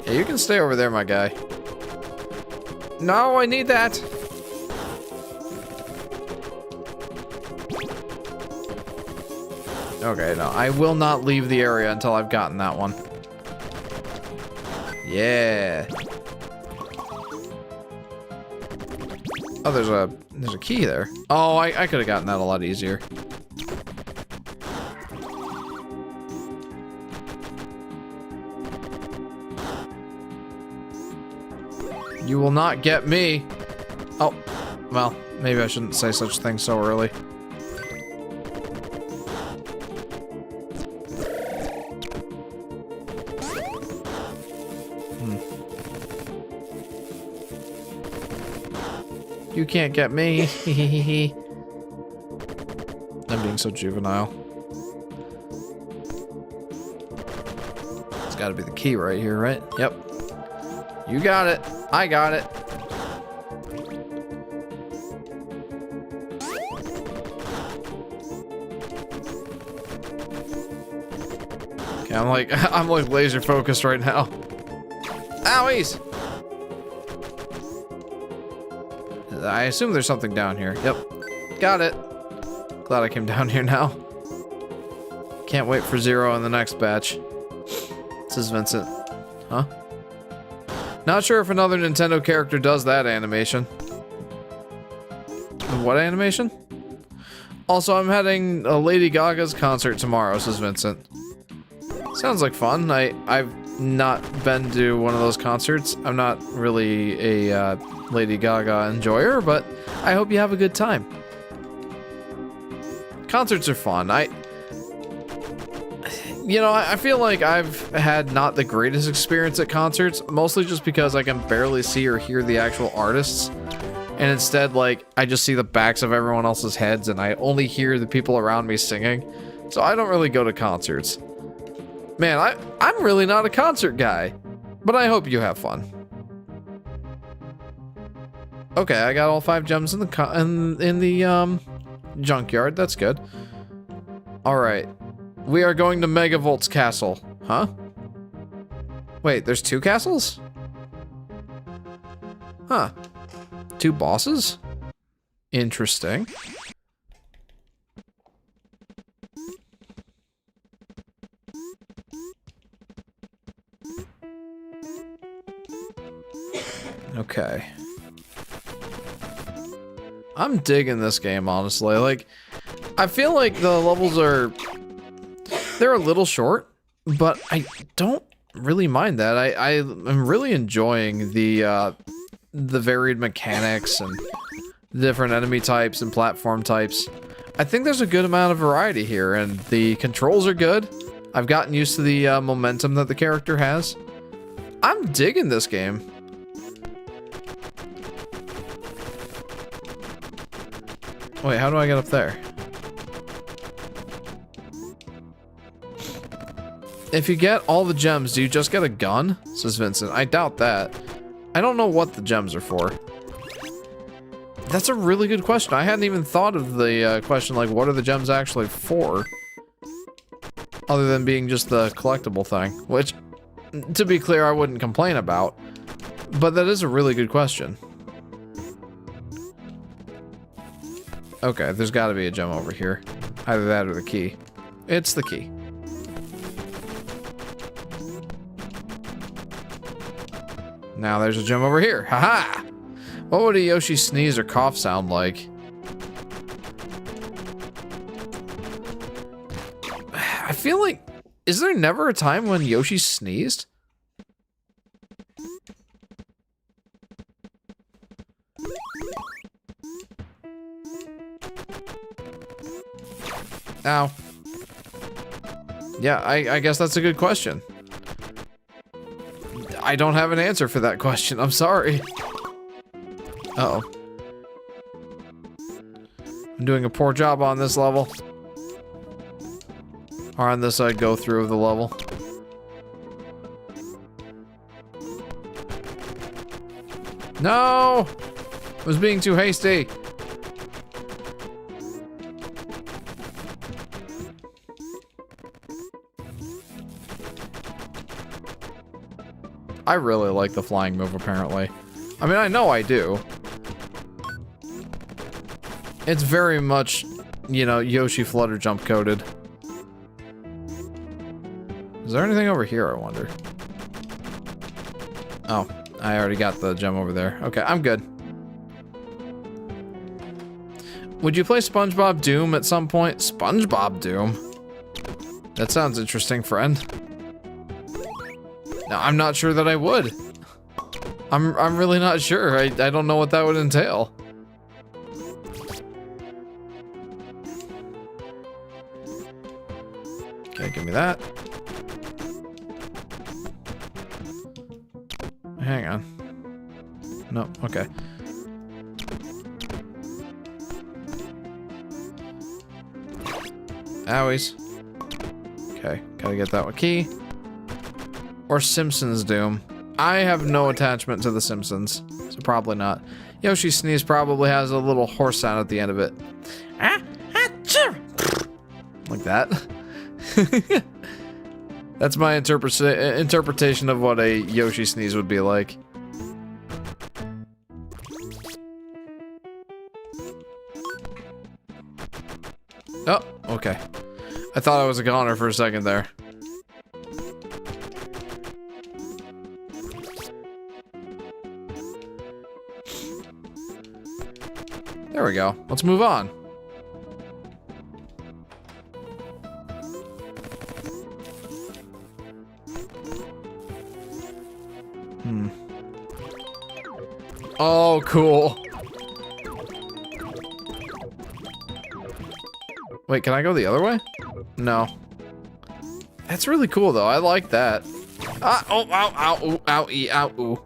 Yeah, you can stay over there, my guy. No, I need that. Okay, no, I will not leave the area until I've gotten that one. Yeah. Oh, there's a key there. Oh, I could have gotten that a lot easier. You will not get me. Oh, well, maybe I shouldn't say such things so early. You can't get me. being so juvenile. It's gotta be the key right here, right? Yep. You got it. I got it. Okay, I'm like laser focused right now. Owies! I assume there's something down here. Yep. Got it. Glad I came down here now. Can't wait for Zero in the next batch. This is Vincent. Huh? Not sure if another Nintendo character does that animation. What animation? Also, I'm heading a Lady Gaga's concert tomorrow, says Vincent. Sounds like fun. I've not been to one of those concerts. I'm not really a Lady Gaga enjoyer, but I hope you have a good time. Concerts are fun. I feel like I've had not the greatest experience at concerts, mostly just because I can barely see or hear the actual artists. And instead, like, I just see the backs of everyone else's heads and I only hear the people around me singing. So I don't really go to concerts. Man, I'm really not a concert guy, but I hope you have fun. Okay, I got all 5 gems in the junkyard. That's good. All right, we are going to Megavolt's castle, huh? Wait, there's 2 castles? Huh? 2 bosses? Interesting. Okay. I'm digging this game, honestly. Like, I feel like the levels they're a little short, but I don't really mind that. I'm really enjoying the varied mechanics and different enemy types and platform types. I think there's a good amount of variety here, and the controls are good. I've gotten used to the momentum that the character has. I'm digging this game. Wait, how do I get up there? If you get all the gems, do you just get a gun? Says Vincent. I doubt that. I don't know what the gems are for. That's a really good question. I hadn't even thought of the question, like, what are the gems actually for? Other than being just the collectible thing, which, to be clear, I wouldn't complain about. But that is a really good question. Okay, there's got to be a gem over here. Either that or the key. It's the key. Now there's a gem over here. Haha! What would a Yoshi sneeze or cough sound like? I feel like... Is there never a time when Yoshi sneezed? Ow. Yeah, I guess that's a good question. I don't have an answer for that question. I'm sorry. Uh-oh. I'm doing a poor job on this level. Or on this go through of the level. No! I was being too hasty. I really like the flying move, apparently. I mean, I know I do. It's very much, you know, Yoshi flutter jump coded. Is there anything over here, I wonder? Oh, I already got the gem over there. Okay, I'm good. Would you play SpongeBob Doom at some point? SpongeBob Doom? That sounds interesting, friend. No, I'm not sure that I would. I'm really not sure. I don't know what that would entail. Okay, give me that. Hang on. No, okay. Owies. Okay, gotta get that one key. Or Simpsons Doom. I have no attachment to The Simpsons, so probably not. Yoshi Sneeze probably has a little horse sound at the end of it. Like that. That's my interpretation of what a Yoshi Sneeze would be like. Oh, okay. I thought I was a goner for a second there. There we go. Let's move on. Oh, cool. Wait, can I go the other way? No. That's really cool, though. I like that. Ah, oh, ow, ow, ooh, ow, ee, ow, ooh.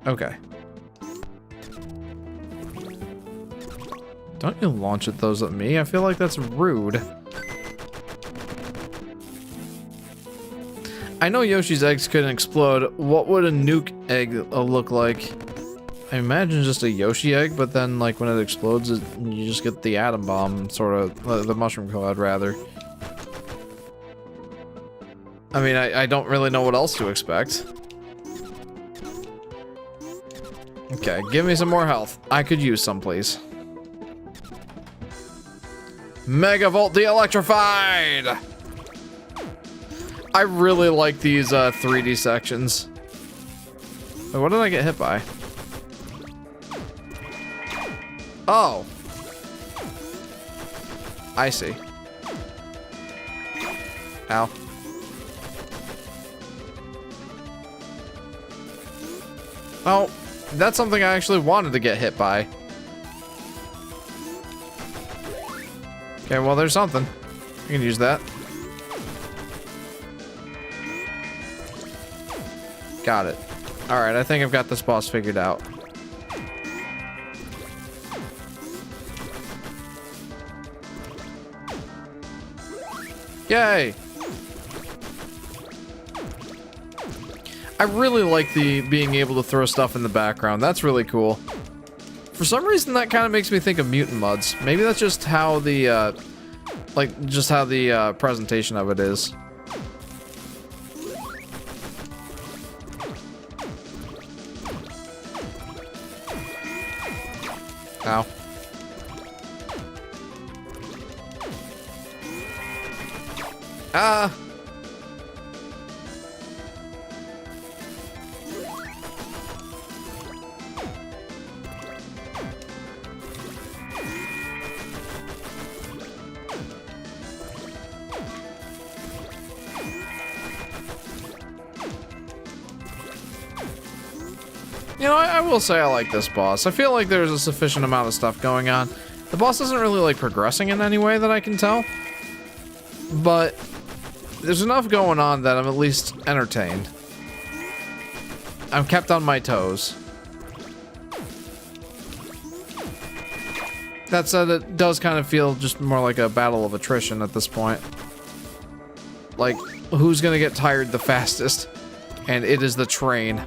Okay. Don't you launch at those at me? I feel like that's rude. I know Yoshi's eggs couldn't explode. What would a nuke egg look like? I imagine just a Yoshi egg, but then like when it explodes, you just get the atom bomb, sort of, the mushroom cloud rather. I mean, I don't really know what else to expect. Okay, give me some more health. I could use some, please. Megavolt de-electrified! I really like these 3D sections. Wait, what did I get hit by? Oh. I see. Ow. Oh, that's something I actually wanted to get hit by. Okay, well, there's something. I can use that. Got it. Alright, I think I've got this boss figured out. Yay! I really like the being able to throw stuff in the background. That's really cool. For some reason, that kind of makes me think of Mutant Muds. Maybe that's just how the, presentation of it is. Ow. Ah! You know, I will say I like this boss. I feel like there's a sufficient amount of stuff going on. The boss isn't really, like, progressing in any way that I can tell. But there's enough going on that I'm at least entertained. I'm kept on my toes. That said, it does kind of feel just more like a battle of attrition at this point. Like, who's gonna get tired the fastest? And it is the train.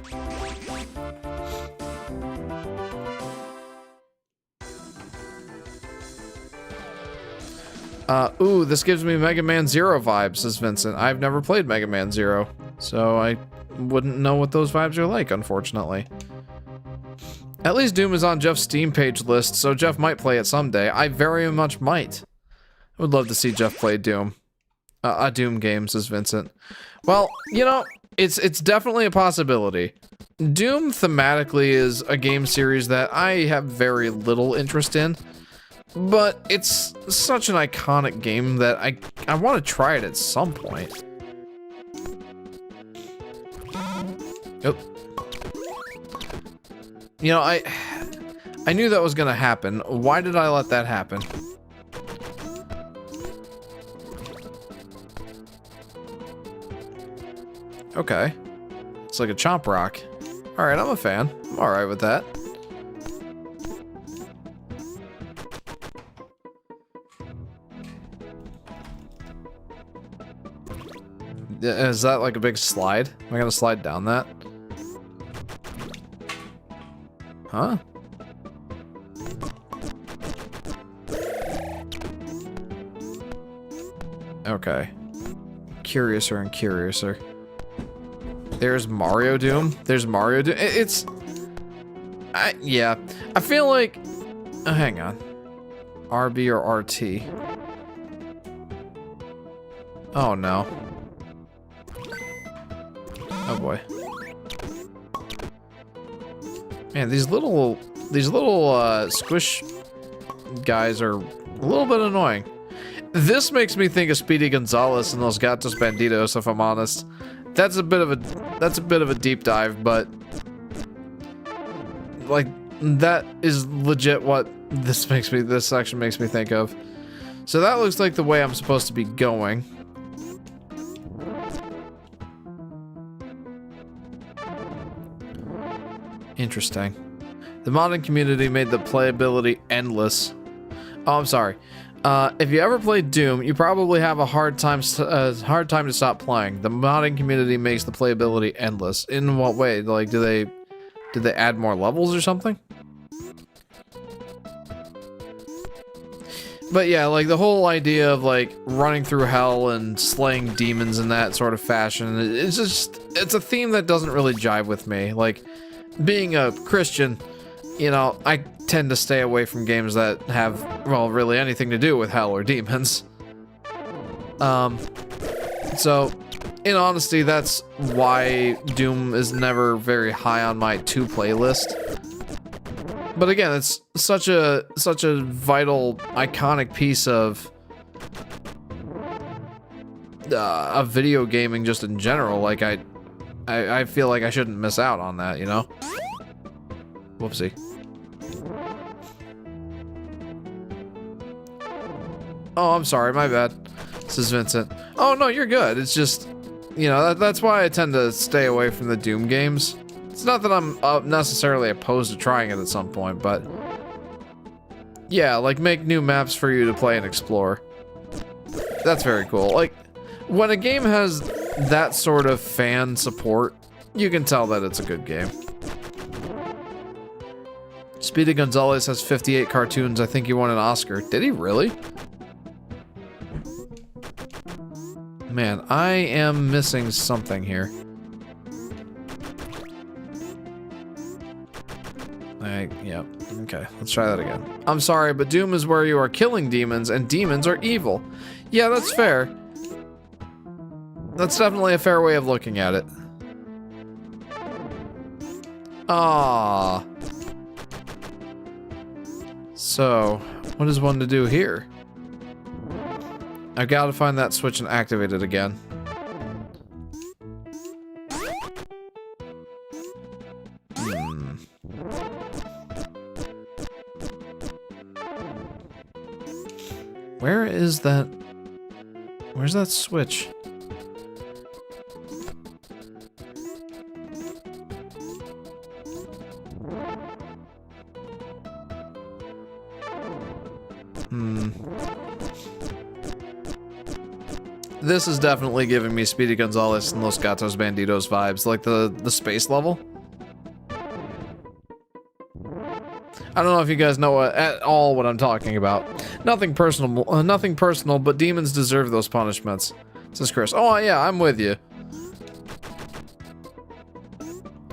Ooh, this gives me Mega Man Zero vibes, says Vincent. I've never played Mega Man Zero, so I wouldn't know what those vibes are like, unfortunately. At least Doom is on Jeff's Steam page list, so Jeff might play it someday. I very much might. I would love to see Jeff play Doom. A Doom game, says Vincent. Well, you know, it's definitely a possibility. Doom thematically is a game series that I have very little interest in. But it's such an iconic game that I want to try it at some point. Yep. You know, I knew that was gonna happen. Why did I let that happen? Okay. It's like a chomp rock. Alright, I'm a fan. I'm alright with that. Is that like a big slide? Am I gonna slide down that? Huh? Okay. Curiouser and curiouser. There's Mario Doom. There's Mario Doom. It's... yeah. I feel like... hang on. RB or RT? Oh, no. Oh, boy. Man, these little squish guys are a little bit annoying. This makes me think of Speedy Gonzales and those Gatos Banditos, if I'm honest. That's a bit of a deep dive, but like that is legit what this section makes me think of. So that looks like the way I'm supposed to be going. Interesting. The modding community made the playability endless. Oh, I'm sorry. If you ever played Doom, you probably have a hard time to stop playing. The modding community makes the playability endless. In what way? Like, did they add more levels or something? But yeah, like the whole idea of like running through hell and slaying demons in that sort of fashion, it's a theme that doesn't really jive with me. Like, being a Christian, you know, I tend to stay away from games that have, well, really anything to do with hell or demons. So, in honesty, that's why Doom is never very high on my to-play list. But again, it's such a vital, iconic piece of video gaming just in general. Like, I feel like I shouldn't miss out on that, you know? Whoopsie. Oh, I'm sorry, my bad. This is Vincent. Oh, no, you're good. It's just, you know, that's why I tend to stay away from the Doom games. It's not that I'm necessarily opposed to trying it at some point, but... yeah, like, make new maps for you to play and explore. That's very cool. Like, when a game has that sort of fan support, you can tell that it's a good game. Speedy Gonzales has 58 cartoons. I think he won an Oscar. Did he really? Man, I am missing something here. Yep. Okay, let's try that again. I'm sorry, but Doom is where you are killing demons, and demons are evil. Yeah, that's fair. That's definitely a fair way of looking at it. Ah. So, what is one to do here? I've got to find that switch and activate it again. Where is that? Where's that switch? This is definitely giving me Speedy Gonzales and Los Gatos Banditos vibes, like the space level. I don't know if you guys know at all what I'm talking about. Nothing personal, but demons deserve those punishments, says Chris. Oh yeah, I'm with you.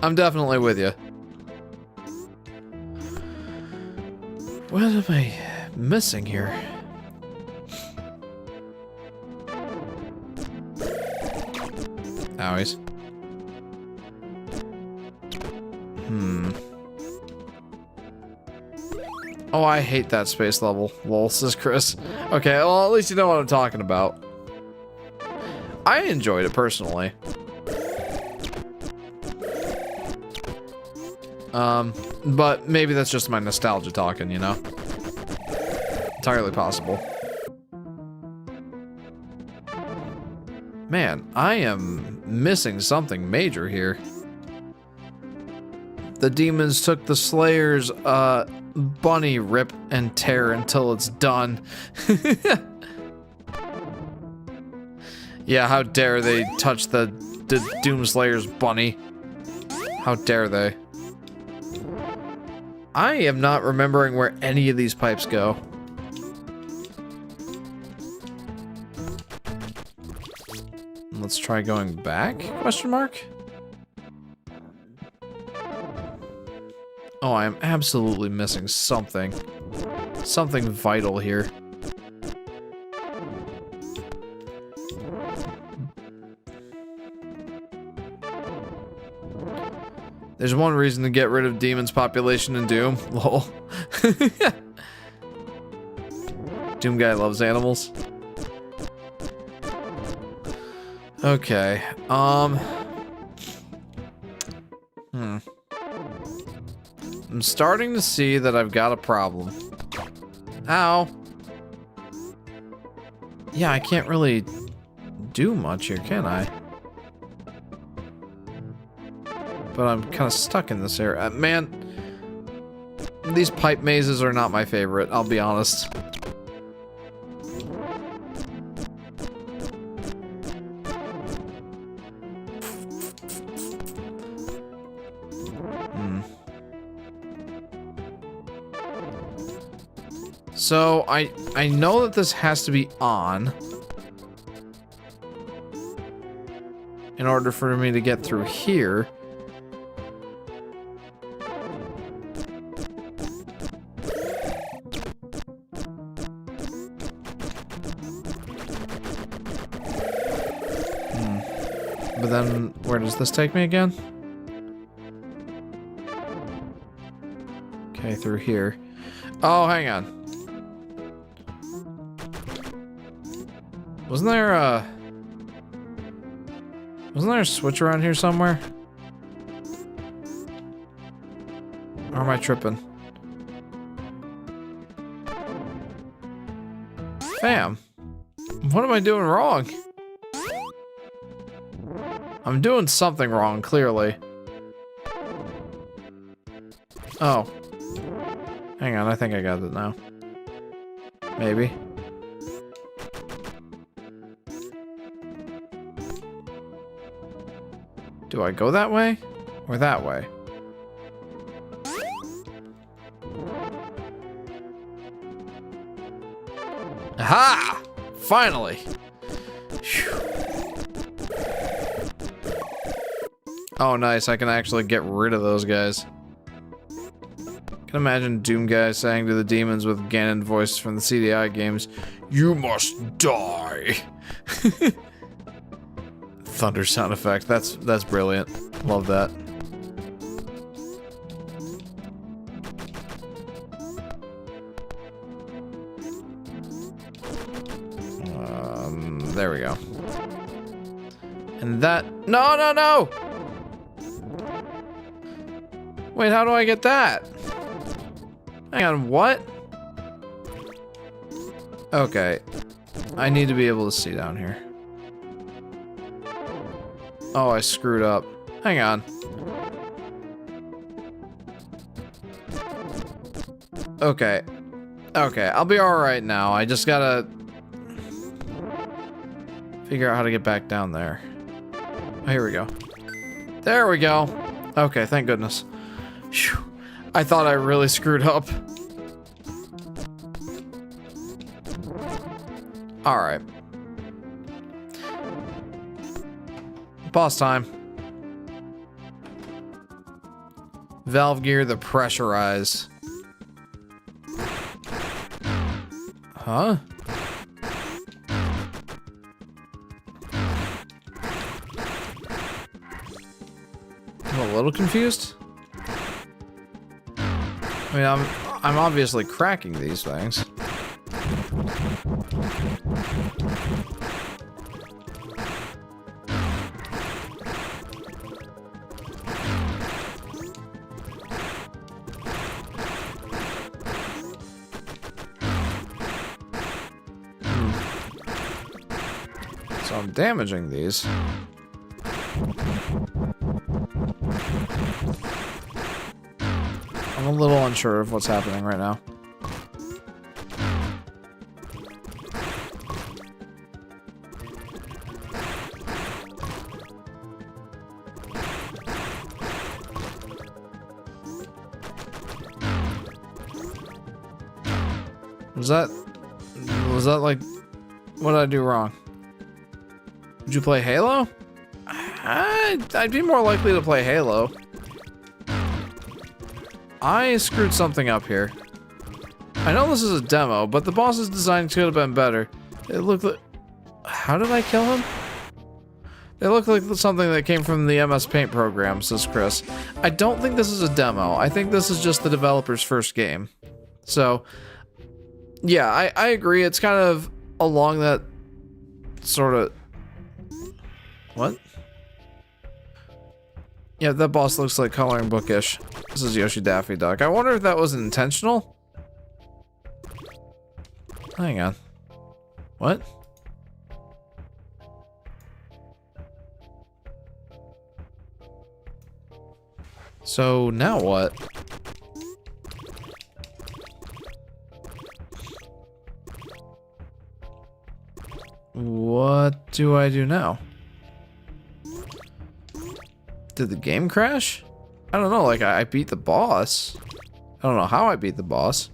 I'm definitely with you. What am I missing here? Owies. Oh, I hate that space level. Lol, says Chris. Okay, well, at least you know what I'm talking about. I enjoyed it personally. But maybe that's just my nostalgia talking, you know? Entirely possible. Man, I am missing something major here. The demons took the Slayer's, bunny rip and tear until it's done. Yeah, how dare they touch the Doomslayer's bunny? How dare they? I am not remembering where any of these pipes go. Let's try going back? Question mark? Oh, I am absolutely missing something. Something vital here. There's one reason to get rid of demons population in Doom. Lol. Doom guy loves animals. Okay. I'm starting to see that I've got a problem. Ow. Yeah, I can't really do much here, can I? But I'm kind of stuck in this area. Man, these pipe mazes are not my favorite, I'll be honest. So, I know that this has to be on in order for me to get through here. But then, where does this take me again? Okay, through here. Oh, hang on. Wasn't there a switch around here somewhere? Or am I tripping? Fam, what am I doing wrong? I'm doing something wrong, clearly. Oh. Hang on, I think I got it now. Maybe. Do I go that way? Or that way? Aha! Finally! Whew. Oh, nice. I can actually get rid of those guys. I can imagine Doom guy saying to the demons with Ganon voice from the CDI games, "You must die." Thunder sound effect. That's brilliant. Love that. There we go. And that... No! Wait, how do I get that? Hang on, what? Okay. I need to be able to see down here. Oh, I screwed up. Hang on. Okay. Okay, I'll be alright now. I just gotta... figure out how to get back down there. Oh, here we go. There we go. Okay, thank goodness. Whew. I thought I really screwed up. Alright. Boss time. Valve gear, the pressurize. Huh? I'm a little confused. I mean, I'm obviously cracking these things. So I'm damaging these. I'm a little unsure of what's happening right now. Was that like, what did I do wrong? Did you play Halo? I'd be more likely to play Halo. I screwed something up here. I know this is a demo, but the boss's design could have been better. It looked like... How did I kill him? They look like something that came from the MS Paint program, says Chris. I don't think this is a demo. I think this is just the developer's first game. So, yeah, I agree. It's kind of along that sort of... What? Yeah, that boss looks like coloring bookish. This is Yoshi Daffy Duck. I wonder if that was intentional? Hang on. What? So now what? What do I do now? Did the game crash? I don't know, like I beat the boss. I don't know how I beat the boss.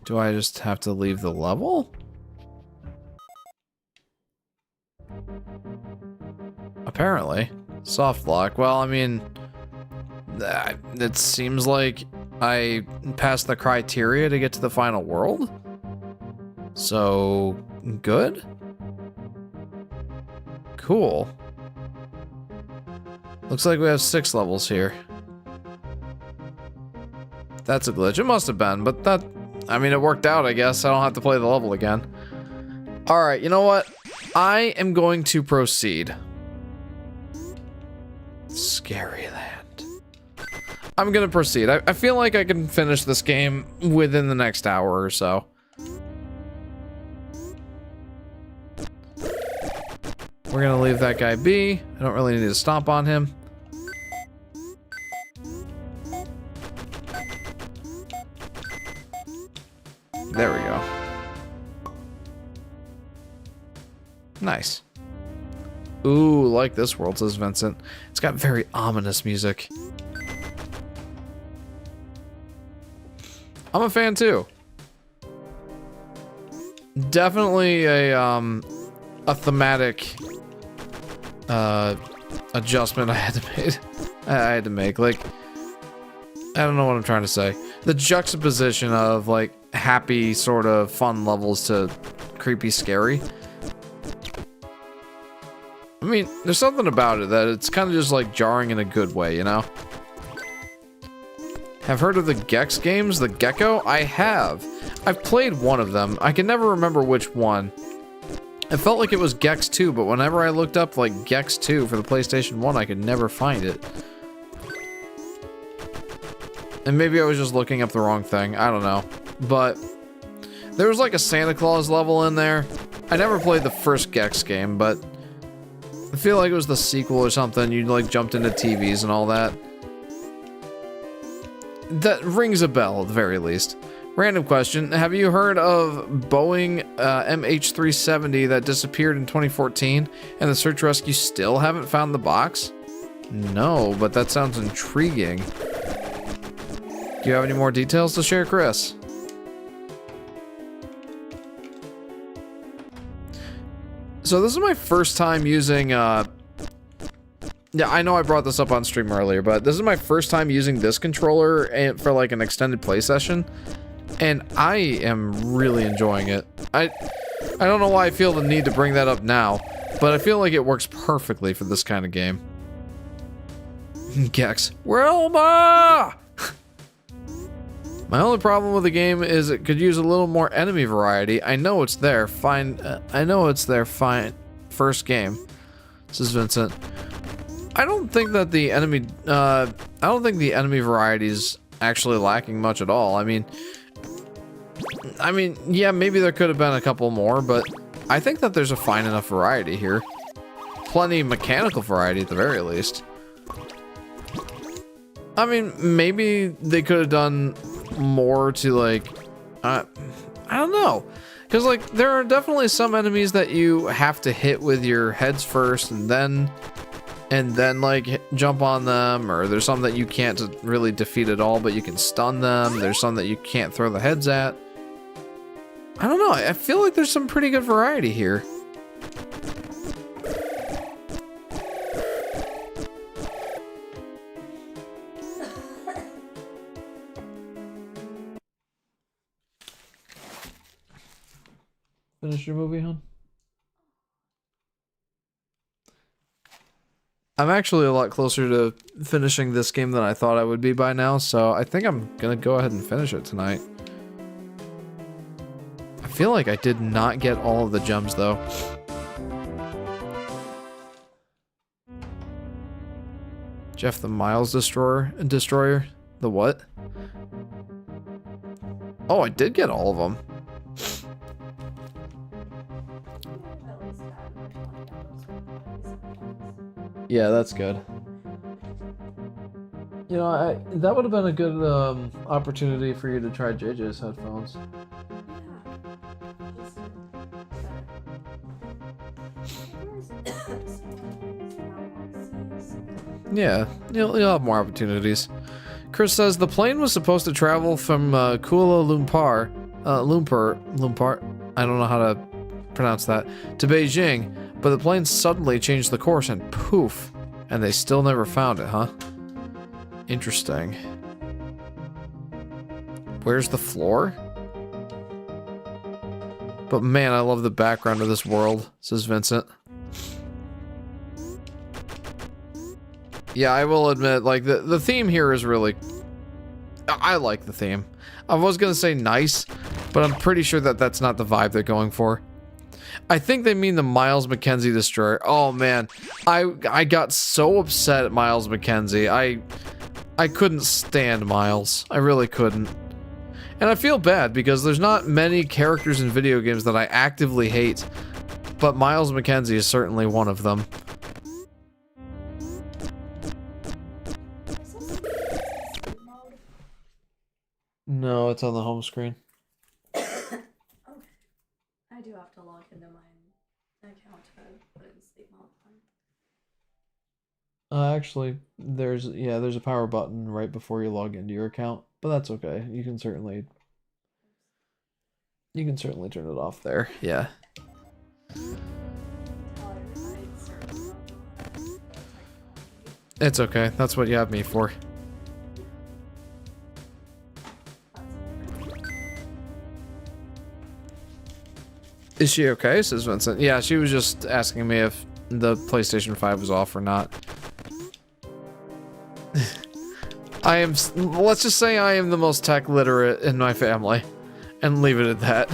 Do I just have to leave the level? Apparently. Soft lock. Well, I mean, it seems like I passed the criteria to get to the final world. So, good? Cool. Looks like we have 6 levels here. That's a glitch. It must have been, but that... I mean, it worked out, I guess. I don't have to play the level again. Alright, you know what? I am going to proceed. Scary Land. I'm gonna proceed. I feel like I can finish this game within the next hour or so. We're gonna leave that guy be. I don't really need to stomp on him. There we go. Nice. Ooh, like this world, says Vincent. It's got very ominous music. I'm a fan too. Definitely a thematic adjustment I had to make. Like, I don't know what I'm trying to say. The juxtaposition of like happy sort of fun levels to creepy scary. I mean, there's something about it that it's kind of just like jarring in a good way, you know? Have heard of the Gex games, the Gecko? I have. I've played one of them. I can never remember which one. It felt like it was Gex 2, but whenever I looked up like Gex 2 for the PlayStation 1, I could never find it. And maybe I was just looking up the wrong thing. I don't know. But there was like a Santa Claus level in there. I never played the first Gex game, but I feel like it was the sequel or something. You like jumped into TVs and all that. That rings a bell at the very least. Random question. Have you heard of Boeing MH370 that disappeared in 2014 and the search rescue still haven't found the box? No, but that sounds intriguing. Do you have any more details to share, Chris? So this is my first time using, yeah, I know I brought this up on stream earlier, but this is my first time using this controller for like an extended play session, and I am really enjoying it. I don't know why I feel the need to bring that up now, but I feel like it works perfectly for this kind of game. Gex, Wilma! My only problem with the game is it could use a little more enemy variety. I know it's there. Fine. I know it's there. Fine. First game. This is Vincent. I don't think that the enemy. I don't think the enemy variety is actually lacking much at all. I mean, yeah, maybe there could have been a couple more, but I think that there's a fine enough variety here. Plenty of mechanical variety at the very least. I mean, maybe they could have done more to like, I I don't know. Because, like, there are definitely some enemies that you have to hit with your heads first and then, like, jump on them. Or there's some that you can't really defeat at all, but you can stun them. There's some that you can't throw the heads at. I don't know. I feel like there's some pretty good variety here. Finish your movie, hon? I'm actually a lot closer to finishing this game than I thought I would be by now, so I think I'm gonna go ahead and finish it tonight. I feel like I did not get all of the gems, though. Jeff the Miles Destroyer? The what? Oh, I did get all of them. Yeah, that's good. You know, that would have been a good opportunity for you to try JJ's headphones. Yeah, you'll have more opportunities. Chris says the plane was supposed to travel from Kuala Lumpur, I don't know how to pronounce that, to Beijing, but the plane suddenly changed the course and poof, and they still never found it, huh? Interesting. Where's the floor? But man, I love the background of this world, says Vincent. Yeah, I will admit, like, the theme here is really... I like the theme. I was gonna say nice, but I'm pretty sure that that's not the vibe they're going for. I think they mean the Miles McKenzie Destroyer. Oh man, I got so upset at Miles McKenzie. I couldn't stand Miles. I really couldn't. And I feel bad because there's not many characters in video games that I actively hate, but Miles McKenzie is certainly one of them. No, it's on the home screen. I do have to log into my account to put it in sleep mode. Actually, there's a power button right before you log into your account, but that's okay. You can certainly turn it off there. Yeah. It's okay. That's what you have me for. Is she okay? Says Vincent. Yeah, she was just asking me if the PlayStation 5 was off or not. Let's just say I am the most tech literate in my family. And leave it at that.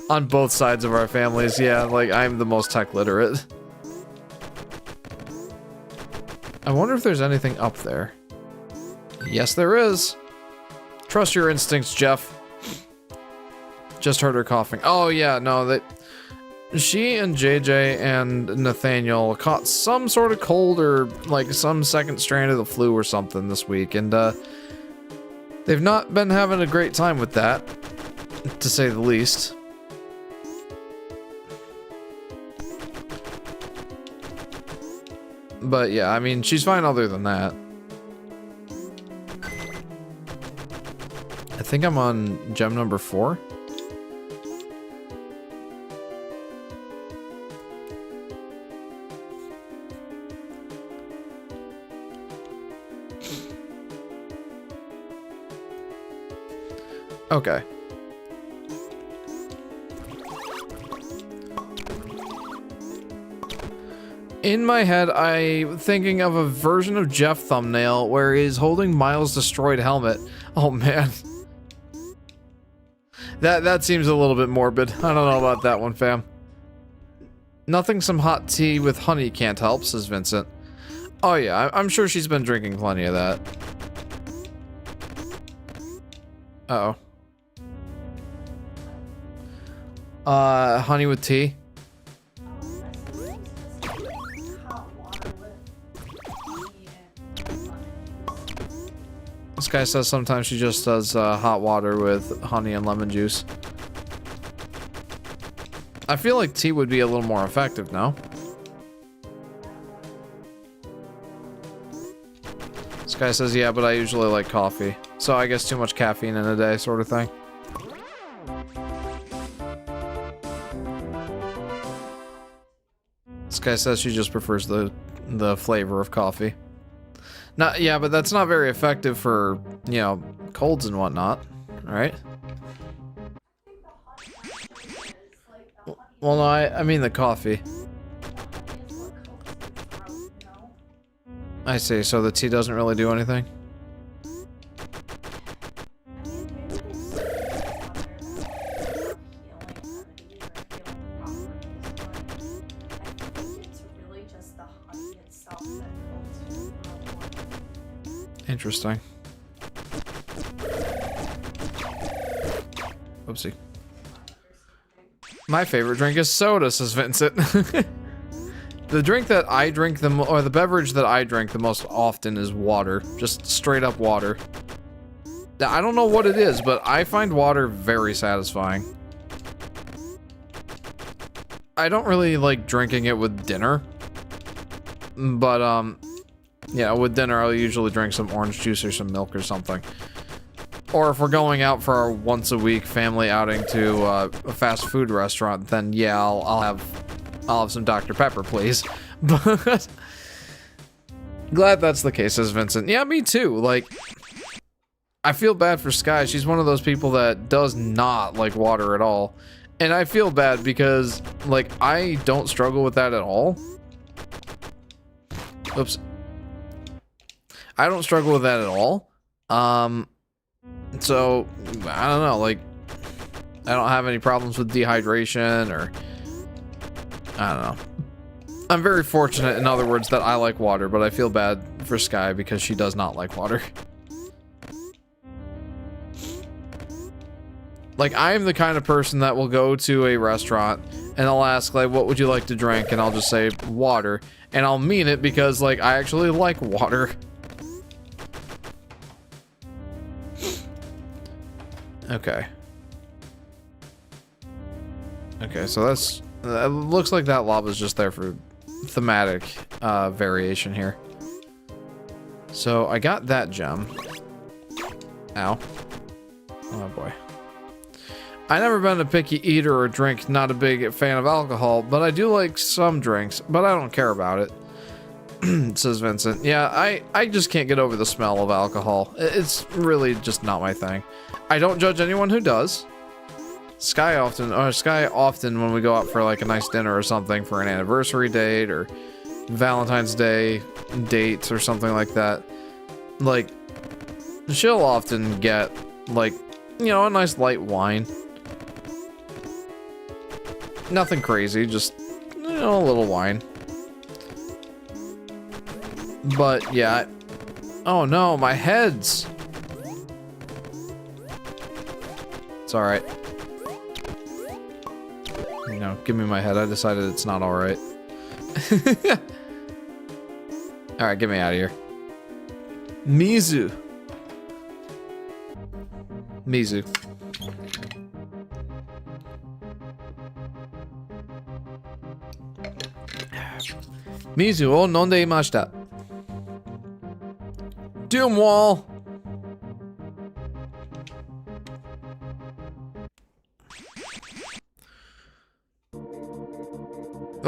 On both sides of our families, yeah, like, I'm the most tech literate. I wonder if there's anything up there. Yes, there is. Trust your instincts, Jeff. Just heard her coughing. Oh yeah, no, she and JJ and Nathaniel caught some sort of cold or like some second strand of the flu or something this week, and they've not been having a great time with that, to say the least. But yeah, I mean, she's fine other than that. I think I'm on gem number 4. Okay. In my head, I'm thinking of a version of Jeff thumbnail where he's holding Miles' destroyed helmet. Oh man. That seems a little bit morbid. I don't know about that one, fam. Nothing some hot tea with honey can't help, says Vincent. Oh yeah, I'm sure she's been drinking plenty of that. Uh-oh. Honey with tea. This guy says sometimes she just does hot water with honey and lemon juice. I feel like tea would be a little more effective, no? This guy says, yeah, but I usually like coffee. So I guess too much caffeine in a day sort of thing. This guy says she just prefers the flavor of coffee. Not, yeah, but that's not very effective for, you know, colds and whatnot, right? Well, no, I mean the coffee. I see, so the tea doesn't really do anything? Interesting. Oopsie. My favorite drink is soda, says Vincent. The drink that I drink or the beverage that I drink the most often is water. Just straight up water. I don't know what it is, but I find water very satisfying. I don't really like drinking it with dinner. But, yeah, with dinner I'll usually drink some orange juice or some milk or something. Or if we're going out for our once a week family outing to a fast food restaurant, then yeah, I'll have some Dr. Pepper, please. But glad that's the case, says Vincent. Yeah, me too. Like, I feel bad for Sky. She's one of those people that does not like water at all. And I feel bad because, like, I don't struggle with that at all. Oops. I don't struggle with that at all. So, I don't know, like, I don't have any problems with dehydration or, I don't know. I'm very fortunate, in other words, that I like water, but I feel bad for Sky because she does not like water. Like, I am the kind of person that will go to a restaurant and I'll ask, like, what would you like to drink? And I'll just say water. And I'll mean it because, like, I actually like water. Okay. Okay, so that's... it looks like that lava's just there for thematic variation here. So, I got that gem. Ow. Oh boy. I never been a picky eater or drink, not a big fan of alcohol, but I do like some drinks, but I don't care about it. Says Vincent. Yeah, I just can't get over the smell of alcohol. It's really just not my thing. I don't judge anyone who does. Sky often when we go out for like a nice dinner or something for an anniversary date or Valentine's Day dates or something like that, like, she'll often get, like, you know, a nice light wine. Nothing crazy, just, you know, a little wine. But, yeah. Oh no, my head's... It's alright. You know, give me my head. I decided it's not alright. Alright, get me out of here. Mizu. Mizu. Mizu o nonde imashita. Doom wall.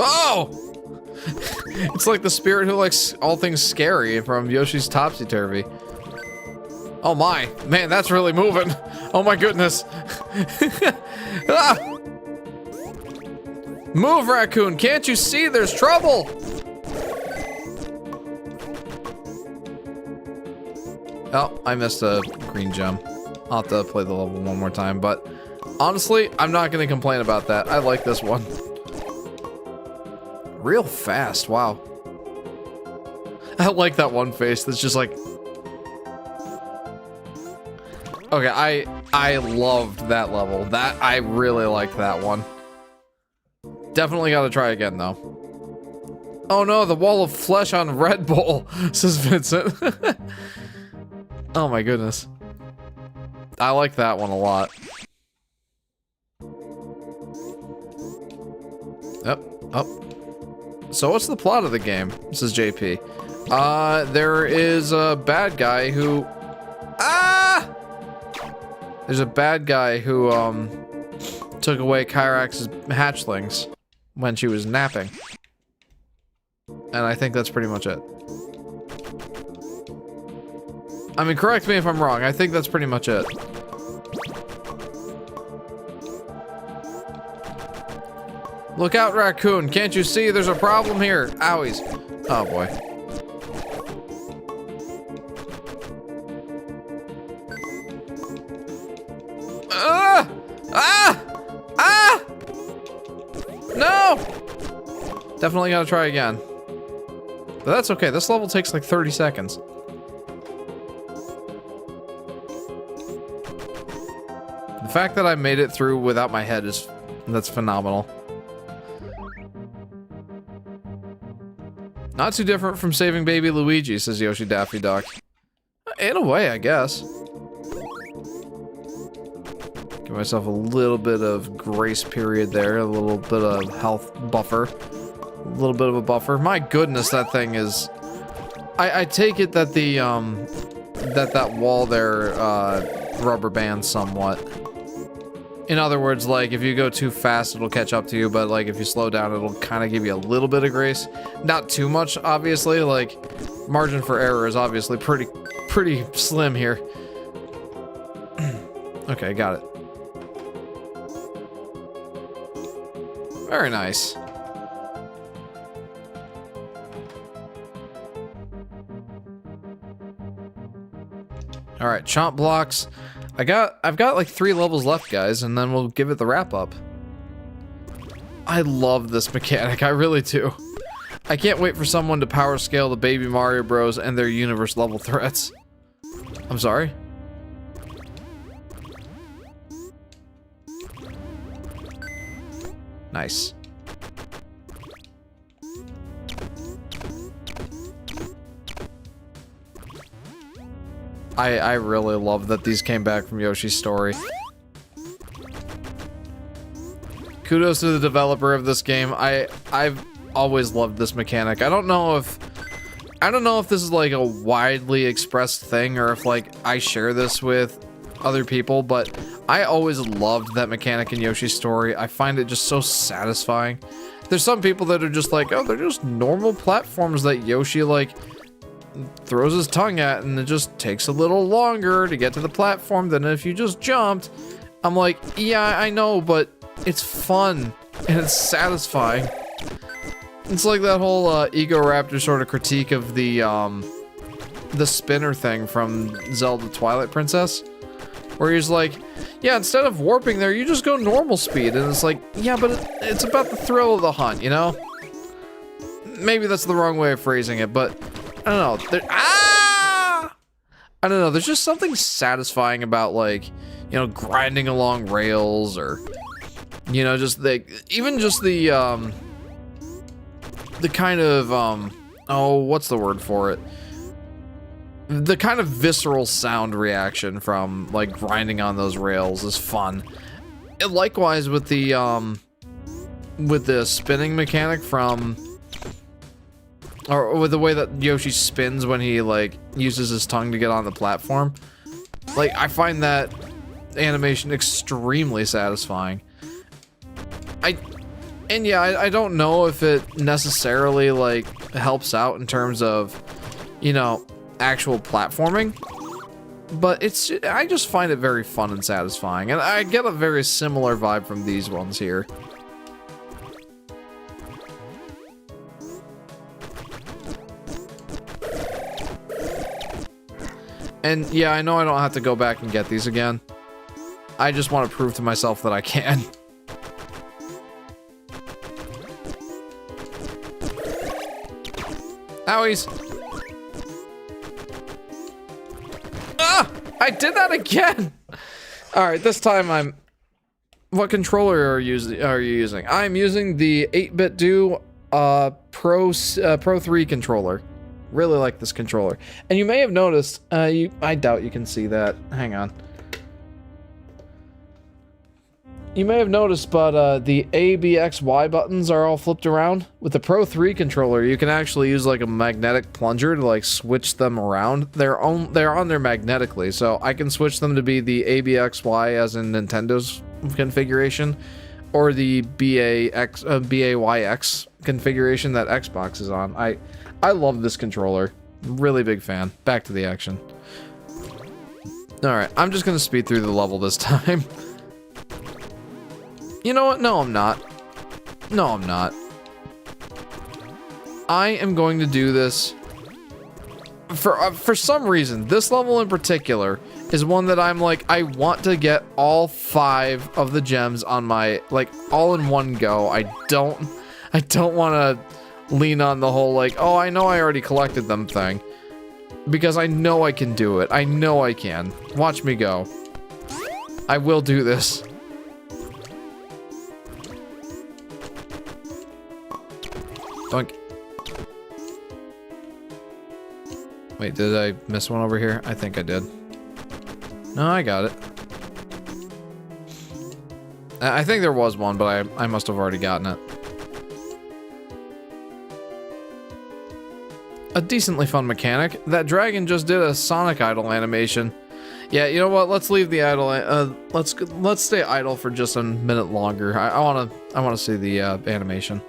Oh! It's like the spirit who likes all things scary from Yoshi's Topsy-Turvy. Oh my, man, that's really moving. Oh my goodness. Ah! Move, raccoon, can't you see there's trouble? Oh, I missed a green gem. I'll have to play the level one more time, but honestly, I'm not gonna complain about that. I like this one. Real fast, wow. I like that one face that's just like... Okay, I loved that level. I really liked that one. Definitely gotta try again, though. Oh no, the wall of flesh on Red Bull, says Vincent. Oh my goodness. I like that one a lot. Yep. Oh. So what's the plot of the game? This is JP. There is a bad guy who... Ah! There's a bad guy who, took away Chirax's hatchlings when she was napping. And I think that's pretty much it. I mean, correct me if I'm wrong. I think that's pretty much it. Look out, raccoon. Can't you see there's a problem here? Owies. Oh, boy. Ah! Ah! Ah! No! Definitely gotta try again. But that's okay. This level takes like 30 seconds. The fact that I made it through without my head is... that's phenomenal. Not too different from saving baby Luigi, says Yoshi Daffy Duck. In a way, I guess. Give myself a little bit of grace period there, a little bit of health buffer. A little bit of a buffer. My goodness, that thing is... I take it that the, that wall there, rubber bands somewhat. In other words, like, if you go too fast, it'll catch up to you, but, like, if you slow down, it'll kind of give you a little bit of grace. Not too much, obviously, like, margin for error is obviously pretty slim here. Okay, got it. Very nice. Alright, chomp blocks. I've got like 3 levels left, guys, and then we'll give it the wrap up. I love this mechanic, I really do. I can't wait for someone to power scale the Baby Mario Bros. And their universe level threats. I'm sorry? Nice. I really love that these came back from Yoshi's Story. Kudos to the developer of this game. I've always loved this mechanic. I don't know if this is like a widely expressed thing or if like I share this with other people, but I always loved that mechanic in Yoshi's Story. I find it just so satisfying. There's some people that are just like, oh, they're just normal platforms that Yoshi like throws his tongue at, and it just takes a little longer to get to the platform than if you just jumped. I'm like, yeah, I know, but it's fun and it's satisfying. It's like that whole Ego Raptor sort of critique of the spinner thing from Zelda Twilight Princess, where he's like, yeah, instead of warping there, you just go normal speed, and it's like, yeah, but it's about the thrill of the hunt, you know? Maybe that's the wrong way of phrasing it, but I don't know. I don't know. There's just something satisfying about, like, you know, grinding along rails, or, you know, just even just the kind of, oh, what's the word for it? The kind of visceral sound reaction from, like, grinding on those rails is fun. And likewise with the spinning mechanic from... or with the way that Yoshi spins when he, like, uses his tongue to get on the platform. Like, I find that animation extremely satisfying. And yeah, I don't know if it necessarily, like, helps out in terms of, you know, actual platforming. But I just find it very fun and satisfying. And I get a very similar vibe from these ones here. And yeah, I know I don't have to go back and get these again. I just want to prove to myself that I can. Owies! Ah! I did that again! Alright, this time what controller are you using? I'm using the 8-bit Do Pro 3 controller. Really like this controller. And you may have noticed, I doubt you can see that. Hang on. You may have noticed, but the A, B, X, Y buttons are all flipped around. With the Pro 3 controller, you can actually use like a magnetic plunger to like switch them around. They're on there magnetically, so I can switch them to be the A, B, X, Y as in Nintendo's configuration, or the BAYX configuration that Xbox is on. I love this controller. Really big fan. Back to the action. Alright, I'm just gonna speed through the level this time. You know what? No, I'm not. No, I'm not. I am going to do this for some reason. This level in particular is one that I'm like, I want to get all 5 of the gems on my, like, all in one go. I don't want to lean on the whole, like, oh, I know I already collected them thing. Because I know I can do it. I know I can. Watch me go. I will do this. Doink. Wait, did I miss one over here? I think I did. No, I got it. I think there was one, but I must have already gotten it. A decently fun mechanic. That dragon just did a Sonic idle animation. Yeah, you know what? Let's leave the idle. Let's stay idle for just a minute longer. I wanna see the animation.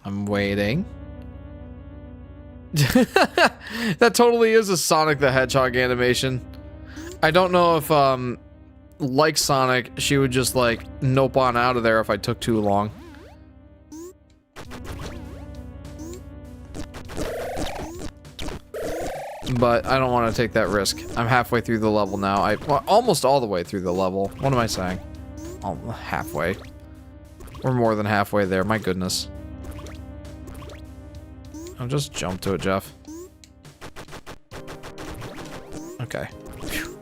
I'm waiting. That totally is a Sonic the Hedgehog animation. I don't know if, like Sonic, she would just, like, nope on out of there if I took too long. But I don't want to take that risk. I'm halfway through the level now. Well, almost all the way through the level. What am I saying? Halfway. We're more than halfway there, my goodness. I'll just jump to it, Jeff. Okay. Phew.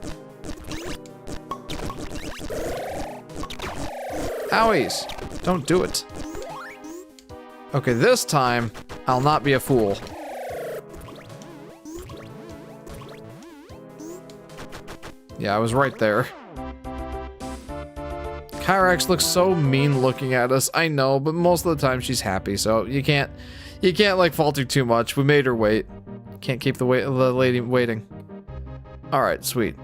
Owies! Don't do it. Okay, this time, I'll not be a fool. Yeah, I was right there. Chirax looks so mean looking at us. I know, but most of the time she's happy, so you can't like falter too much. We made her wait. Can't keep the lady waiting. Alright, sweet.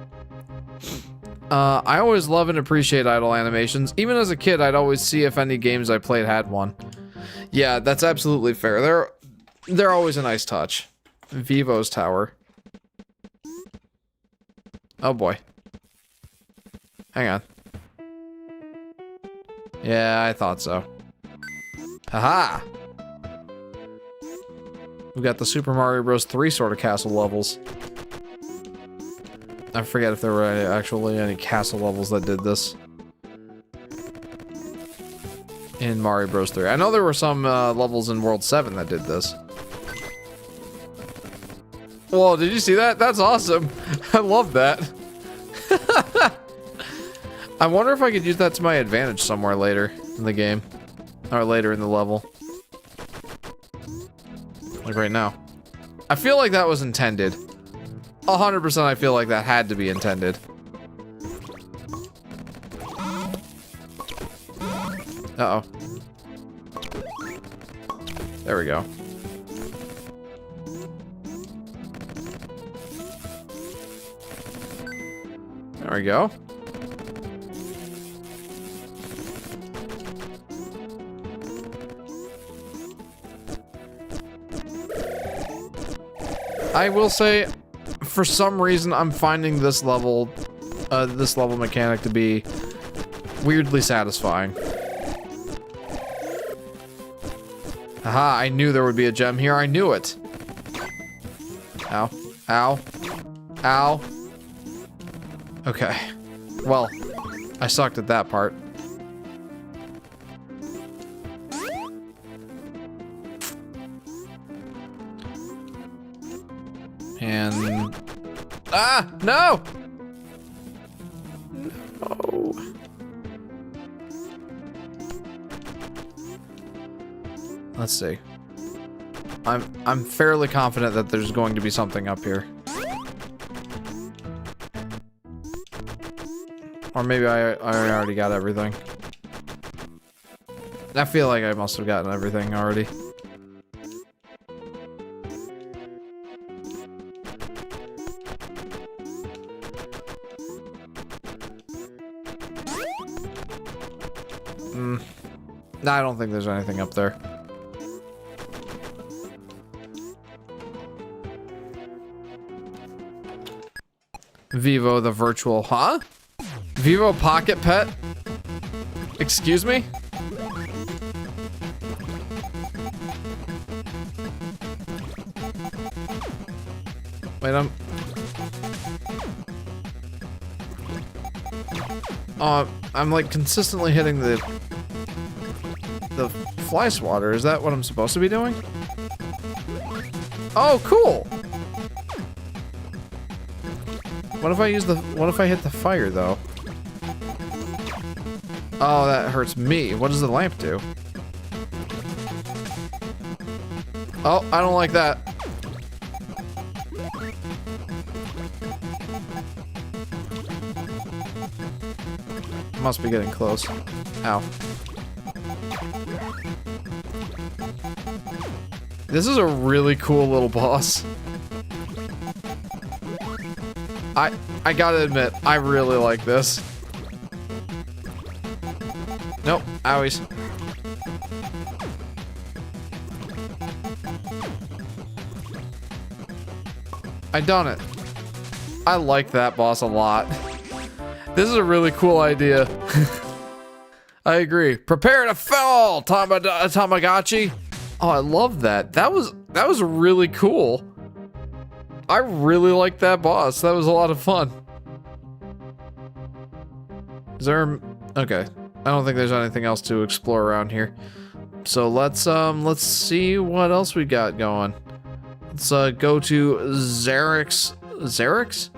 I always love and appreciate idle animations. Even as a kid, I'd always see if any games I played had one. Yeah, that's absolutely fair. They're always a nice touch. Vivo's Tower. Oh boy. Hang on. Yeah, I thought so. Haha! We got the Super Mario Bros. 3 sort of castle levels. I forget if there were actually any castle levels that did this. In Mario Bros. 3. I know there were some levels in World 7 that did this. Whoa, did you see that? That's awesome. I love that. I wonder if I could use that to my advantage somewhere later in the game. Or later in the level. Like right now. I feel like that was intended. 100% I feel like that had to be intended. Uh-oh. There we go. There we go. I will say, for some reason, I'm finding this level mechanic to be weirdly satisfying. Aha, I knew there would be a gem here. I knew it. Ow. Ow. Ow. Okay. Well, I sucked at that part. And Ah, no! No. Let's see. I'm fairly confident that there's going to be something up here. Or maybe I already got everything. I feel like I must have gotten everything already. No, I don't think there's anything up there. Vivo the virtual, huh? Vivo Pocket Pet? Excuse me? Wait, I'm like consistently hitting the fly swatter. Is that what I'm supposed to be doing? Oh, cool. What if I hit the fire though? Oh, that hurts me. What does the lamp do? Oh, I don't like that. Must be getting close. Ow. This is a really cool little boss. I gotta admit, I really like this. Nope, owies. I done it. I like that boss a lot. This is a really cool idea. I agree. Prepare to fall, Tamagotchi. Oh, I love that. That was really cool. I really like that boss. That was a lot of fun. Is there... Okay. I don't think there's anything else to explore around here. So let's see what else we got going. Let's go to Chirax. Chirax?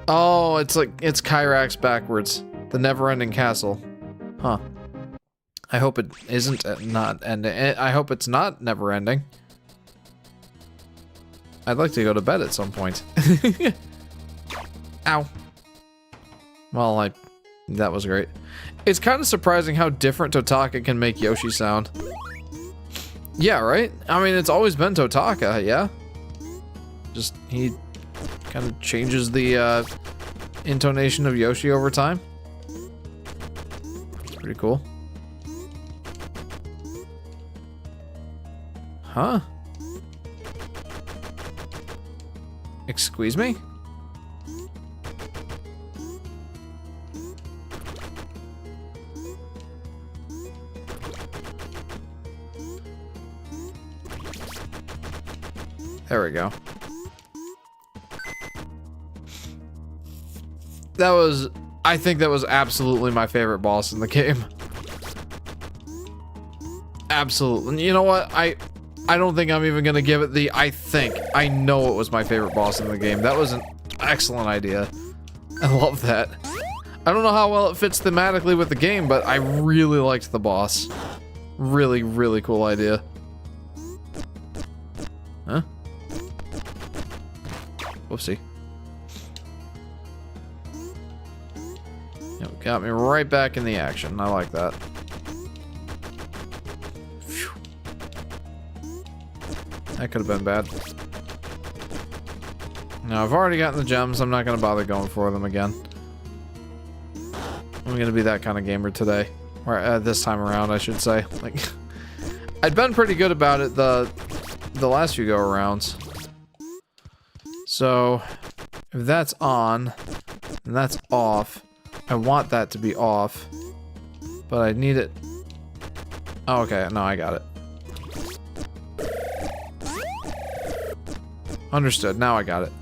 Oh, it's Chirax backwards. The never-ending castle. Huh. I hope it isn't not ending. I hope it's not never-ending. I'd like to go to bed at some point. Ow. Well, that was great. It's kind of surprising how different Totaka can make Yoshi sound. Yeah, right? I mean, it's always been Totaka, yeah? Just, he kind of changes the intonation of Yoshi over time. It's pretty cool. Huh? Excuse me? There we go. I think that was absolutely my favorite boss in the game. Absolutely. You know what? I don't think I'm even gonna give it the I know it was my favorite boss in the game. That was an excellent idea. I love that. I don't know how well it fits thematically with the game, but I really liked the boss. Really, really cool idea. Huh? Whoopsie. Yep, got me right back in the action. I like that. Phew. That could have been bad. Now, I've already gotten the gems. I'm not going to bother going for them again. I'm going to be that kind of gamer today. Or this time around, I should say. Like, I'd been pretty good about it the last few go-arounds. So, if that's on, and that's off, I want that to be off, but I need it. Oh, okay, no, I got it. Understood, now I got it.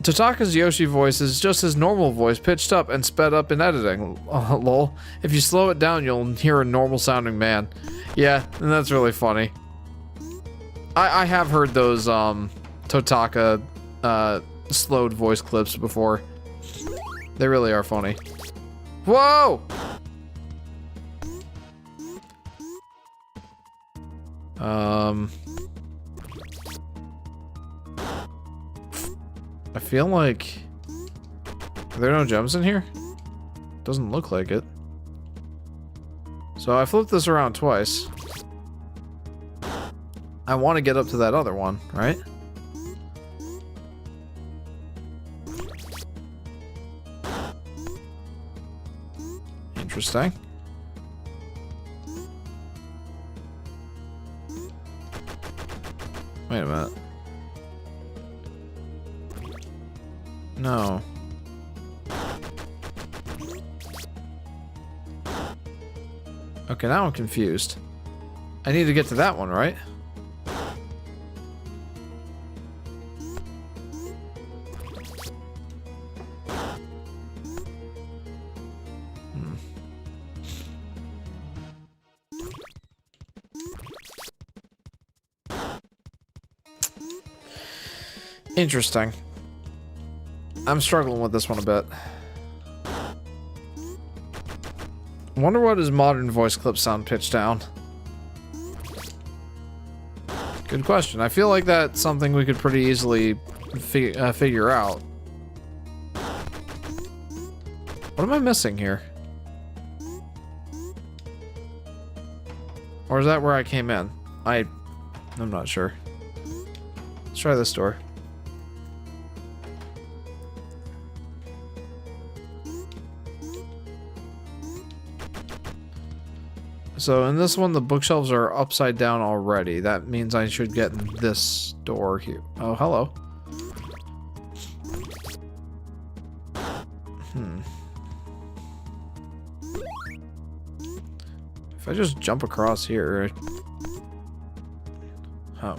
Totaka's Yoshi voice is just his normal voice, pitched up and sped up in editing. Lol. If you slow it down, you'll hear a normal sounding man. Yeah, and that's really funny. I have heard those Totaka slowed voice clips before. They really are funny. Whoa! I feel like... Are there no gems in here? Doesn't look like it. So I flipped this around twice. I want to get up to that other one, right? Interesting. Wait a minute. No. Okay, now I'm confused. I need to get to that one, right? Interesting. I'm struggling with this one a bit. I wonder what his modern voice clips sound pitched down. Good question. I feel like that's something we could pretty easily figure out. What am I missing here? Or is that where I came in? I'm not sure. Let's try this door. So in this one, the bookshelves are upside down already. That means I should get in this door here. Oh, hello. If I just jump across here...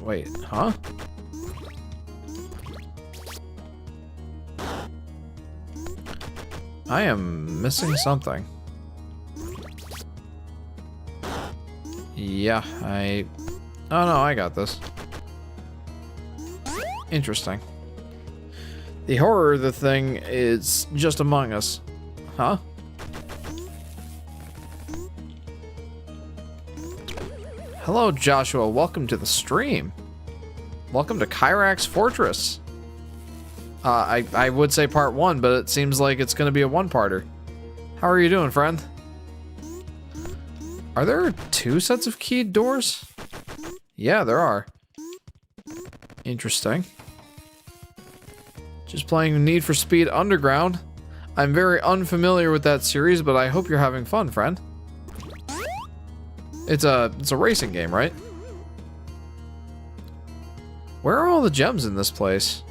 wait, huh? I am missing something. Yeah, oh no, I got this. Interesting. The horror of the thing is just among us. Huh? Hello, Joshua. Welcome to the stream. Welcome to Chirax Fortress. I would say part 1, but it seems like it's going to be a one-parter. How are you doing, friend? Are there 2 sets of keyed doors? Yeah, there are. Interesting. Just playing Need for Speed Underground. I'm very unfamiliar with that series, but I hope you're having fun, friend. It's a racing game, right? Where are all the gems in this place?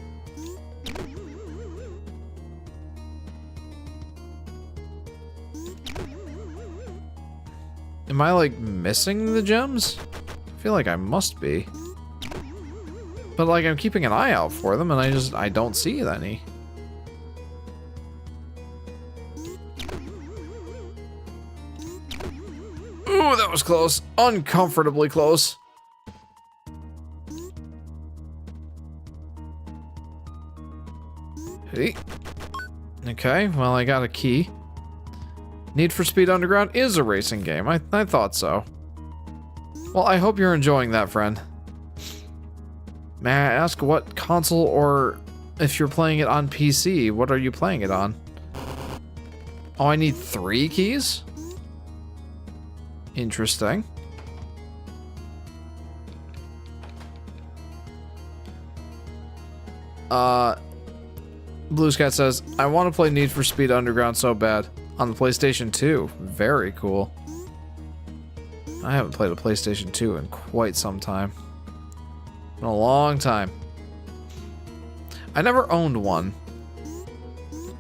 Am I, like, missing the gems? I feel like I must be. But, like, I'm keeping an eye out for them, and I don't see any. Ooh, that was close. Uncomfortably close. Hey. Okay, well, I got a key. Need for Speed Underground is a racing game. I thought so. Well, I hope you're enjoying that, friend. May I ask what console, or if you're playing it on PC, what are you playing it on? Oh, I need 3 keys? Interesting. Blue Scat says, I want to play Need for Speed Underground so bad. On the PlayStation 2. Very cool. I haven't played a PlayStation 2 in quite some time. In a long time. I never owned one.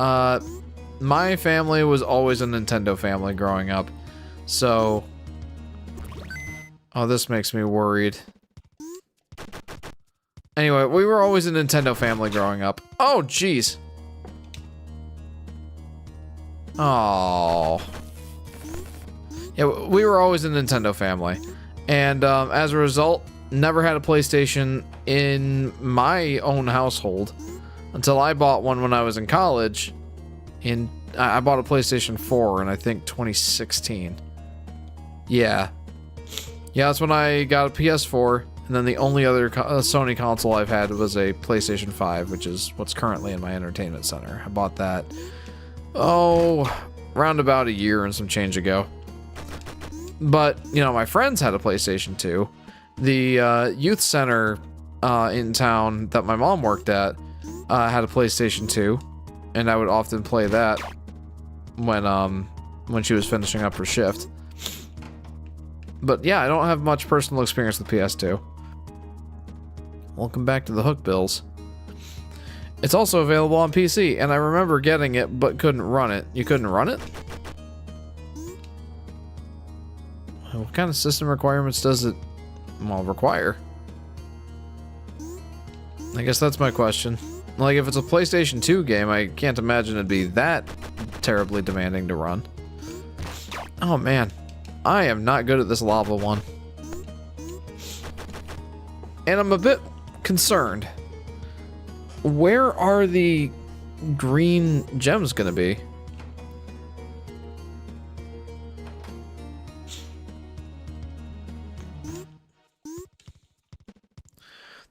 My family was always a Nintendo family growing up. So... Oh, this makes me worried. Anyway, we were always a Nintendo family growing up. Oh, jeez. Oh. Yeah, we were always a Nintendo family. And as a result, never had a PlayStation in my own household until I bought one when I was in college. I bought a PlayStation 4 in, I think, 2016. Yeah. Yeah, that's when I got a PS4. And then the only other Sony console I've had was a PlayStation 5, which is what's currently in my entertainment center. I bought that, round about a year and some change ago. But, you know, my friends had a PlayStation 2. The youth center in town that my mom worked at had a PlayStation 2. And I would often play that when she was finishing up her shift. But yeah, I don't have much personal experience with PS2. Welcome back to the Hook Bills. It's also available on PC, and I remember getting it, but couldn't run it. You couldn't run it? What kind of system requirements does it, require? I guess that's my question. Like, if it's a PlayStation 2 game, I can't imagine it'd be that terribly demanding to run. Oh, man. I am not good at this lava one. And I'm a bit concerned. Where are the green gems gonna be?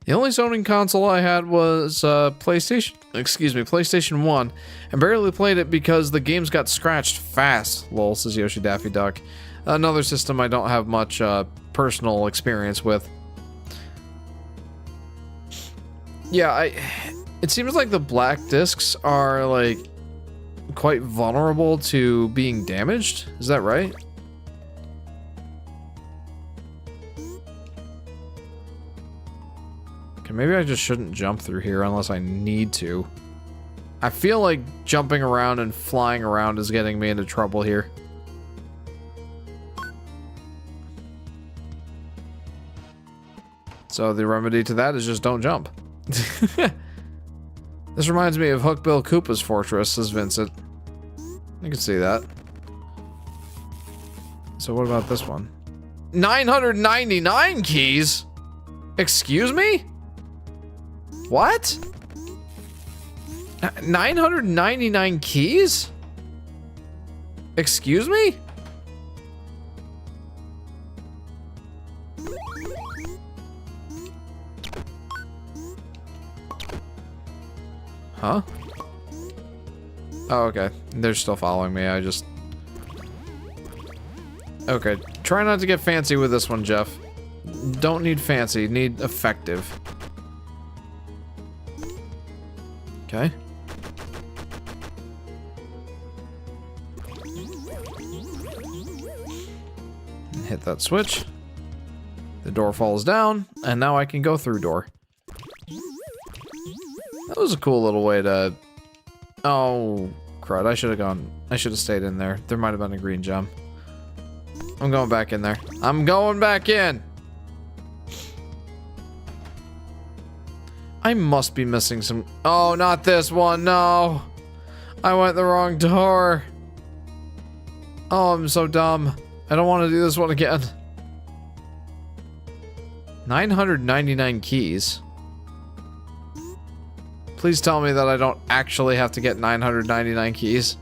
The only Sony console I had was PlayStation 1, and barely played it because the games got scratched fast, lol, says Yoshi Daffy Duck. Another system I don't have much personal experience with. Yeah, it seems like the black discs are, like, quite vulnerable to being damaged. Is that right? Okay, maybe I just shouldn't jump through here unless I need to. I feel like jumping around and flying around is getting me into trouble here. So the remedy to that is just don't jump. This reminds me of Hookbill Koopa's fortress, says Vincent. I can see that. So what about this one? 999 keys? Excuse me? What? 999 keys? Excuse me? Huh? Oh, okay. They're still following me. Okay. Try not to get fancy with this one, Jeff. Don't need fancy. Need effective. Okay. Hit that switch. The door falls down, and now I can go through door. That was a cool little way to... Oh, crud. I should have stayed in there. There might have been a green gem. I'm going back in there. I'm going back in! I must be missing some... Oh, not this one. No! I went the wrong door. Oh, I'm so dumb. I don't want to do this one again. 999 keys. Please tell me that I don't actually have to get 999 keys.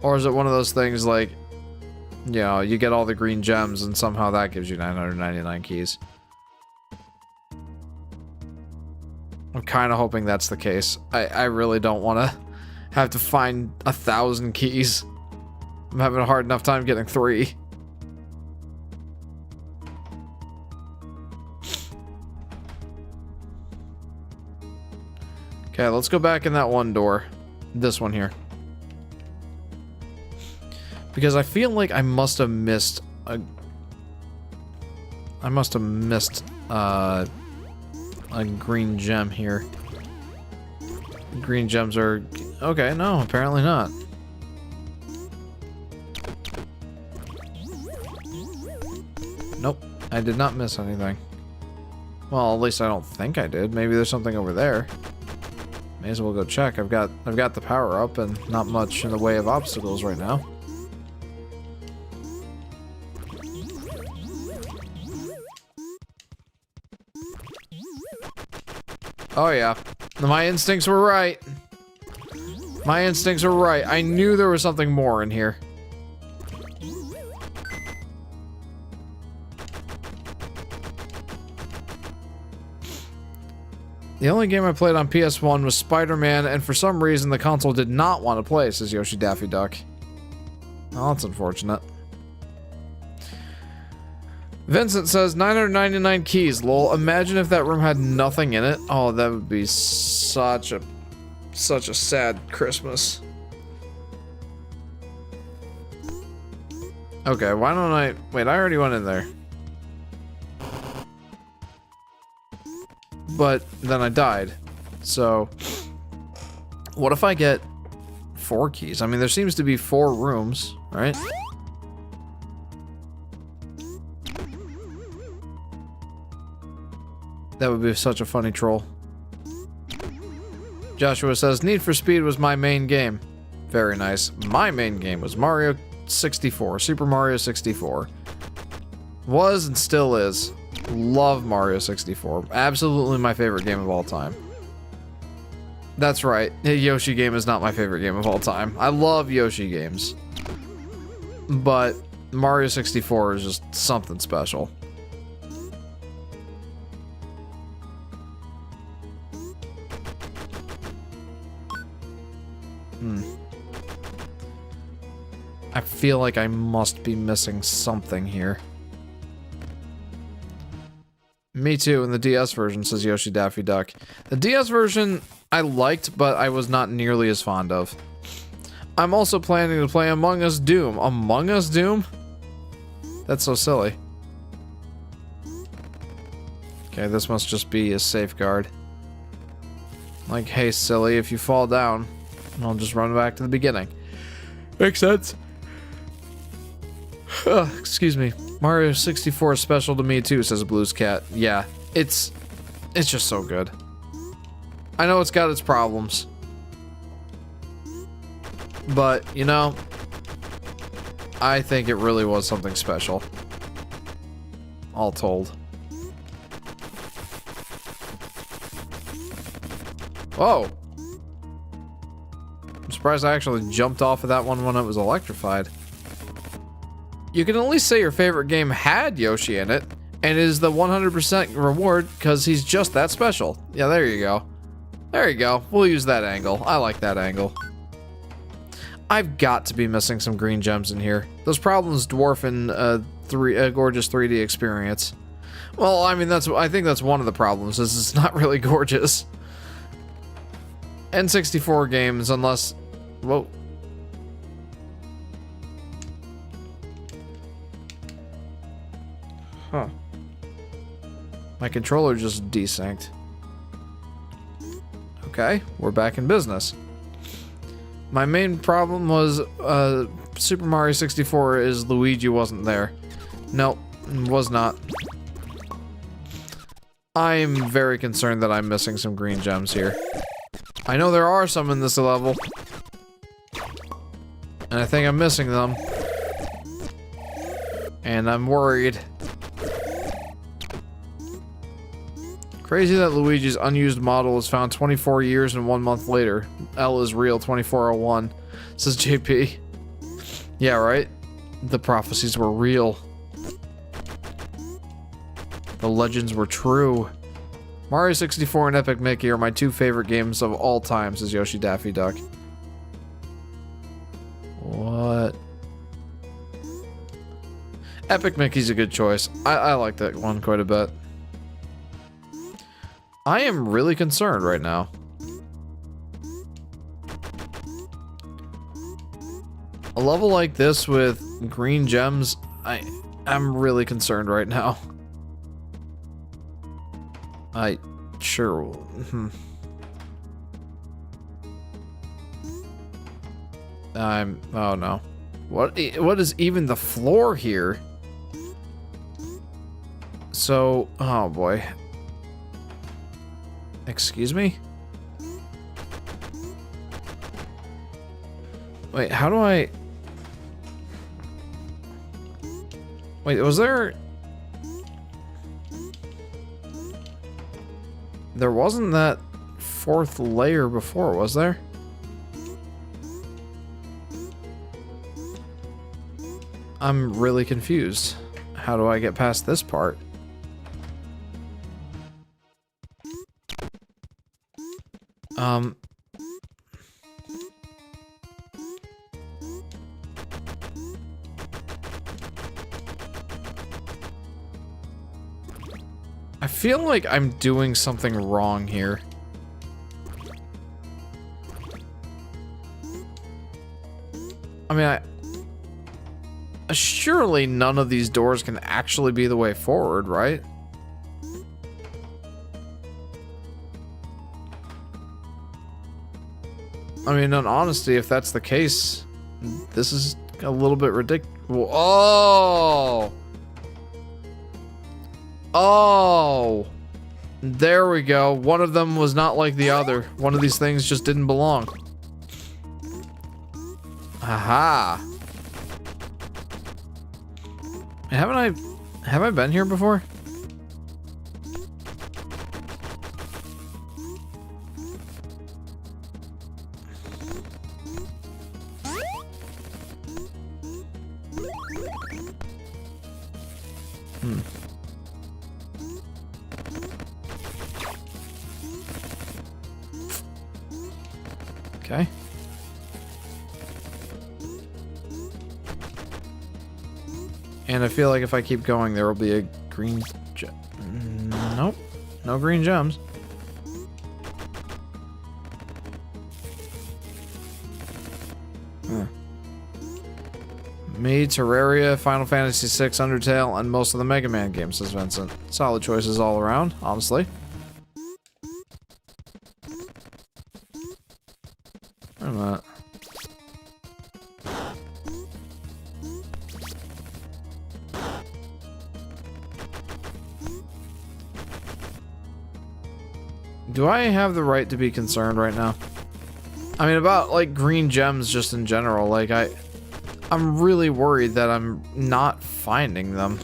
Or is it one of those things like, you know, you get all the green gems and somehow that gives you 999 keys. I'm kind of hoping that's the case. I really don't want to have to find 1,000 keys. I'm having a hard enough time getting 3. Okay, let's go back in that one door. This one here. Because I feel like I must have missed a... a green gem here. Green gems are... Okay, no, apparently not. Nope, I did not miss anything. Well, at least I don't think I did. Maybe there's something over there. May as well go check. I've got the power up and not much in the way of obstacles right now. Oh yeah, my instincts were right. My instincts were right. I knew there was something more in here. The only game I played on PS1 was Spider-Man, and for some reason the console did not want to play, says Yoshi Daffy Duck. Oh, that's unfortunate. Vincent says 999 keys, lol. Imagine if that room had nothing in it. Oh, that would be such a sad Christmas. Okay, why don't I... Wait, I already went in there. But then I died. So, what if I get 4 keys? I mean, there seems to be 4 rooms, right? That would be such a funny troll. Joshua says, Need for Speed was my main game. Very nice. My main game was Mario 64. Super Mario 64. Was and still is. Love Mario 64. Absolutely my favorite game of all time. That's right. A Yoshi game is not my favorite game of all time. I love Yoshi games. But Mario 64 is just something special. I feel like I must be missing something here. Me too, in the DS version, says Yoshi Daffy Duck. The DS version I liked, but I was not nearly as fond of. I'm also planning to play Among Us Doom. Among Us Doom? That's so silly. Okay, this must just be a safeguard. Like, hey, silly, if you fall down, I'll just run back to the beginning. Makes sense. Excuse me. Mario 64 is special to me too, says Blues Cat. Yeah, it's just so good. I know it's got its problems. But, you know, I think it really was something special. All told. Whoa! I'm surprised I actually jumped off of that one when it was electrified. You can at least say your favorite game had Yoshi in it, and is the 100% reward because he's just that special. Yeah, there you go. There you go. We'll use that angle. I like that angle. I've got to be missing some green gems in here. Those problems dwarfing a gorgeous 3D experience. Well, I mean, I think that's one of the problems, is it's not really gorgeous. N64 games, unless... Whoa. Huh. My controller just desynced. Okay, we're back in business. My main problem was Super Mario 64 is Luigi wasn't there. Nope, was not. I'm very concerned that I'm missing some green gems here. I know there are some in this level. And I think I'm missing them. And I'm worried. Crazy that Luigi's unused model was found 24 years and 1 month later. L is real, 2401, says JP. Yeah, right? The prophecies were real. The legends were true. Mario 64 and Epic Mickey are my 2 favorite games of all time, says Yoshi Daffy Duck. What? Epic Mickey's a good choice. I like that one quite a bit. I am really concerned right now. A level like this with green gems, I'm really concerned right now. Sure. Oh no. What is even the floor here? So, oh boy. Excuse me? Wait, how do I... Wait, was there... There wasn't that fourth layer before, was there? I'm really confused. How do I get past this part? I feel like I'm doing something wrong here. I mean, surely none of these doors can actually be the way forward, right? I mean, in honesty, if that's the case, this is a little bit ridiculous. Oh! Oh! There we go. One of them was not like the other. One of these things just didn't belong. Aha! Have I been here before? Okay. And I feel like if I keep going, there will be a green gem. Nope. No green gems. Me, Terraria, Final Fantasy VI, Undertale, and most of the Mega Man games, says Vincent. Solid choices all around, honestly. Wait a minute. Do I have the right to be concerned right now? I mean, about, like, green gems just in general. Like, I'm really worried that I'm not finding them.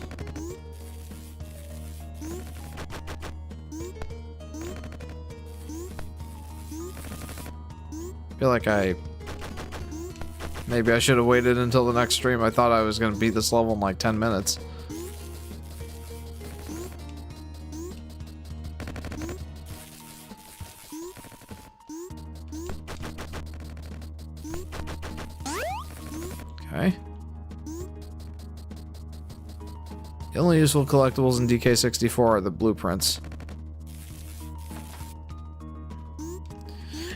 I feel like maybe I should have waited until the next stream. I thought I was gonna beat this level in like 10 minutes. Okay. The only useful collectibles in DK64 are the blueprints.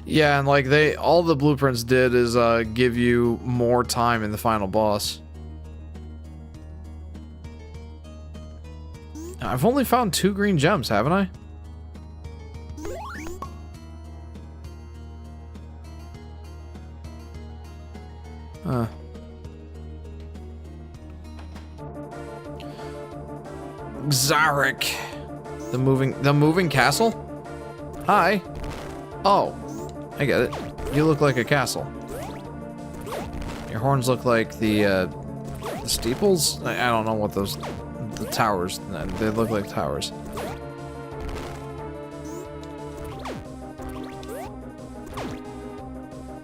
Yeah, and like all the blueprints did is give you more time in the final boss. I've only found 2 green gems, haven't I? Huh. Zarek. The moving castle? Hi. Oh. I get it. You look like a castle. Your horns look like the steeples? I don't know what those... The towers. They look like towers.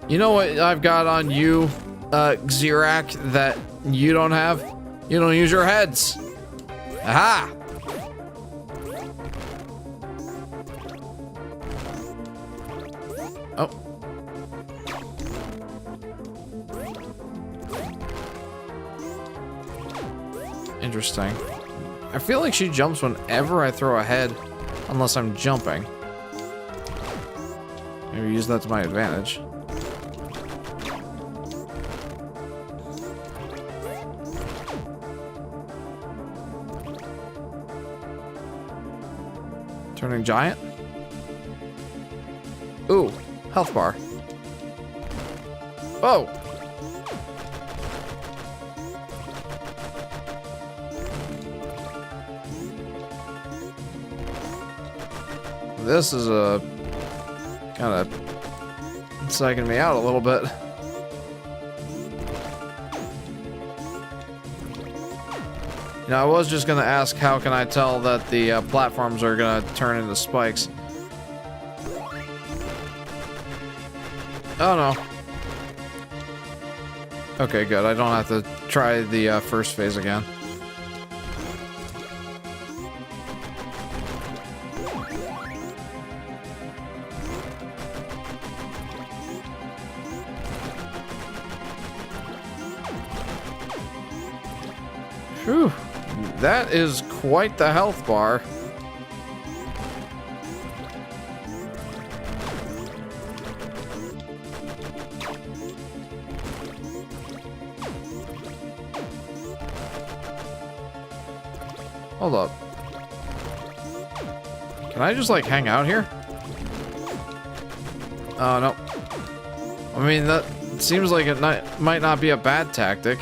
You know what I've got on you, Chirax, that you don't have? You don't use your heads. Aha! Oh. Interesting. I feel like she jumps whenever I throw a head, unless I'm jumping. Maybe use that to my advantage. Turning giant? Ooh, health bar. Oh! This is a Kind of psyching me out a little bit. You know, I was just gonna ask how can I tell that the platforms are gonna turn into spikes. Oh no. Okay, good. I don't have to try the first phase again. Whew. That is quite the health bar. Hold up. Can I just, like, hang out here? Oh, no. I mean, that seems like it might not be a bad tactic.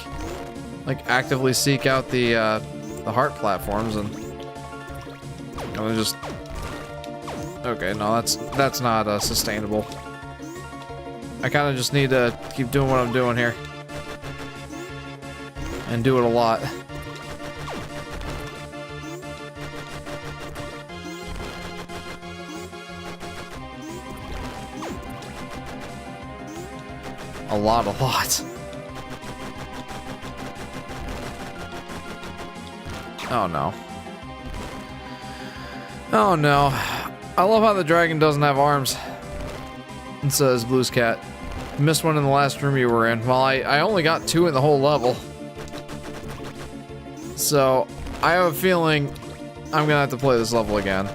Like, actively seek out the heart platforms and... I'm just... Okay, no, that's not sustainable. I kind of just need to keep doing what I'm doing here. And do it a lot. A lot. Oh no. Oh no. I love how the dragon doesn't have arms. It says Blue's cat. Missed one in the last room you were in. Well, I only got 2 in the whole level. So, I have a feeling I'm gonna have to play this level again.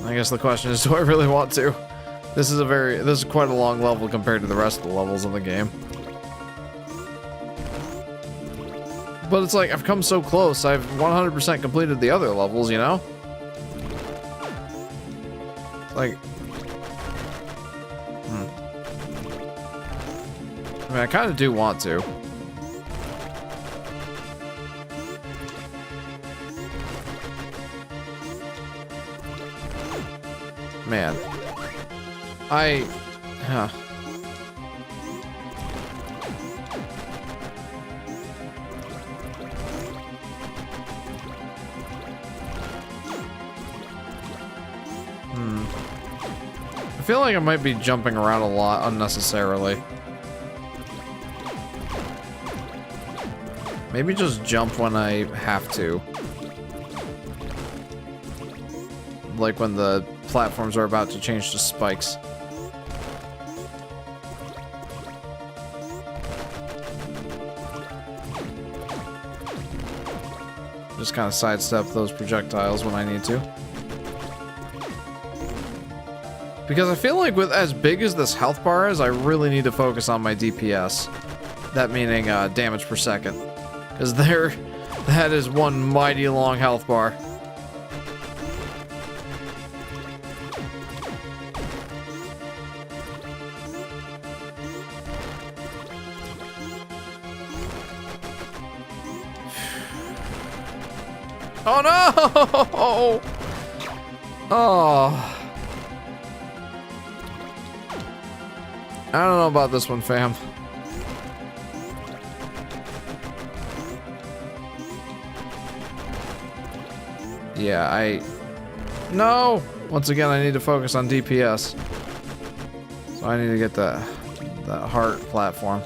I guess the question is, do I really want to? This is quite a long level compared to the rest of the levels in the game. But it's like, I've come so close, I've 100% completed the other levels, you know? Like... I mean, I kind of do want to. Man. Huh. I feel like I might be jumping around a lot unnecessarily. Maybe just jump when I have to. Like when the platforms are about to change to spikes. Just kind of sidestep those projectiles when I need to. Because I feel like with as big as this health bar is, I really need to focus on my DPS. That meaning damage per second. Because that is one mighty long health bar. Oh no! Oh. I don't know about this one, fam. Yeah, No! Once again, I need to focus on DPS. So I need to get the heart platform.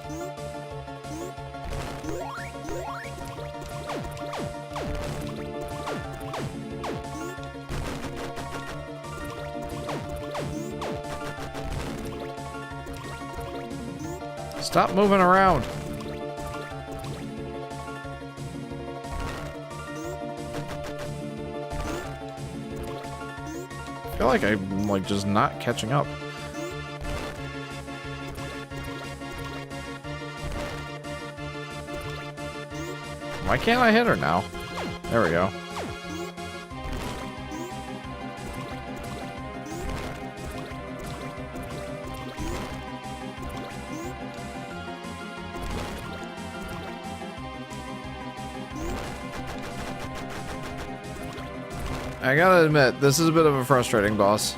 Stop moving around. I feel like I'm like just not catching up. Why can't I hit her now? There we go. I gotta admit, this is a bit of a frustrating boss.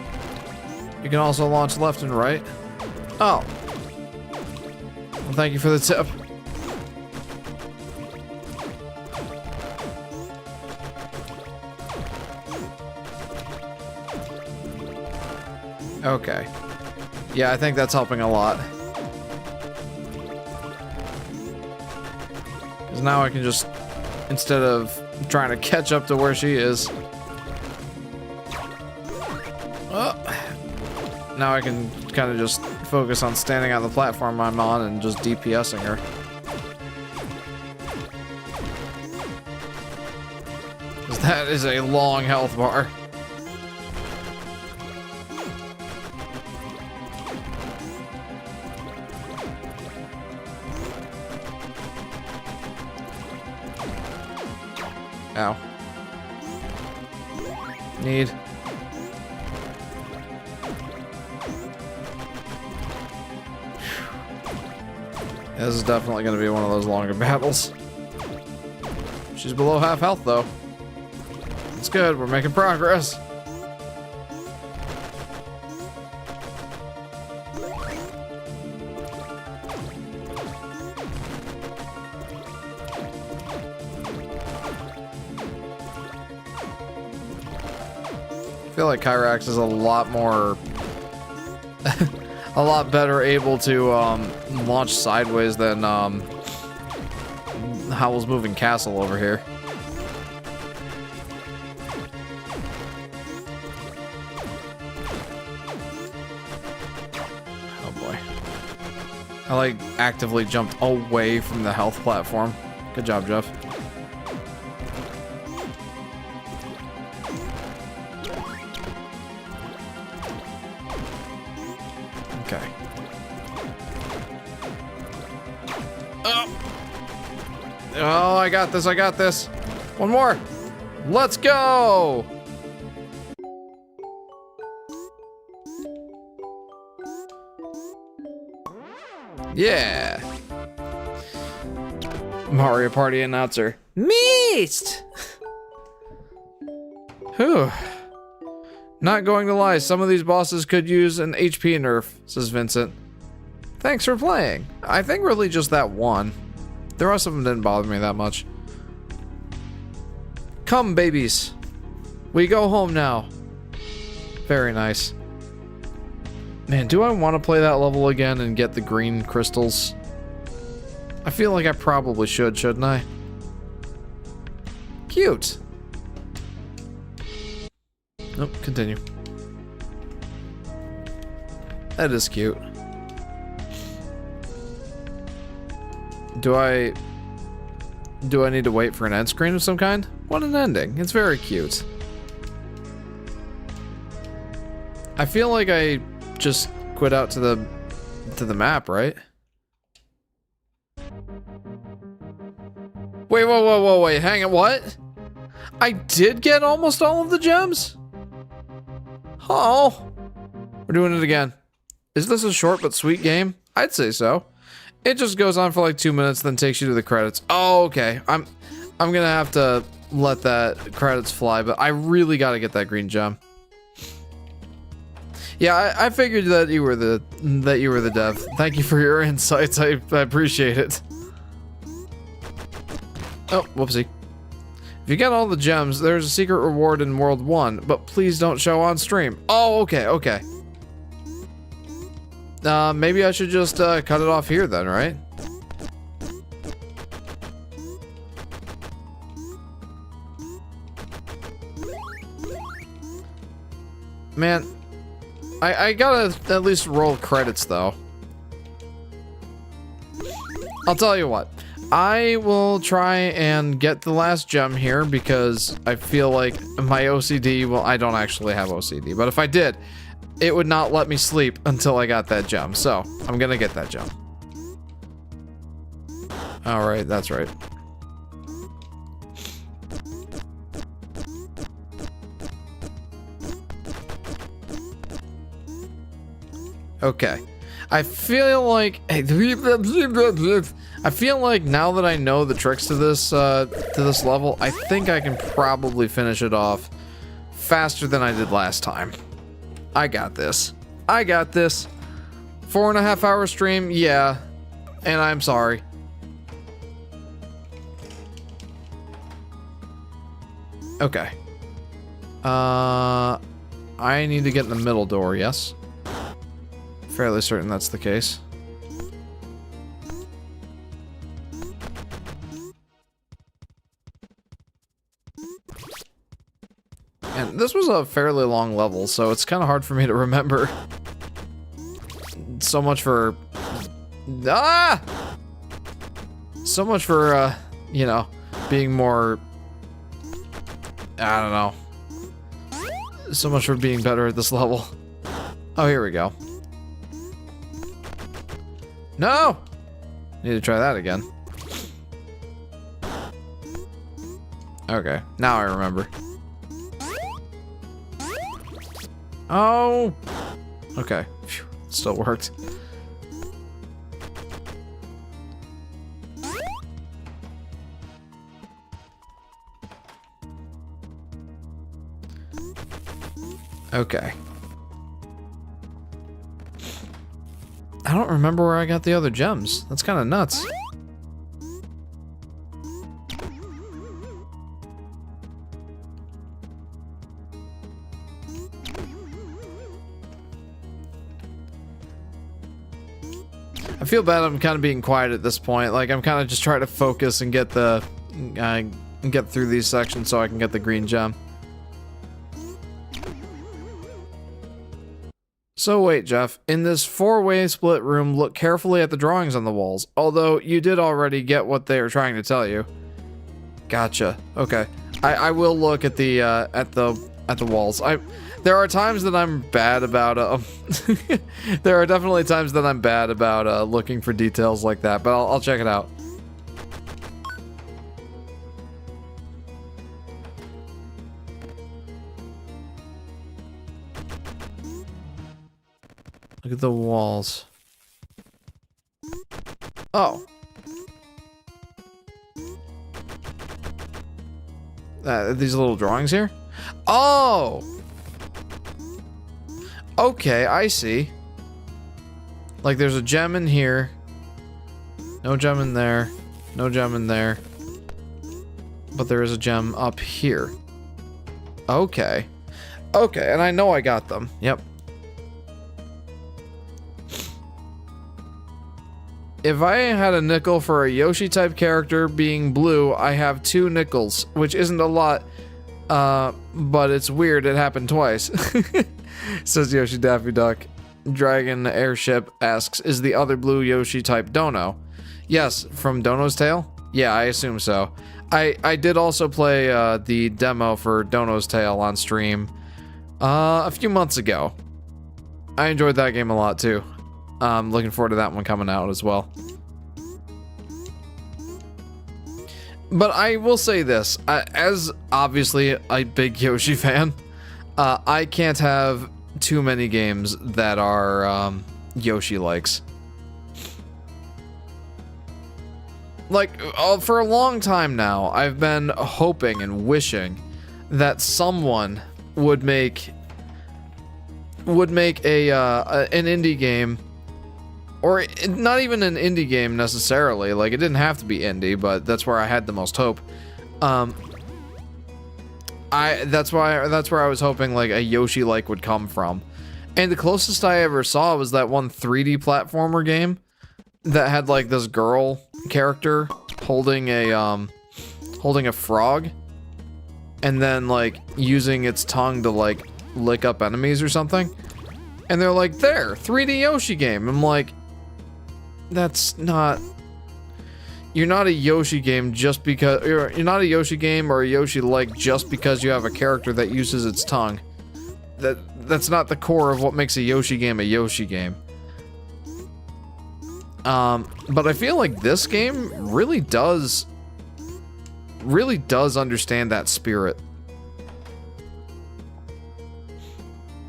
You can also launch left and right. Oh. Well, thank you for the tip. Okay. Yeah, I think that's helping a lot. Because now I can just, instead of trying to catch up to where she is. Oh. Now I can kind of just focus on standing on the platform I'm on and just DPSing her. Because that is a long health bar. Ow. Need. This is definitely going to be one of those longer battles. She's below half health, though. It's good. We're making progress. I feel like Chirax is a lot more... a lot better able to launch sideways than Howl's Moving Castle over here. Oh boy. I like actively jumped away from the health platform. Good job, Jeff. Okay. Oh, I got this, I got this. One more. Let's go. Yeah. Mario Party announcer. Missed. Whew. Not going to lie, some of these bosses could use an HP nerf, says Vincent. Thanks for playing. I think really just that one. The rest of them didn't bother me that much. Come, babies. We go home now. Very nice. Man, do I want to play that level again and get the green crystals? I feel like I probably should, shouldn't I? Cute. Nope, continue. That is cute. Do I need to wait for an end screen of some kind? What an ending. It's very cute. I feel like I just quit out to the map, right? Wait, wait, hang on, what? I did get almost all of the gems? Oh, we're doing it again. Is this a short but sweet game? I'd say so. It just goes on for like 2 minutes, then takes you to the credits. Oh, okay. I'm gonna have to let that credits fly, but I really gotta get that green gem. Yeah, I figured that you were the dev. Thank you for your insights. I appreciate it. Oh, whoopsie. If you get all the gems, there's a secret reward in World 1, but please don't show on stream. Oh, okay, okay. Maybe I should just cut it off here then, right? Man, I gotta at least roll credits though. I'll tell you what. I will try and get the last gem here because I feel like my OCD, well, I don't actually have OCD, but if I did, it would not let me sleep until I got that gem. So I'm gonna get that gem. All right, that's right. Okay. I feel like now that I know the tricks to this level, I think I can probably finish it off faster than I did last time. I got this. I got this. 4.5 hour stream, yeah. And I'm sorry. Okay. I need to get in the middle door, yes? Fairly certain that's the case. And this was a fairly long level, so it's kind of hard for me to remember. So much for... Ah! So much for, you know, being more... I don't know. So much for being better at this level. Oh, here we go. No! Need to try that again. Okay, now I remember. Oh! Okay, phew, still worked. Okay. I don't remember where I got the other gems. That's kind of nuts. I feel bad I'm kind of being quiet at this point. Like, I'm kind of just trying to focus and get the... get through these sections so I can get the green gem. So wait, Jeff, in this four-way split room, look carefully at the drawings on the walls, although you did already get what they were trying to tell you. Gotcha. Okay. I will look at the walls. There are times that I'm bad about there are definitely times that I'm bad about looking for details like that, but I'll check it out. Look at the walls. Oh. These little drawings here? Oh! Okay, I see. Like, there's a gem in here. No gem in there. No gem in there. But there is a gem up here. Okay. Okay, and I know I got them. Yep. If I had a nickel for a Yoshi-type character being blue, I have 2 nickels, which isn't a lot, but it's weird it happened twice. Says Yoshi Daffy Duck. Dragon Airship asks, is the other blue Yoshi-type Dono? Yes, from Dono's Tale? Yeah, I assume so. I did also play the demo for Dono's Tale on stream a few months ago. I enjoyed that game a lot, too. Looking forward to that one coming out as well. But I will say this, as obviously a big Yoshi fan, I can't have too many games that are Yoshi-likes. Like, for a long time now, I've been hoping and wishing that someone would make an indie game. Or not even an indie game necessarily. Like, it didn't have to be indie, but that's where I had the most hope. That's where I was hoping like a Yoshi-like would come from. And the closest I ever saw was that one 3D platformer game that had like this girl character holding a frog and then like using its tongue to like lick up enemies or something. And they're like, there, 3D Yoshi game. I'm like, that's not... You're not a Yoshi game just because... You're not a Yoshi game or a Yoshi-like just because you have a character that uses its tongue. That's not the core of what makes a Yoshi game a Yoshi game. But I feel like this game really does understand that spirit.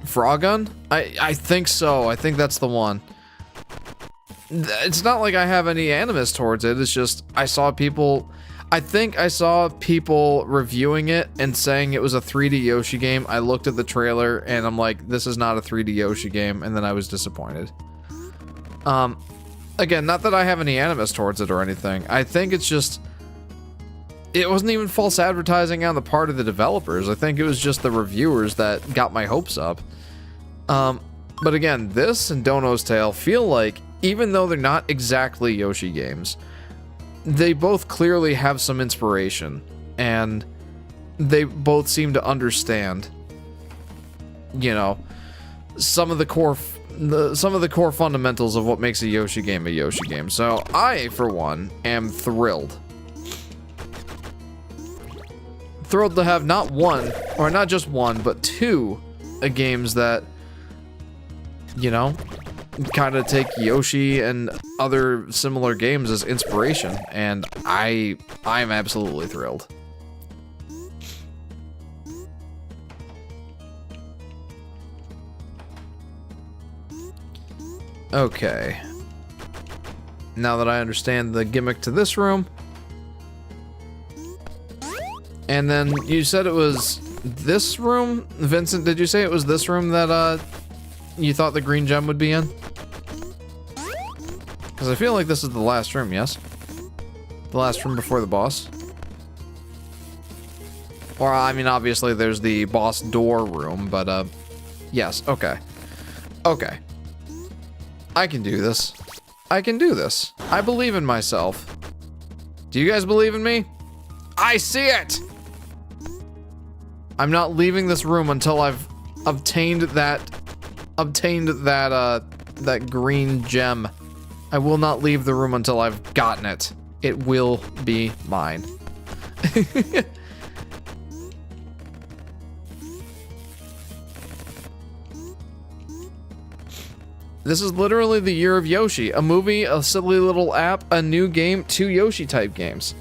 Frogun? I think so. I think that's the one. It's not like I have any animus towards it. It's just I saw people... I think I saw people reviewing it and saying it was a 3D Yoshi game. I looked at the trailer and I'm like, this is not a 3D Yoshi game, and then I was disappointed. Again, not that I have any animus towards it or anything. I think it's just, it wasn't even false advertising on the part of the developers. I think it was just the reviewers that got my hopes up. But again, this and Dono's Tale feel like, even though they're not exactly Yoshi games, they both clearly have some inspiration, and they both seem to understand, you know, some of the core fundamentals of what makes a Yoshi game a Yoshi game. So I, for one, am thrilled. Thrilled to have not one, or not just one, but two games that, you know, kind of take Yoshi and other similar games as inspiration, and I'm absolutely thrilled. Okay. Now that I understand the gimmick to this room. And then you said it was this room? Vincent, did you say it was this room that you thought the green gem would be in? Because I feel like this is the last room, yes? The last room before the boss? Or, I mean, obviously there's the boss door room, but, yes, okay. Okay. I can do this. I can do this. I believe in myself. Do you guys believe in me? I see it! I'm not leaving this room until I've obtained that green gem. I will not leave the room until I've gotten it. It will be mine. This is literally the year of Yoshi. A movie, a silly little app, a new game, 2 Yoshi type games.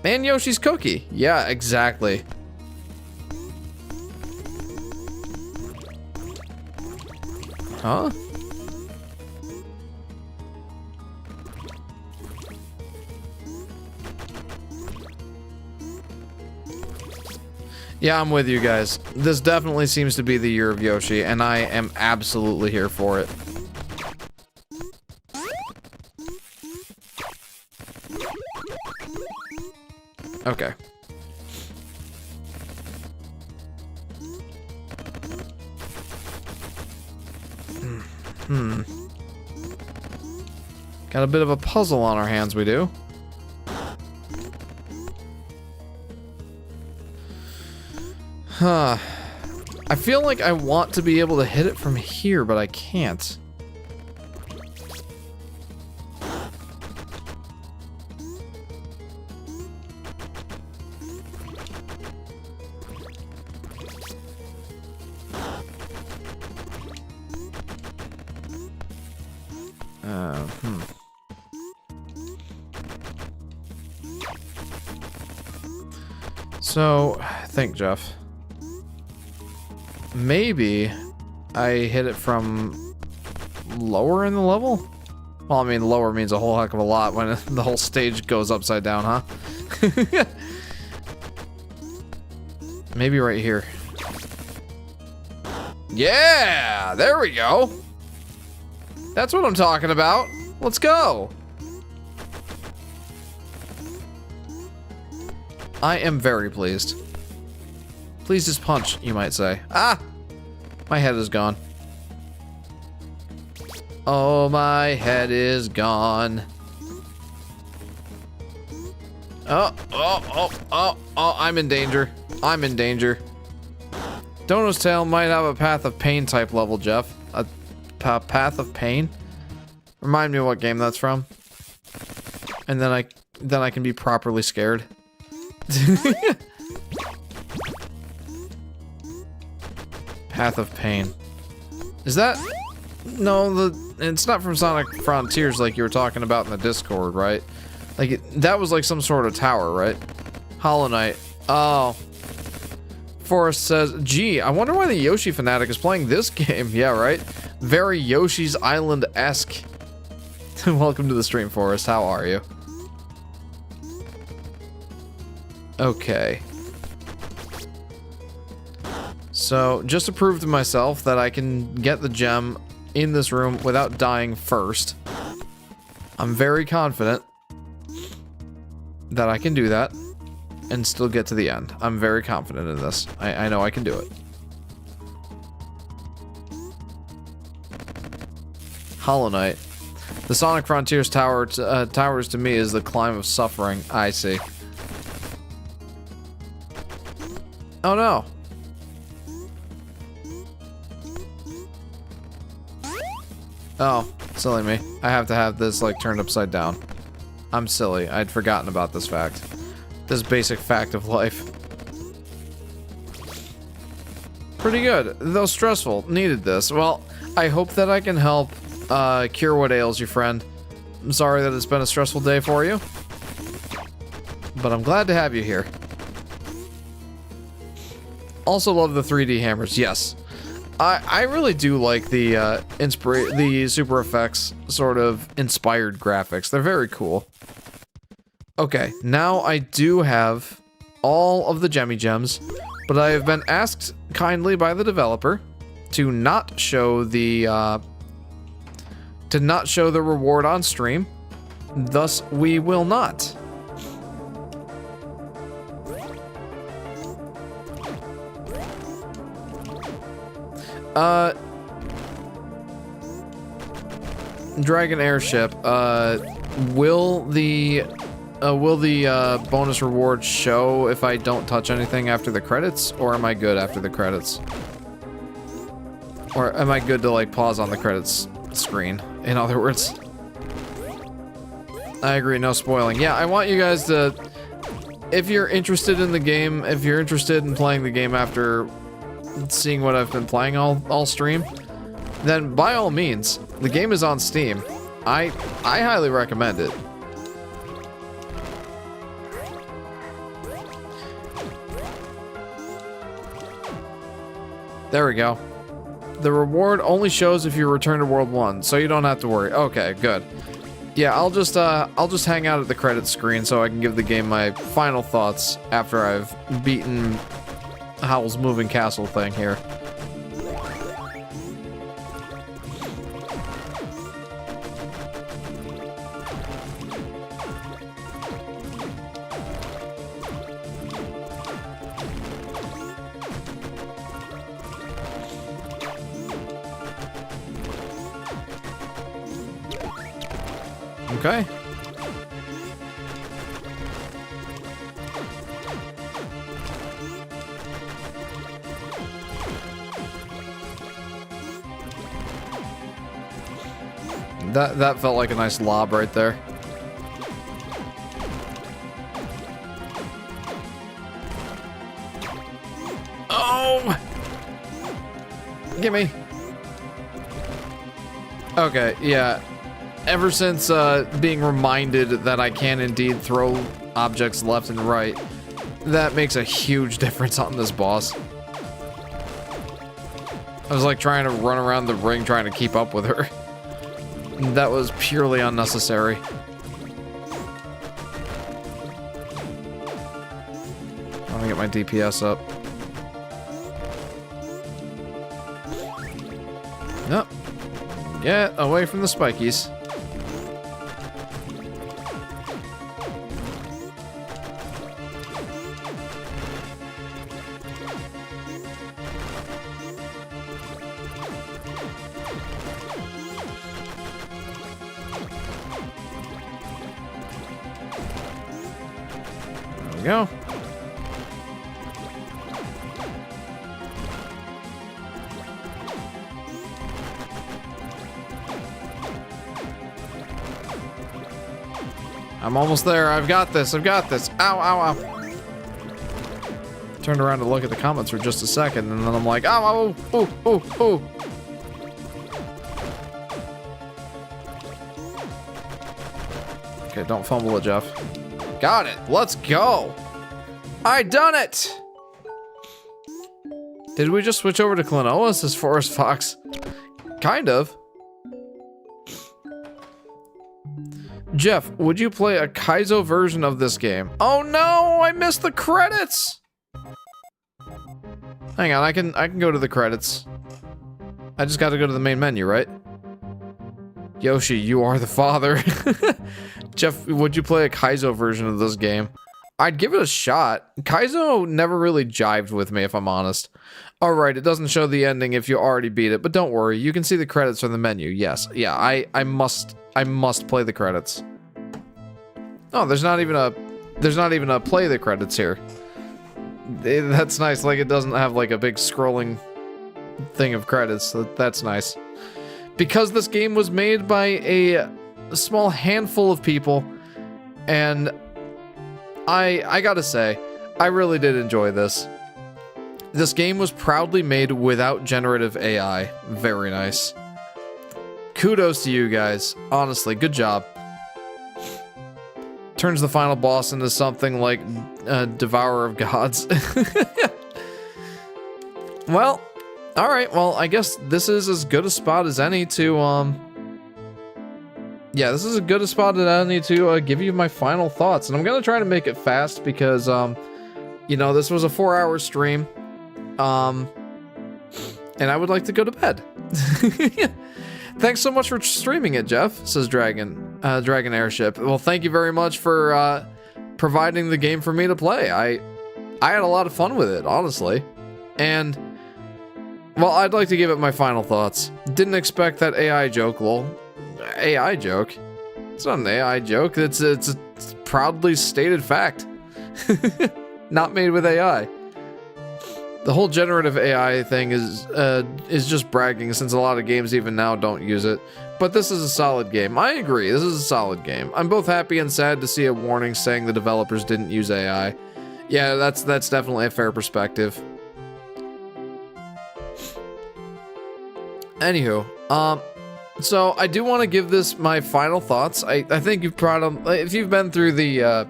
And Yoshi's Cookie. Yeah, exactly. Huh? Yeah, I'm with you guys. This definitely seems to be the year of Yoshi, and I am absolutely here for it. Okay. Got a bit of a puzzle on our hands, we do. Huh. I feel like I want to be able to hit it from here, but I can't. So, think, Jeff. Maybe I hit it from lower in the level? Well, I mean, lower means a whole heck of a lot when the whole stage goes upside down, huh? Maybe right here. Yeah! There we go! That's what I'm talking about. Let's go! I am very pleased. Please just punch, you might say. Ah! My head is gone. Oh, my head is gone. Oh, I'm in danger. I'm in danger. Dono's Tale might have a Path of Pain type level, Jeff. A Path of Pain? Remind me what game that's from. And then I can be properly scared. Path of Pain. Is that... No, it's not from Sonic Frontiers like you were talking about in the Discord, right? Like, that was like some sort of tower, right? Hollow Knight. Oh. Forrest says, gee, I wonder why the Yoshi Fanatic is playing this game. Yeah, right? Very Yoshi's Island-esque. Welcome to the stream, Forrest. How are you? Okay. So, just to prove to myself that I can get the gem in this room without dying first, I'm very confident that I can do that and still get to the end. I'm very confident in this. I know I can do it. Hollow Knight. The Sonic Frontiers towers to me is the climb of suffering. I see. Oh no. Oh, silly me. I have to have this, like, turned upside down. I'm silly. I'd forgotten about this fact. This basic fact of life. Pretty good, though stressful. Needed this. Well, I hope that I can help cure what ails you, friend. I'm sorry that it's been a stressful day for you, but I'm glad to have you here. Also love the 3D hammers, yes. I really do like the super effects sort of inspired graphics. They're very cool. Okay, now I do have all of the Gemmy Gems, but I have been asked kindly by the developer to not show the reward on stream. Thus, we will not. Dragon Airship, will the bonus reward show if I don't touch anything after the credits, or am I good after the credits? Or am I good to, like, pause on the credits screen, in other words? I agree, no spoiling. Yeah, I want you guys to, if you're interested in the game, if you're interested in playing the game after seeing what I've been playing all stream, then by all means, the game is on Steam. I highly recommend it. There we go. The reward only shows if you return to World 1, so you don't have to worry. Okay, good. Yeah, I'll just hang out at the credits screen so I can give the game my final thoughts after I've beaten Howl's Moving Castle thing here. Okay. That felt like a nice lob right there. Oh! Gimme. Okay, yeah. Ever since being reminded that I can indeed throw objects left and right, that makes a huge difference on this boss. I was like trying to run around the ring trying to keep up with her. That was purely unnecessary. Let me get my DPS up. Nope. Get away from the spikies. There we go. I'm almost there. I've got this. I've got this. Ow, ow, ow. Turned around to look at the comments for just a second, and then I'm like, ow, ow, ooh, ooh, ooh. Okay, don't fumble it, Jeff. Got it. Let's go. I done it. Did we just switch over to Klonoa as Forest Fox? Kind of. Jeff, would you play a Kaizo version of this game? Oh no, I missed the credits. Hang on, I can go to the credits. I just got to go to the main menu, right? Yoshi, you are the father. Jeff, would you play a Kaizo version of this game? I'd give it a shot. Kaizo never really jived with me, if I'm honest. Alright, it doesn't show the ending if you already beat it, but don't worry, you can see the credits from the menu. Yes, yeah, I must play the credits. Oh, there's not even a play the credits here. That's nice, like it doesn't have like a big scrolling thing of credits. That's nice. Because this game was made by a small handful of people, and I gotta say, I really did enjoy this. This game was proudly made without generative AI. Very nice. Kudos to you guys. Honestly, good job. Turns the final boss into something like Devourer of Gods. Well, alright, well, I guess this is as good a spot as any to, yeah, this is as good a spot as any to give you my final thoughts. And I'm gonna try to make it fast because, you know, this was a 4-hour stream. And I would like to go to bed. Thanks so much for streaming it, Jeff, says Dragon Airship. Well, thank you very much for providing the game for me to play. I had a lot of fun with it, honestly. And, well, I'd like to give it my final thoughts. Didn't expect that AI joke, lol. AI joke? It's not an AI joke. It's a proudly stated fact. Not made with AI. The whole generative AI thing is just bragging, since a lot of games even now don't use it. But this is a solid game. I agree, this is a solid game. I'm both happy and sad to see a warning saying the developers didn't use AI. Yeah, that's definitely a fair perspective. Anywho, so I do want to give this my final thoughts. I think you've probably, if you've been through the,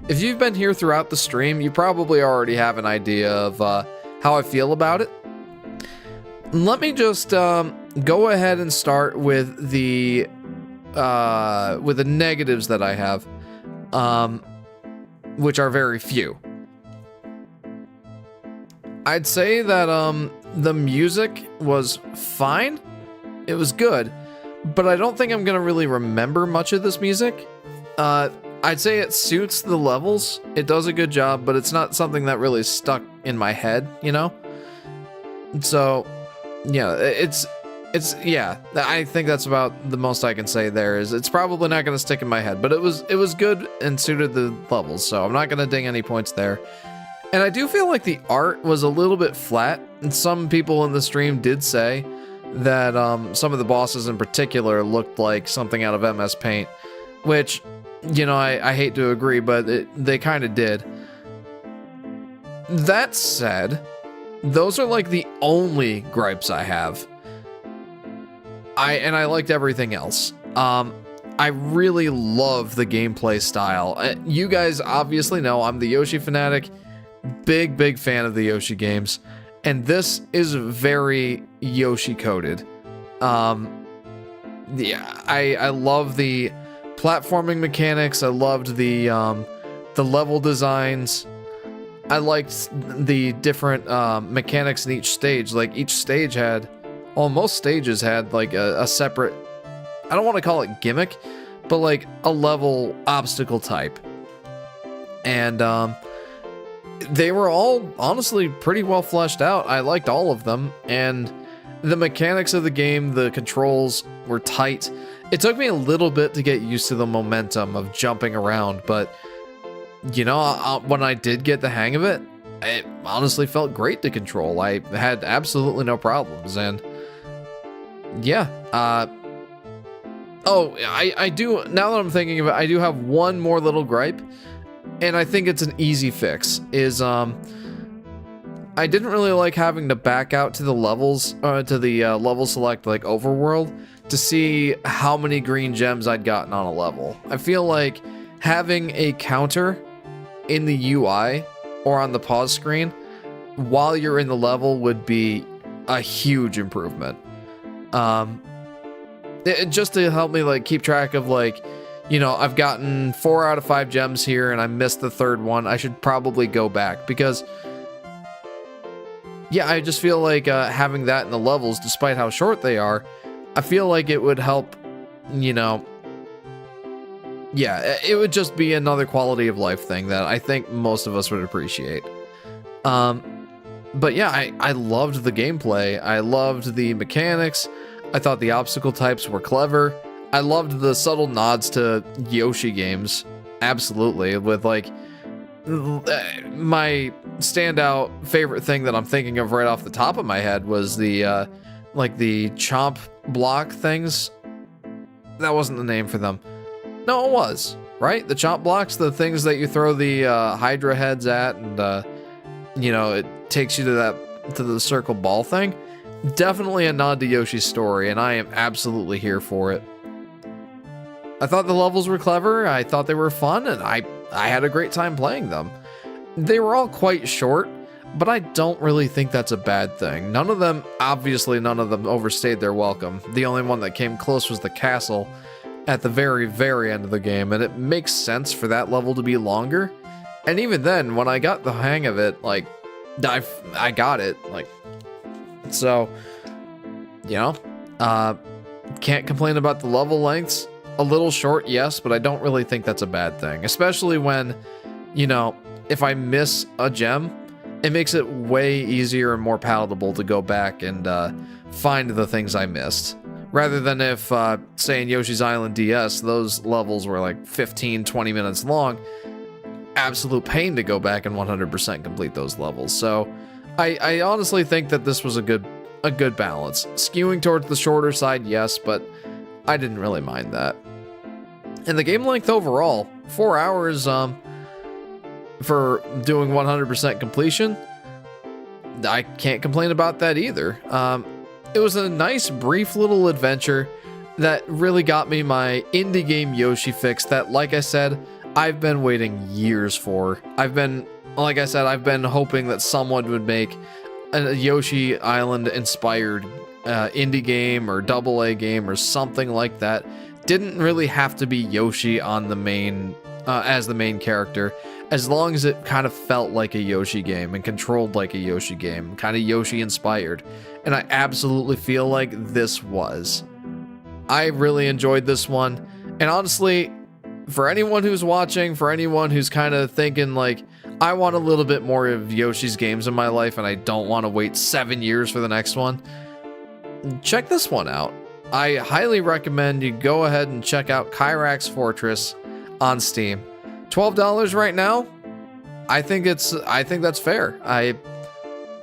if you've been here throughout the stream, you probably already have an idea of how I feel about it. Let me just go ahead and start with the negatives that I have, which are very few. I'd say that the music was fine. It was good, but I don't think I'm gonna really remember much of this music. I'd say it suits the levels. It does a good job, but it's not something that really stuck in my head, you know? So, yeah, yeah, I think that's about the most I can say there. Is it's probably not going to stick in my head, but it was good and suited the levels, so I'm not going to ding any points there. And I do feel like the art was a little bit flat, and some people in the stream did say that some of the bosses in particular looked like something out of MS Paint, which, you know, I hate to agree, but they kind of did. That said, those are like the only gripes I have. I liked everything else. I really love the gameplay style. You guys obviously know I'm the Yoshi Fanatic. Big fan of the Yoshi games. And this is very Yoshi coded. Yeah, I love the platforming mechanics. I loved the level designs. I liked the different mechanics in each stage. Like each stage had, well, most stages had like a separate, I don't want to call it gimmick, but like a level obstacle type. And they were all honestly pretty well fleshed out. I liked all of them, and the mechanics of the game, the controls were tight. It took me a little bit to get used to the momentum of jumping around, but you know, when I did get the hang of it, it honestly felt great to control. I had absolutely no problems, and yeah, oh, I do, now that I'm thinking of it, I do have one more little gripe, and I think it's an easy fix, is, I didn't really like having to back out to the levels, to the level select, like, overworld, to see how many green gems I'd gotten on a level. I feel like having a counter in the UI, or on the pause screen, while you're in the level would be a huge improvement. Just to help me, like, keep track of, like, you know, I've gotten 4 out of 5 gems here and I missed the 3rd one, I should probably go back because, yeah, I just feel like having that in the levels, despite how short they are, I feel like it would help, you know, yeah, it would just be another quality of life thing that I think most of us would appreciate. But yeah, I loved the gameplay. I loved the mechanics. I thought the obstacle types were clever. I loved the subtle nods to Yoshi games. Absolutely. With like my standout favorite thing that I'm thinking of right off the top of my head was the like the chomp block things. That wasn't the name for them. No, it was, right? The chomp blocks, the things that you throw the hydra heads at, and you know, it takes you to the circle ball thing. Definitely a nod to Yoshi's story, and I am absolutely here for it. I thought the levels were clever, I thought they were fun, and I had a great time playing them. They were all quite short, but I don't really think that's a bad thing. Obviously none of them overstayed their welcome. The only one that came close was the castle at the very, very end of the game, and it makes sense for that level to be longer. And even then, when I got the hang of it, like, I got it, like, so, you know, can't complain about the level lengths. A little short, yes, but I don't really think that's a bad thing, especially when, you know, if I miss a gem, it makes it way easier and more palatable to go back and find the things I missed. Rather than if, say in Yoshi's Island DS, those levels were like 15, 20 minutes long, absolute pain to go back and 100% complete those levels. So I honestly think that this was a good balance. Skewing towards the shorter side, yes, but I didn't really mind that. And the game length overall, 4 hours for doing 100% completion, I can't complain about that either. It was a nice, brief little adventure that really got me my indie game Yoshi fix that, like I said, I've been waiting years for. Like I said, I've been hoping that someone would make a Yoshi Island inspired indie game or AA game or something like that. Didn't really have to be Yoshi on the main as the main character, as long as it kind of felt like a Yoshi game and controlled like a Yoshi game, kind of Yoshi inspired. And I absolutely feel like this was. I really enjoyed this one. And honestly, for anyone who's watching, for anyone who's kind of thinking like, I want a little bit more of Yoshi's games in my life and I don't want to wait 7 years for the next one, check this one out. I highly recommend you go ahead and check out Chirax Fortress on Steam. $12 right now. I think that's fair. I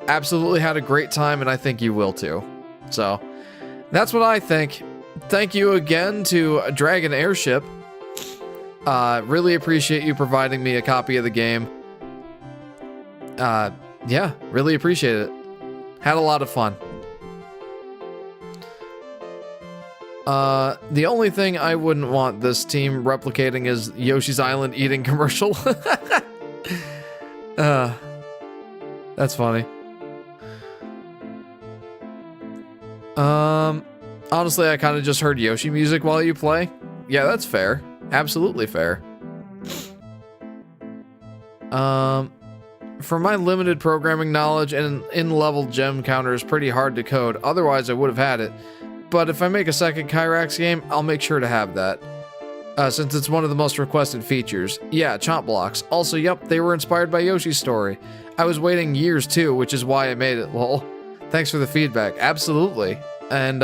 absolutely had a great time and I think you will too. So that's what I think. Thank you again to Dragon Airship. Really appreciate you providing me a copy of the game. Yeah, really appreciate it. Had a lot of fun. The only thing I wouldn't want this team replicating is Yoshi's Island eating commercial. That's funny. Honestly, I kind of just heard Yoshi music while you play. Yeah, that's fair. Absolutely fair. For my limited programming knowledge, an in-level gem counter is pretty hard to code. Otherwise, I would have had it. But if I make a second Chirax game, I'll make sure to have that. Since it's one of the most requested features. Yeah, chomp blocks. Also, yep, they were inspired by Yoshi's story. I was waiting years too, which is why I made it. Lol. Thanks for the feedback. Absolutely. And,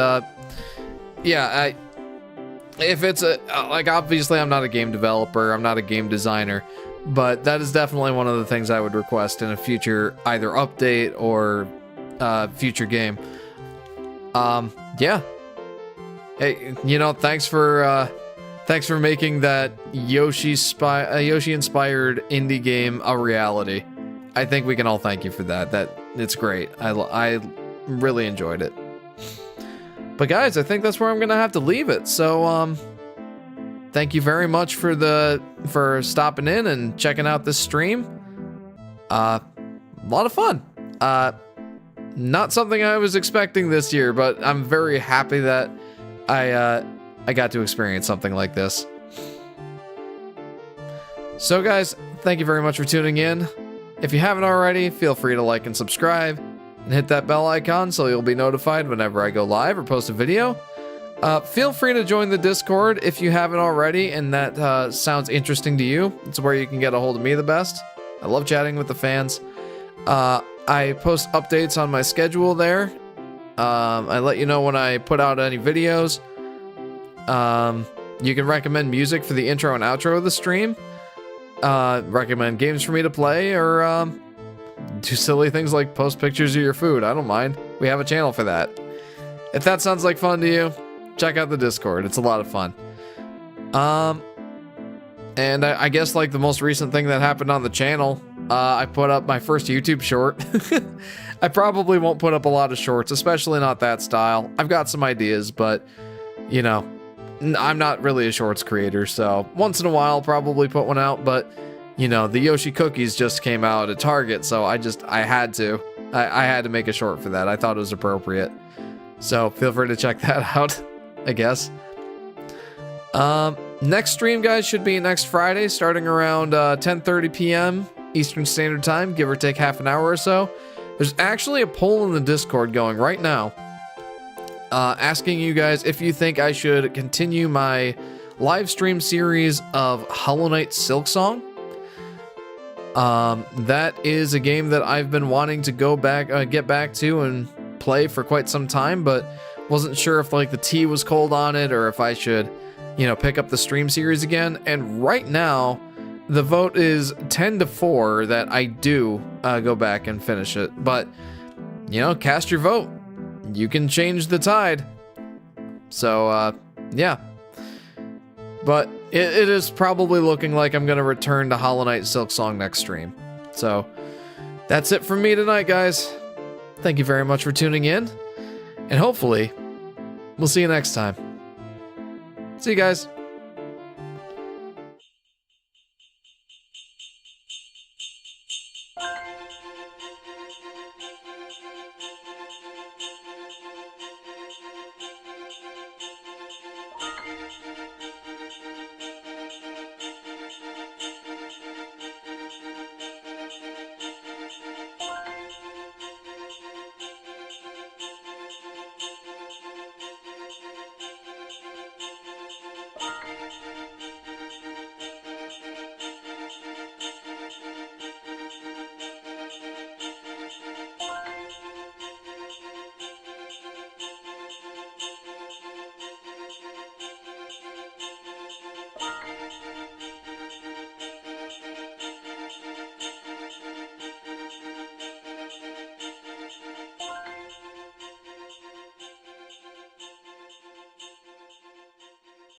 yeah, if it's like, obviously I'm not a game developer, I'm not a game designer, but that is definitely one of the things I would request in a future either update or future game. Yeah. Hey, you know, thanks for making that Yoshi-inspired indie game a reality. I think we can all thank you for that. It's great. I really enjoyed it. But guys, I think that's where I'm gonna have to leave it. So, thank you very much for stopping in and checking out this stream. A lot of fun. Not something I was expecting this year, but I'm very happy that I got to experience something like this. So guys, thank you very much for tuning in. If you haven't already, feel free to like and subscribe, and hit that bell icon so you'll be notified whenever I go live or post a video. Feel free to join the Discord if you haven't already and that sounds interesting to you. It's where you can get a hold of me the best. I love chatting with the fans. I post updates on my schedule there. I let you know when I put out any videos. You can recommend music for the intro and outro of the stream. Recommend games for me to play, or do silly things like post pictures of your food. I don't mind. We have a channel for that. If that sounds like fun to you, check out the Discord. It's a lot of fun. And I guess like the most recent thing that happened on the channel, I put up my first YouTube short. I probably won't put up a lot of shorts, especially not that style. I've got some ideas, but you know, I'm not really a shorts creator, so once in a while I'll probably put one out, but you know, the Yoshi cookies just came out at Target, so I had to make a short for that. I thought it was appropriate. So feel free to check that out, I guess. Next stream, guys, should be next Friday, starting around 10:30 p.m. Eastern Standard Time, give or take half an hour or so. There's actually a poll in the Discord going right now, asking you guys if you think I should continue my live stream series of Hollow Knight Silksong. That is a game that I've been wanting to get back to and play for quite some time, but wasn't sure if like the tea was cold on it or if I should, you know, pick up the stream series again. And right now, the vote is 10-4 that I do go back and finish it. But, you know, cast your vote. You can change the tide. So, yeah. But it is probably looking like I'm going to return to Hollow Knight Silksong next stream. So, that's it from me tonight, guys. Thank you very much for tuning in. And hopefully, we'll see you next time. See you guys.